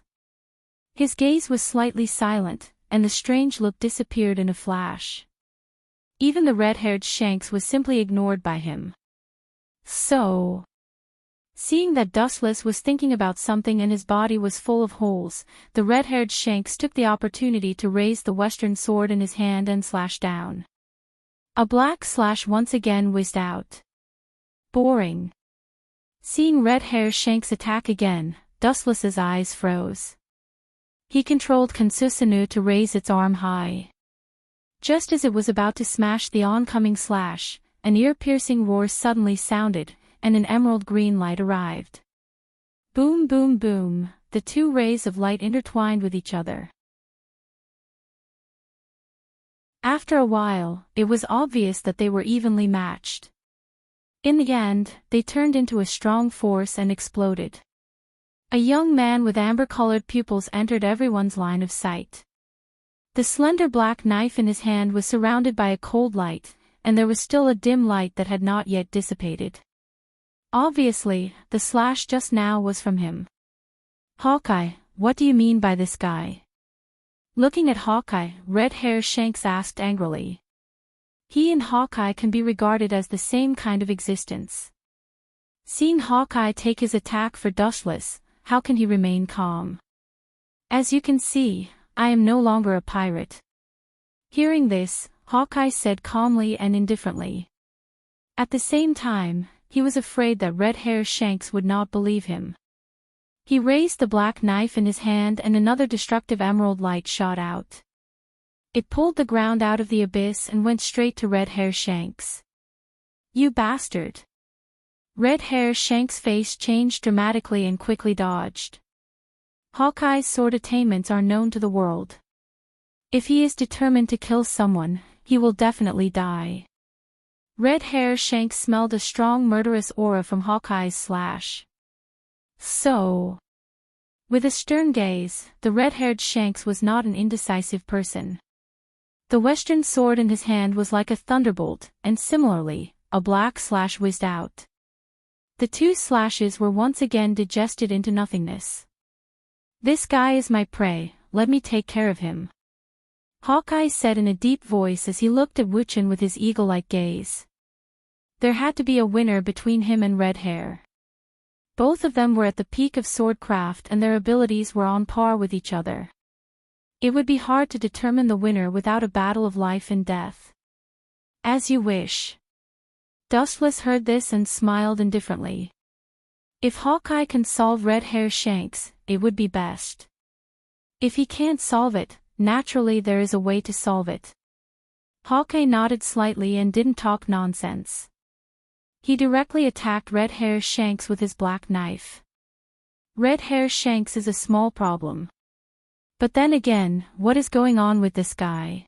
His gaze was slightly silent, and the strange look disappeared in a flash. Even the red-haired Shanks was simply ignored by him. So, seeing that Dustless was thinking about something and his body was full of holes, the red-haired Shanks took the opportunity to raise the western sword in his hand and slash down. A black slash once again whizzed out. Boring. Seeing Red Hair Shanks attack again, Dustless's eyes froze. He controlled Kansusanu to raise its arm high. Just as it was about to smash the oncoming slash, an ear-piercing roar suddenly sounded, and an emerald green light arrived. Boom boom boom, the two rays of light intertwined with each other. After a while, it was obvious that they were evenly matched. In the end, they turned into a strong force and exploded. A young man with amber-colored pupils entered everyone's line of sight. The slender black knife in his hand was surrounded by a cold light, and there was still a dim light that had not yet dissipated. Obviously, the slash just now was from him. "Hawkeye, what do you mean by this guy?" Looking at Hawkeye, Red Hair Shanks asked angrily. He and Hawkeye can be regarded as the same kind of existence. Seeing Hawkeye take his attack for Dustless, how can he remain calm? "As you can see, I am no longer a pirate." Hearing this, Hawkeye said calmly and indifferently. At the same time, he was afraid that Red Hair Shanks would not believe him. He raised the black knife in his hand and another destructive emerald light shot out. It pulled the ground out of the abyss and went straight to Red Hair Shanks. "You bastard!" Red Hair Shanks' face changed dramatically and quickly dodged. Hawkeye's sword attainments are known to the world. If he is determined to kill someone, he will definitely die. Red Hair Shanks smelled a strong murderous aura from Hawkeye's slash. So, with a stern gaze, the red-haired Shanks was not an indecisive person. The western sword in his hand was like a thunderbolt, and similarly, a black slash whizzed out. The two slashes were once again digested into nothingness. "This guy is my prey, let me take care of him," Hawkeye said in a deep voice as he looked at Wuchen with his eagle-like gaze. There had to be a winner between him and Red Hair. Both of them were at the peak of swordcraft and their abilities were on par with each other. It would be hard to determine the winner without a battle of life and death. "As you wish." Dustless heard this and smiled indifferently. If Hawkeye can solve Red Hair Shanks, it would be best. If he can't solve it, naturally there is a way to solve it. Hawkeye nodded slightly and didn't talk nonsense. He directly attacked Red Hair Shanks with his black knife. Red Hair Shanks is a small problem. But then again, what is going on with this guy?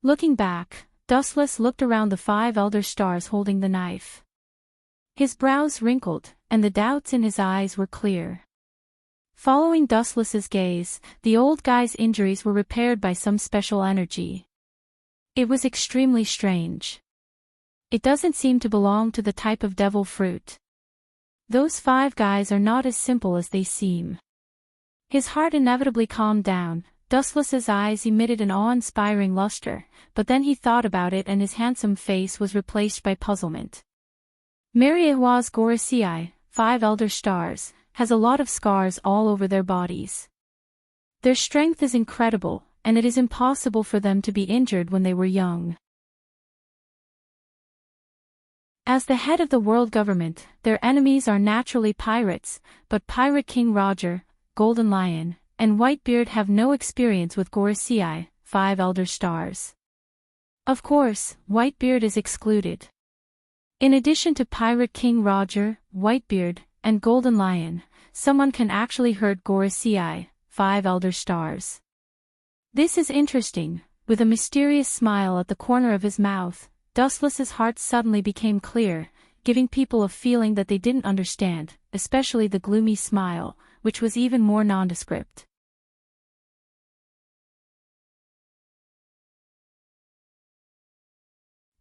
Looking back, Dustless looked around the 5 elder stars holding the knife. His brows wrinkled, and the doubts in his eyes were clear. Following Dustless's gaze, the old guy's injuries were repaired by some special energy. It was extremely strange. It doesn't seem to belong to the type of devil fruit. Those 5 guys are not as simple as they seem. His heart inevitably calmed down. Dustless's eyes emitted an awe-inspiring luster, but then he thought about it and his handsome face was replaced by puzzlement. Meriahwa's Gorosei, 5 elder stars, has a lot of scars all over their bodies. Their strength is incredible, and it is impossible for them to be injured when they were young. As the head of the world government, their enemies are naturally pirates, but Pirate King Roger, Golden Lion, and Whitebeard have no experience with Gorosei, 5 elder stars. Of course, Whitebeard is excluded. In addition to Pirate King Roger, Whitebeard, and Golden Lion, someone can actually hurt Gorosei, 5 elder stars. This is interesting. With a mysterious smile at the corner of his mouth, Dustless's heart suddenly became clear, giving people a feeling that they didn't understand, especially the gloomy smile, which was even more nondescript.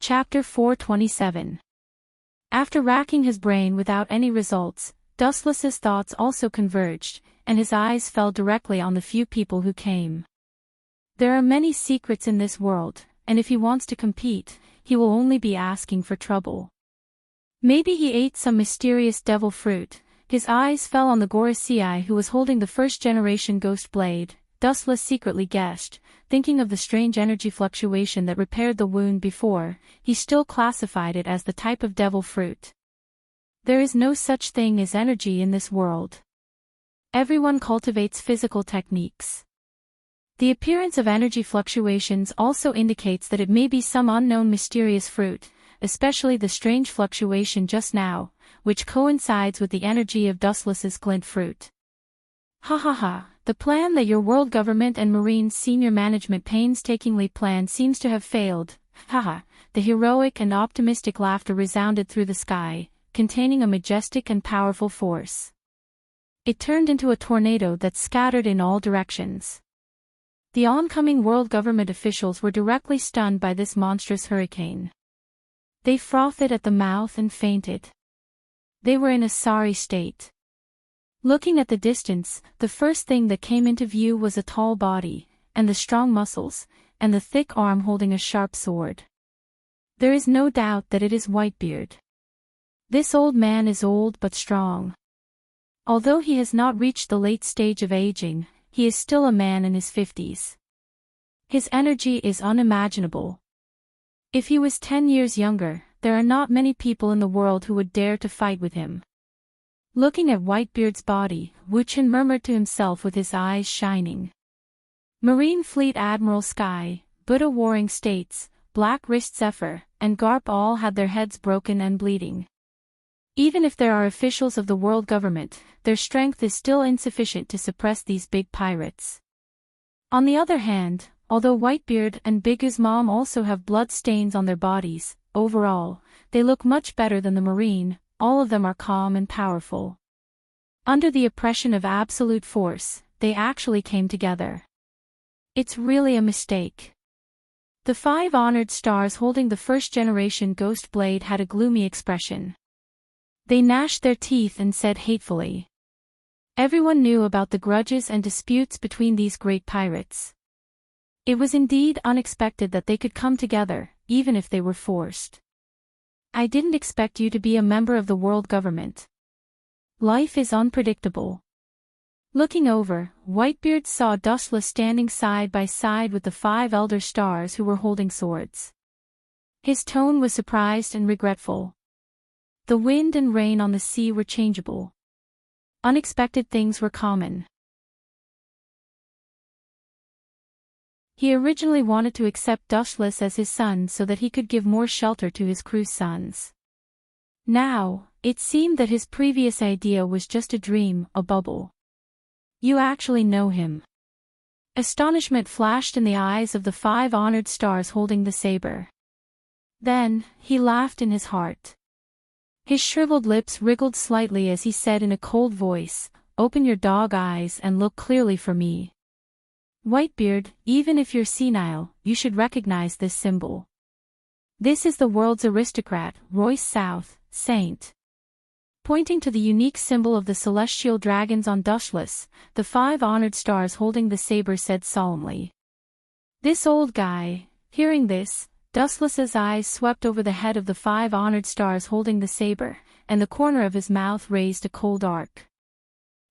Chapter 427. After racking his brain without any results, Dustless's thoughts also converged, and his eyes fell directly on the few people who came. There are many secrets in this world, and if he wants to compete, he will only be asking for trouble. Maybe he ate some mysterious devil fruit. His eyes fell on the Gorosei who was holding the first-generation ghost blade. Dustless secretly guessed, thinking of the strange energy fluctuation that repaired the wound before, he still classified it as the type of devil fruit. There is no such thing as energy in this world. Everyone cultivates physical techniques. The appearance of energy fluctuations also indicates that it may be some unknown mysterious fruit, especially the strange fluctuation just now, which coincides with the energy of Dustless's glint fruit. Ha ha ha, the plan that your world government and Marine senior management painstakingly planned seems to have failed. Haha, the heroic and optimistic laughter resounded through the sky, containing a majestic and powerful force. It turned into a tornado that scattered in all directions. The oncoming world government officials were directly stunned by this monstrous hurricane. They frothed at the mouth and fainted. They were in a sorry state. Looking at the distance, the first thing that came into view was a tall body, and the strong muscles, and the thick arm holding a sharp sword. There is no doubt that it is Whitebeard. This old man is old but strong. Although he has not reached the late stage of aging, he is still a man in his 50s. His energy is unimaginable. If he was 10 years younger, there are not many people in the world who would dare to fight with him. Looking at Whitebeard's body, Wu Chen murmured to himself with his eyes shining. Marine Fleet Admiral Sky, Buddha Warring States, Black Wrist Zephyr, and Garp all had their heads broken and bleeding. Even if there are officials of the world government, their strength is still insufficient to suppress these big pirates. On the other hand, although Whitebeard and Big Mom also have blood stains on their bodies, overall, they look much better than the Marine. All of them are calm and powerful. Under the oppression of absolute force, they actually came together. It's really a mistake. The 5 honored stars holding the first-generation Ghost Blade had a gloomy expression. They gnashed their teeth and said hatefully. Everyone knew about the grudges and disputes between these great pirates. It was indeed unexpected that they could come together, even if they were forced. I didn't expect you to be a member of the world government. Life is unpredictable. Looking over, Whitebeard saw Dustless standing side by side with the 5 elder stars who were holding swords. His tone was surprised and regretful. The wind and rain on the sea were changeable. Unexpected things were common. He originally wanted to accept Dustless as his son so that he could give more shelter to his crew's sons. Now, it seemed that his previous idea was just a dream, a bubble. You actually know him. Astonishment flashed in the eyes of the 5 honored stars holding the saber. Then, he laughed in his heart. His shriveled lips wriggled slightly as he said in a cold voice, "Open your dog eyes and look clearly for me. Whitebeard, even if you're senile, you should recognize this symbol. This is the world's aristocrat, Royce South, Saint." Pointing to the unique symbol of the celestial dragons on Dustless, the 5 honored stars holding the saber said solemnly. This old guy, hearing this, Dustless's eyes swept over the head of the 5 honored stars holding the saber, and the corner of his mouth raised a cold arc.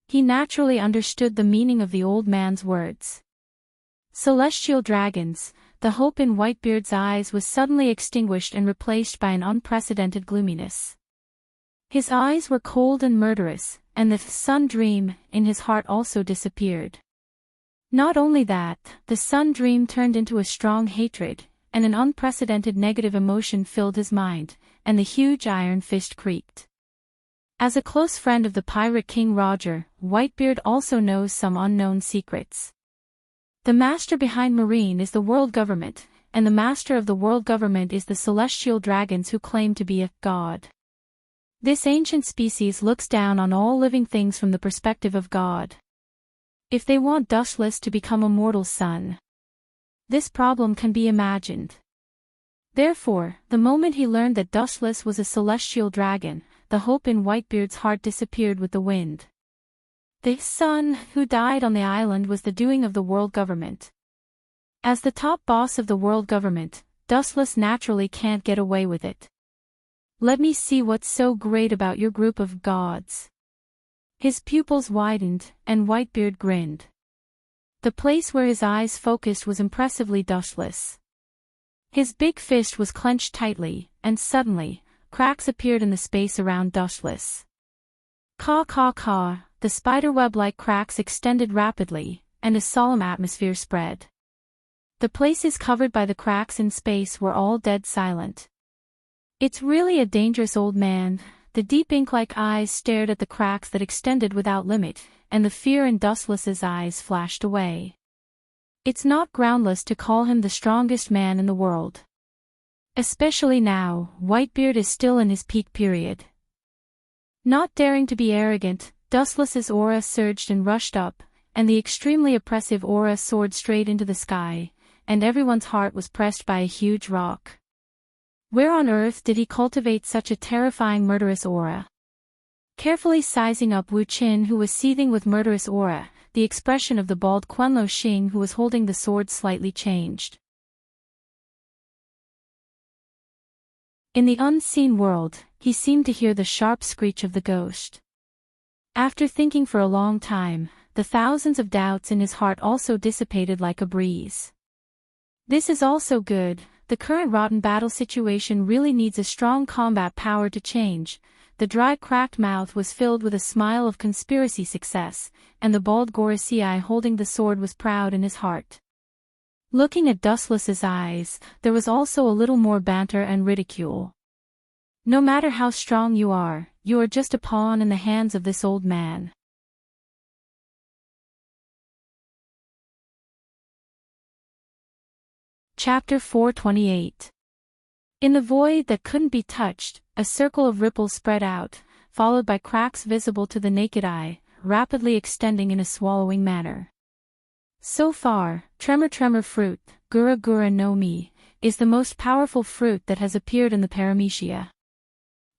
He naturally understood the meaning of the old man's words. Celestial dragons, the hope in Whitebeard's eyes was suddenly extinguished and replaced by an unprecedented gloominess. His eyes were cold and murderous, and the sun dream in his heart also disappeared. Not only that, the sun dream turned into a strong hatred, and an unprecedented negative emotion filled his mind, and the huge iron fist creaked. As a close friend of the pirate king Roger, Whitebeard also knows some unknown secrets. The master behind Marine is the world government, and the master of the world government is the celestial dragons who claim to be a god. This ancient species looks down on all living things from the perspective of God. If they want Dustless to become a mortal son, this problem can be imagined. Therefore, the moment he learned that Dustless was a celestial dragon, the hope in Whitebeard's heart disappeared with the wind. The son who died on the island was the doing of the world government. As the top boss of the world government, Dustless naturally can't get away with it. Let me see what's so great about your group of gods. His pupils widened, and Whitebeard grinned. The place where his eyes focused was impressively Dustless. His big fist was clenched tightly, and suddenly, cracks appeared in the space around Dustless. Caw caw caw, the spiderweb-like cracks extended rapidly, and a solemn atmosphere spread. The places covered by the cracks in space were all dead silent. It's really a dangerous old man, The deep ink-like eyes stared at the cracks that extended without limit, and the fear in Dustless's eyes flashed away. It's not groundless to call him the strongest man in the world. Especially now, Whitebeard is still in his peak period. Not daring to be arrogant, Dustless's aura surged and rushed up, and the extremely oppressive aura soared straight into the sky, and everyone's heart was pressed by a huge rock. Where on earth did he cultivate such a terrifying murderous aura? Carefully sizing up Wu Qin, who was seething with murderous aura, the expression of the bald Quenlo Xing, who was holding the sword, slightly changed. In the unseen world, he seemed to hear the sharp screech of the ghost. After thinking for a long time, the thousands of doubts in his heart also dissipated like a breeze. This is also good. The current rotten battle situation really needs a strong combat power to change. The dry, cracked mouth was filled with a smile of conspiracy success, and the bald Gorosei holding the sword was proud in his heart. Looking at Dustless's eyes, there was also a little more banter and ridicule. No matter how strong you are just a pawn in the hands of this old man. Chapter 428. In the void that couldn't be touched, a circle of ripples spread out, followed by cracks visible to the naked eye, rapidly extending in a swallowing manner. So far, Tremor fruit, Gura Gura no Mi, is the most powerful fruit that has appeared in the Paramecia.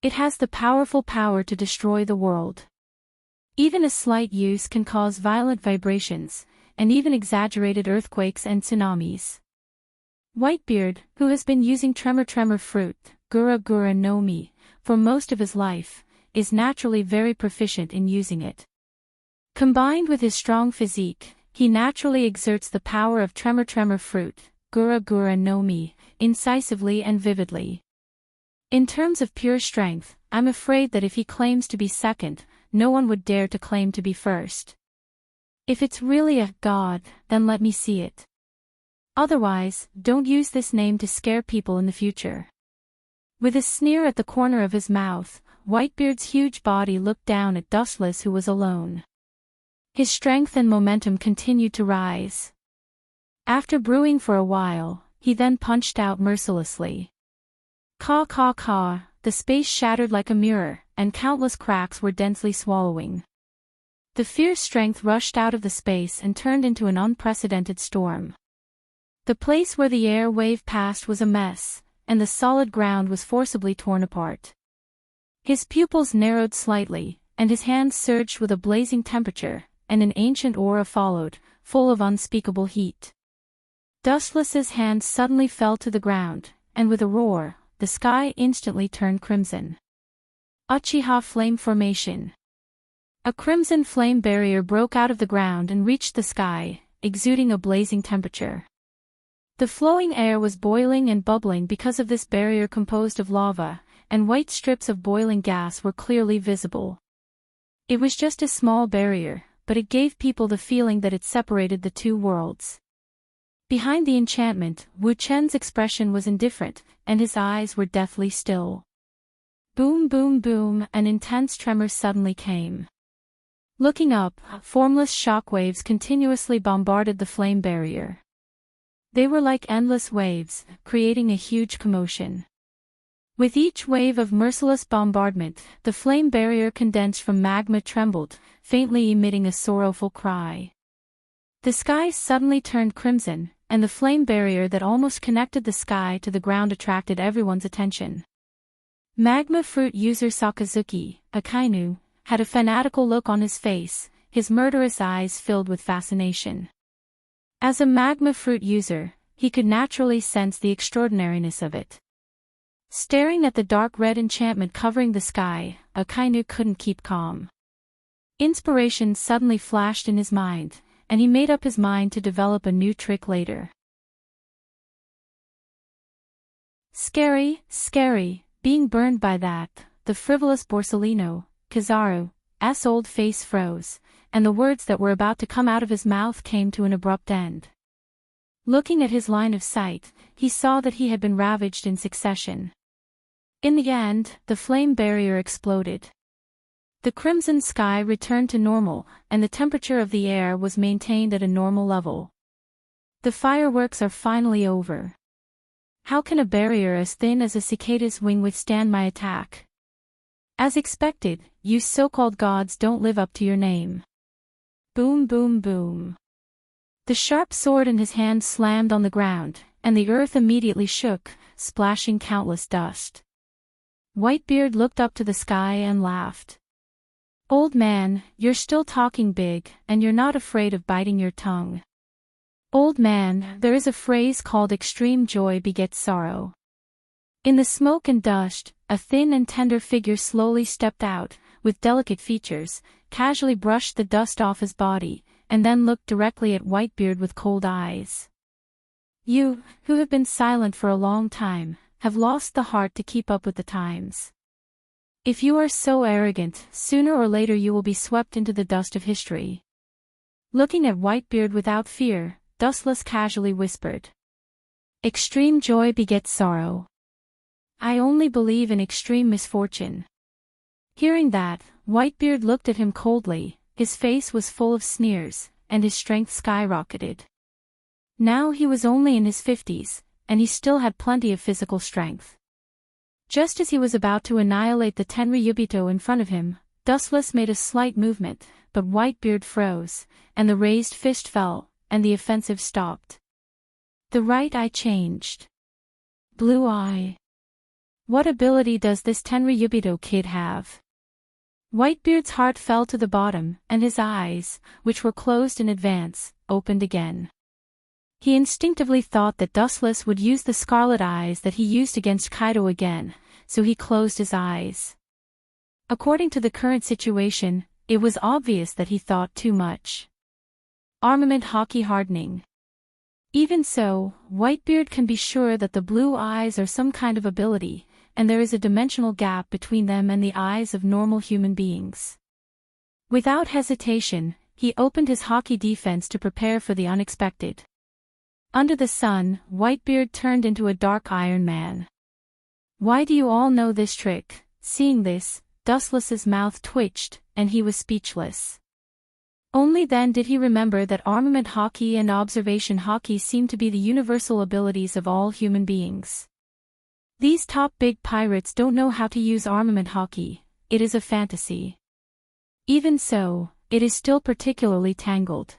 It has the powerful power to destroy the world. Even a slight use can cause violent vibrations, and even exaggerated earthquakes and tsunamis. Whitebeard, who has been using Tremor fruit, Gura Gura no Mi, for most of his life, is naturally very proficient in using it. Combined with his strong physique, he naturally exerts the power of Tremor fruit, Gura Gura no Mi, incisively and vividly. In terms of pure strength, I'm afraid that if he claims to be second, no one would dare to claim to be first. If it's really a god, then let me see it. Otherwise, don't use this name to scare people in the future. With a sneer at the corner of his mouth, Whitebeard's huge body looked down at Dustless, who was alone. His strength and momentum continued to rise. After brewing for a while, he then punched out mercilessly. Caw caw caw, the space shattered like a mirror, and countless cracks were densely swallowing. The fierce strength rushed out of the space and turned into an unprecedented storm. The place where the air wave passed was a mess, and the solid ground was forcibly torn apart. His pupils narrowed slightly, and his hands surged with a blazing temperature, and an ancient aura followed, full of unspeakable heat. Dustless's hand suddenly fell to the ground, and with a roar, the sky instantly turned crimson. Uchiha Flame Formation. A crimson flame barrier broke out of the ground and reached the sky, exuding a blazing temperature. The flowing air was boiling and bubbling because of this barrier composed of lava, and white strips of boiling gas were clearly visible. It was just a small barrier, but it gave people the feeling that it separated the two worlds. Behind the enchantment, Wu Chen's expression was indifferent, and his eyes were deathly still. Boom boom boom, an intense tremor suddenly came. Looking up, formless shockwaves continuously bombarded the flame barrier. They were like endless waves, creating a huge commotion. With each wave of merciless bombardment, the flame barrier condensed from magma trembled, faintly emitting a sorrowful cry. The sky suddenly turned crimson, and the flame barrier that almost connected the sky to the ground attracted everyone's attention. Magma fruit user Sakazuki, Akainu, had a fanatical look on his face, his murderous eyes filled with fascination. As a magma fruit user, he could naturally sense the extraordinariness of it. Staring at the dark red enchantment covering the sky, Akainu couldn't keep calm. Inspiration suddenly flashed in his mind, and he made up his mind to develop a new trick later. Scary, being burned by that, the frivolous Borsellino, Kizaru's old face froze, and the words that were about to come out of his mouth came to an abrupt end. Looking at his line of sight, he saw that he had been ravaged in succession. In the end, the flame barrier exploded. The crimson sky returned to normal, and the temperature of the air was maintained at a normal level. The fireworks are finally over. How can a barrier as thin as a cicada's wing withstand my attack? As expected, you so-called gods don't live up to your name. Boom, boom, boom. The sharp sword in his hand slammed on the ground, and the earth immediately shook, splashing countless dust. Whitebeard looked up to the sky and laughed. Old man, you're still talking big, and you're not afraid of biting your tongue. Old man, there is a phrase called extreme joy begets sorrow. In the smoke and dust, a thin and tender figure slowly stepped out, with delicate features, casually brushed the dust off his body, and then looked directly at Whitebeard with cold eyes. You, who have been silent for a long time, have lost the heart to keep up with the times. If you are so arrogant, sooner or later you will be swept into the dust of history. Looking at Whitebeard without fear, Dustless casually whispered. Extreme joy begets sorrow. I only believe in extreme misfortune. Hearing that, Whitebeard looked at him coldly, his face was full of sneers, and his strength skyrocketed. Now he was only in his 50s, and he still had plenty of physical strength. Just as he was about to annihilate the Tenryubito in front of him, Dustless made a slight movement, but Whitebeard froze, and the raised fist fell, and the offensive stopped. The right eye changed. Blue eye. What ability does this Tenryubito kid have? Whitebeard's heart fell to the bottom, and his eyes, which were closed in advance, opened again. He instinctively thought that Dustless would use the scarlet eyes that he used against Kaido again, so he closed his eyes. According to the current situation, it was obvious that he thought too much. Armament hockey hardening. Even so, Whitebeard can be sure that the blue eyes are some kind of ability, and there is a dimensional gap between them and the eyes of normal human beings. Without hesitation, he opened his hockey defense to prepare for the unexpected. Under the sun, Whitebeard turned into a dark Iron Man. Why do you all know this trick? Seeing this, Dustless's mouth twitched, and he was speechless. Only then did he remember that armament hockey and observation hockey seem to be the universal abilities of all human beings. These top big pirates don't know how to use armament hockey, it is a fantasy. Even so, it is still particularly tangled.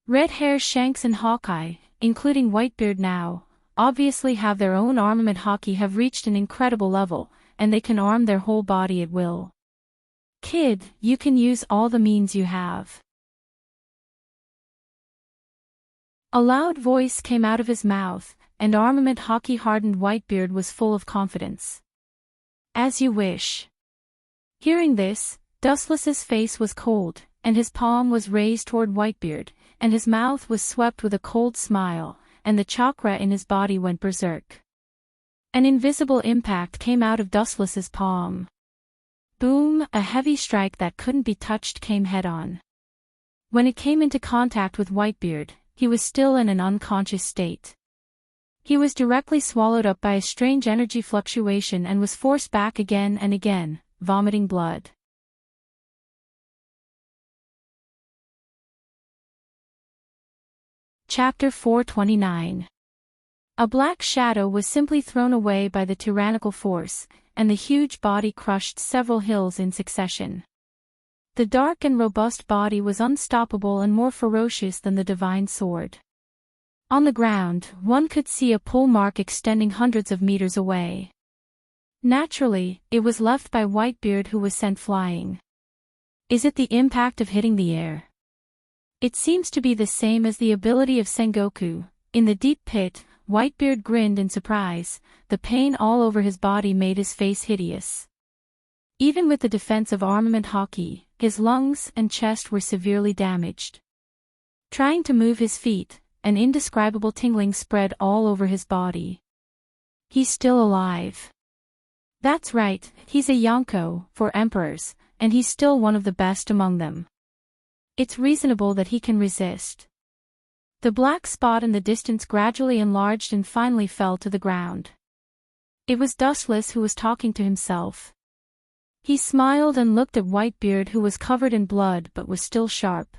Red Hair Shanks and Hawkeye, including Whitebeard now, obviously have their own armament hockey have reached an incredible level, and they can arm their whole body at will. Kid, you can use all the means you have. A loud voice came out of his mouth, and armament hockey hardened Whitebeard was full of confidence. As you wish. Hearing this, Dustless's face was cold, and his palm was raised toward Whitebeard, and his mouth was swept with a cold smile, and the chakra in his body went berserk. An invisible impact came out of Dustless's palm. Boom, a heavy strike that couldn't be touched came head-on. When it came into contact with Whitebeard, he was still in an unconscious state. He was directly swallowed up by a strange energy fluctuation and was forced back again and again, vomiting blood. Chapter 429. A black shadow was simply thrown away by the tyrannical force, and the huge body crushed several hills in succession. The dark and robust body was unstoppable and more ferocious than the divine sword. On the ground, one could see a pull mark extending hundreds of meters away. Naturally, it was left by Whitebeard, who was sent flying. Is it the impact of hitting the air? It seems to be the same as the ability of Sengoku. In the deep pit, Whitebeard grinned in surprise. The pain all over his body made his face hideous. Even with the defense of armament hockey, his lungs and chest were severely damaged. Trying to move his feet, an indescribable tingling spread all over his body. He's still alive. That's right, he's a Yonko, for emperors, and he's still one of the best among them. It's reasonable that he can resist. The black spot in the distance gradually enlarged and finally fell to the ground. It was Dustless who was talking to himself. He smiled and looked at Whitebeard, who was covered in blood but was still sharp.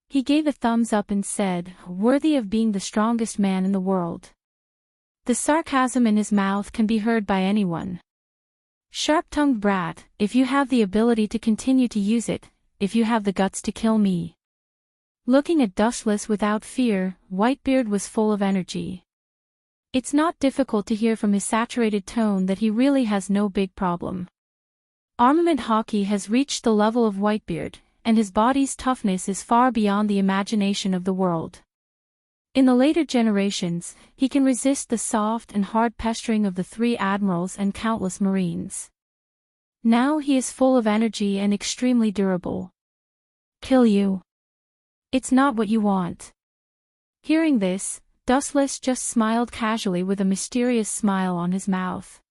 He gave a thumbs up and said, "Worthy of being the strongest man in the world." The sarcasm in his mouth can be heard by anyone. "Sharp-tongued brat, if you have the ability to continue to use it, if you have the guts to kill me." Looking at Dustless without fear, Whitebeard was full of energy. It's not difficult to hear from his saturated tone that he really has no big problem. Armament hockey has reached the level of Whitebeard, and his body's toughness is far beyond the imagination of the world. In the later generations, he can resist the soft and hard pestering of the 3 admirals and countless marines. Now he is full of energy and extremely durable. "Kill you? It's not what you want." Hearing this, Dustless just smiled casually with a mysterious smile on his mouth.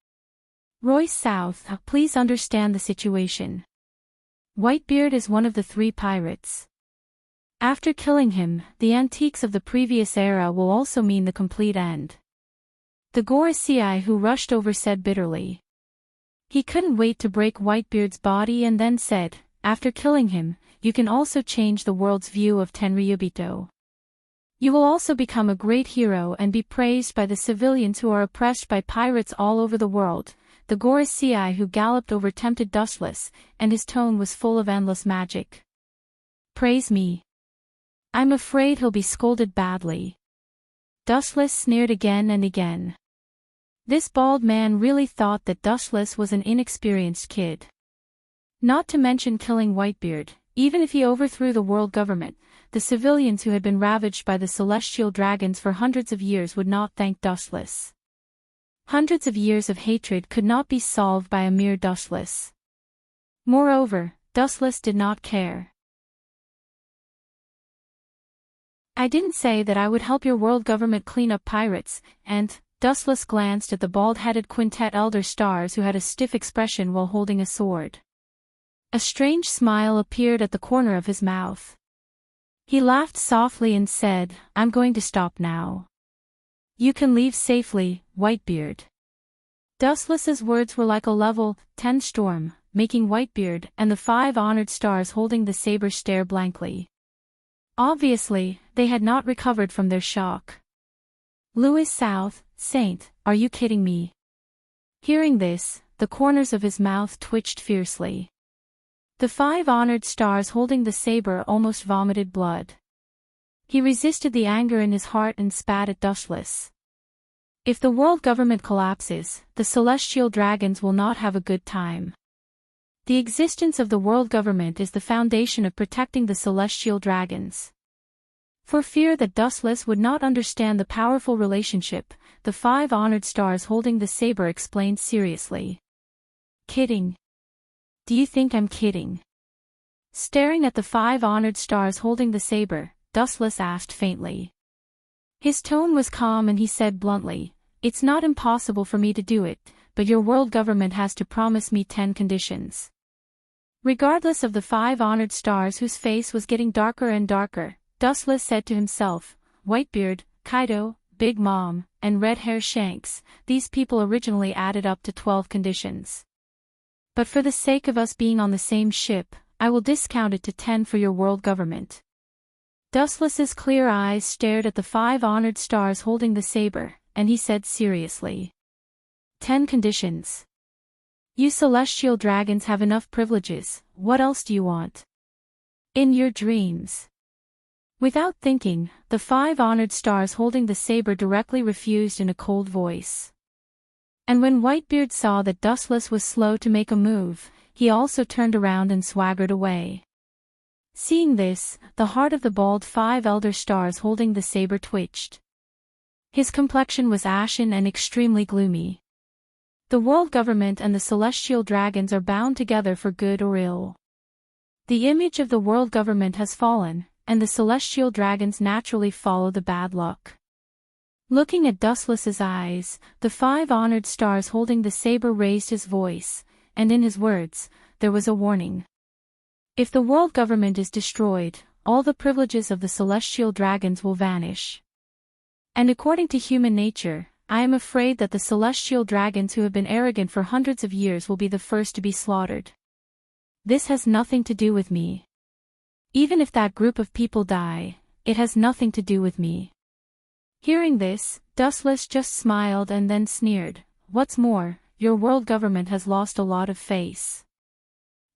"Royce South, please understand the situation. Whitebeard is one of the 3 pirates. After killing him, the antiques of the previous era will also mean the complete end." The Gorosei who rushed over said bitterly. He couldn't wait to break Whitebeard's body and then said, "After killing him, you can also change the world's view of Tenryubito. You will also become a great hero and be praised by the civilians who are oppressed by pirates all over the world." The Gorosei who galloped over tempted Dustless, and his tone was full of endless magic. "Praise me? I'm afraid he'll be scolded badly." Dustless sneered again and again. This bald man really thought that Dustless was an inexperienced kid. Not to mention killing Whitebeard, even if he overthrew the world government, the civilians who had been ravaged by the celestial dragons for hundreds of years would not thank Dustless. Hundreds of years of hatred could not be solved by a mere Dustless. Moreover, Dustless did not care. "I didn't say that I would help your world government clean up pirates," and Dustless glanced at the bald-headed quintet elder stars who had a stiff expression while holding a sword. A strange smile appeared at the corner of his mouth. He laughed softly and said, "I'm going to stop now. You can leave safely, Whitebeard." Dustless's words were like a level 10 storm, making Whitebeard and the 5 honored stars holding the saber stare blankly. Obviously, they had not recovered from their shock. "Louis South, Saint, are you kidding me?" Hearing this, the corners of his mouth twitched fiercely. The 5 honored stars holding the saber almost vomited blood. He resisted the anger in his heart and spat at Dustless. If the world government collapses, the celestial dragons will not have a good time. The existence of the world government is the foundation of protecting the celestial dragons. For fear that Dustless would not understand the powerful relationship, the 5 honored stars holding the saber explained seriously. "Kidding? Do you think I'm kidding?" Staring at the 5 honored stars holding the saber, Dustless asked faintly. His tone was calm and he said bluntly, "It's not impossible for me to do it, but your world government has to promise me 10 conditions." Regardless of the 5 honored stars whose face was getting darker and darker, Dustless said to himself, "Whitebeard, Kaido, Big Mom, and Red Hair Shanks, these people originally added up to 12 conditions. But for the sake of us being on the same ship, I will discount it to 10 for your world government." Dustless's clear eyes stared at the 5 honored stars holding the saber, and he said seriously, "10 conditions. You celestial dragons have enough privileges, what else do you want? In your dreams." Without thinking, the 5 honored stars holding the saber directly refused in a cold voice. And when Whitebeard saw that Dustless was slow to make a move, he also turned around and swaggered away. Seeing this, the heart of the bald 5 elder stars holding the saber twitched. His complexion was ashen and extremely gloomy. The world government and the celestial dragons are bound together for good or ill. The image of the world government has fallen, and the celestial dragons naturally follow the bad luck. Looking at Dustless's eyes, the 5 honored stars holding the saber raised his voice, and in his words, there was a warning. If the world government is destroyed, all the privileges of the celestial dragons will vanish. And according to human nature, I am afraid that the celestial dragons who have been arrogant for hundreds of years will be the first to be slaughtered. This has nothing to do with me. Even if that group of people die, it has nothing to do with me." Hearing this, Dustless just smiled and then sneered. "What's more, your world government has lost a lot of face.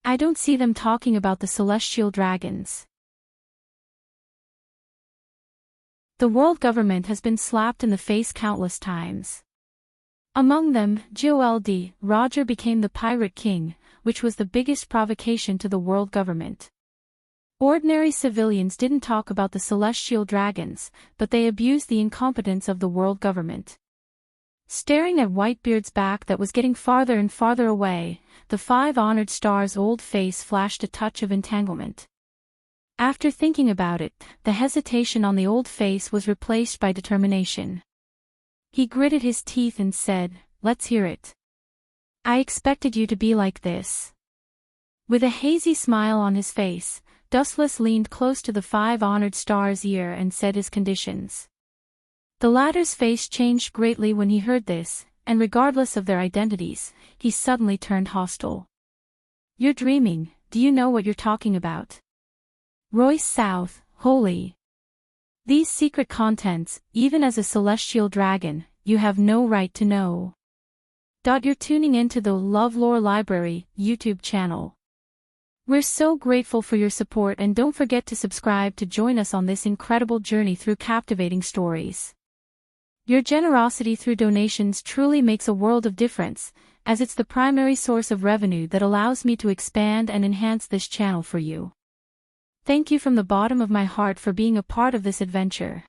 I don't see them talking about the celestial dragons." The world government has been slapped in the face countless times. Among them, GOLD, Roger became the Pirate King, which was the biggest provocation to the world government. Ordinary civilians didn't talk about the celestial dragons, but they abused the incompetence of the world government. Staring at Whitebeard's back that was getting farther and farther away, the 5 honored stars' old face flashed a touch of entanglement. After thinking about it, the hesitation on the old face was replaced by determination. He gritted his teeth and said, "Let's hear it. I expected you to be like this." With a hazy smile on his face, Dustless leaned close to the 5 honored star's ear and said his conditions. The latter's face changed greatly when he heard this, and regardless of their identities, he suddenly turned hostile. "You're dreaming, do you know what you're talking about? Royce South, holy. These secret contents, even as a celestial dragon, you have no right to know." You're tuning into the LoveLore Library YouTube channel. We're so grateful for your support, and don't forget to subscribe to join us on this incredible journey through captivating stories. Your generosity through donations truly makes a world of difference, as it's the primary source of revenue that allows me to expand and enhance this channel for you. Thank you from the bottom of my heart for being a part of this adventure.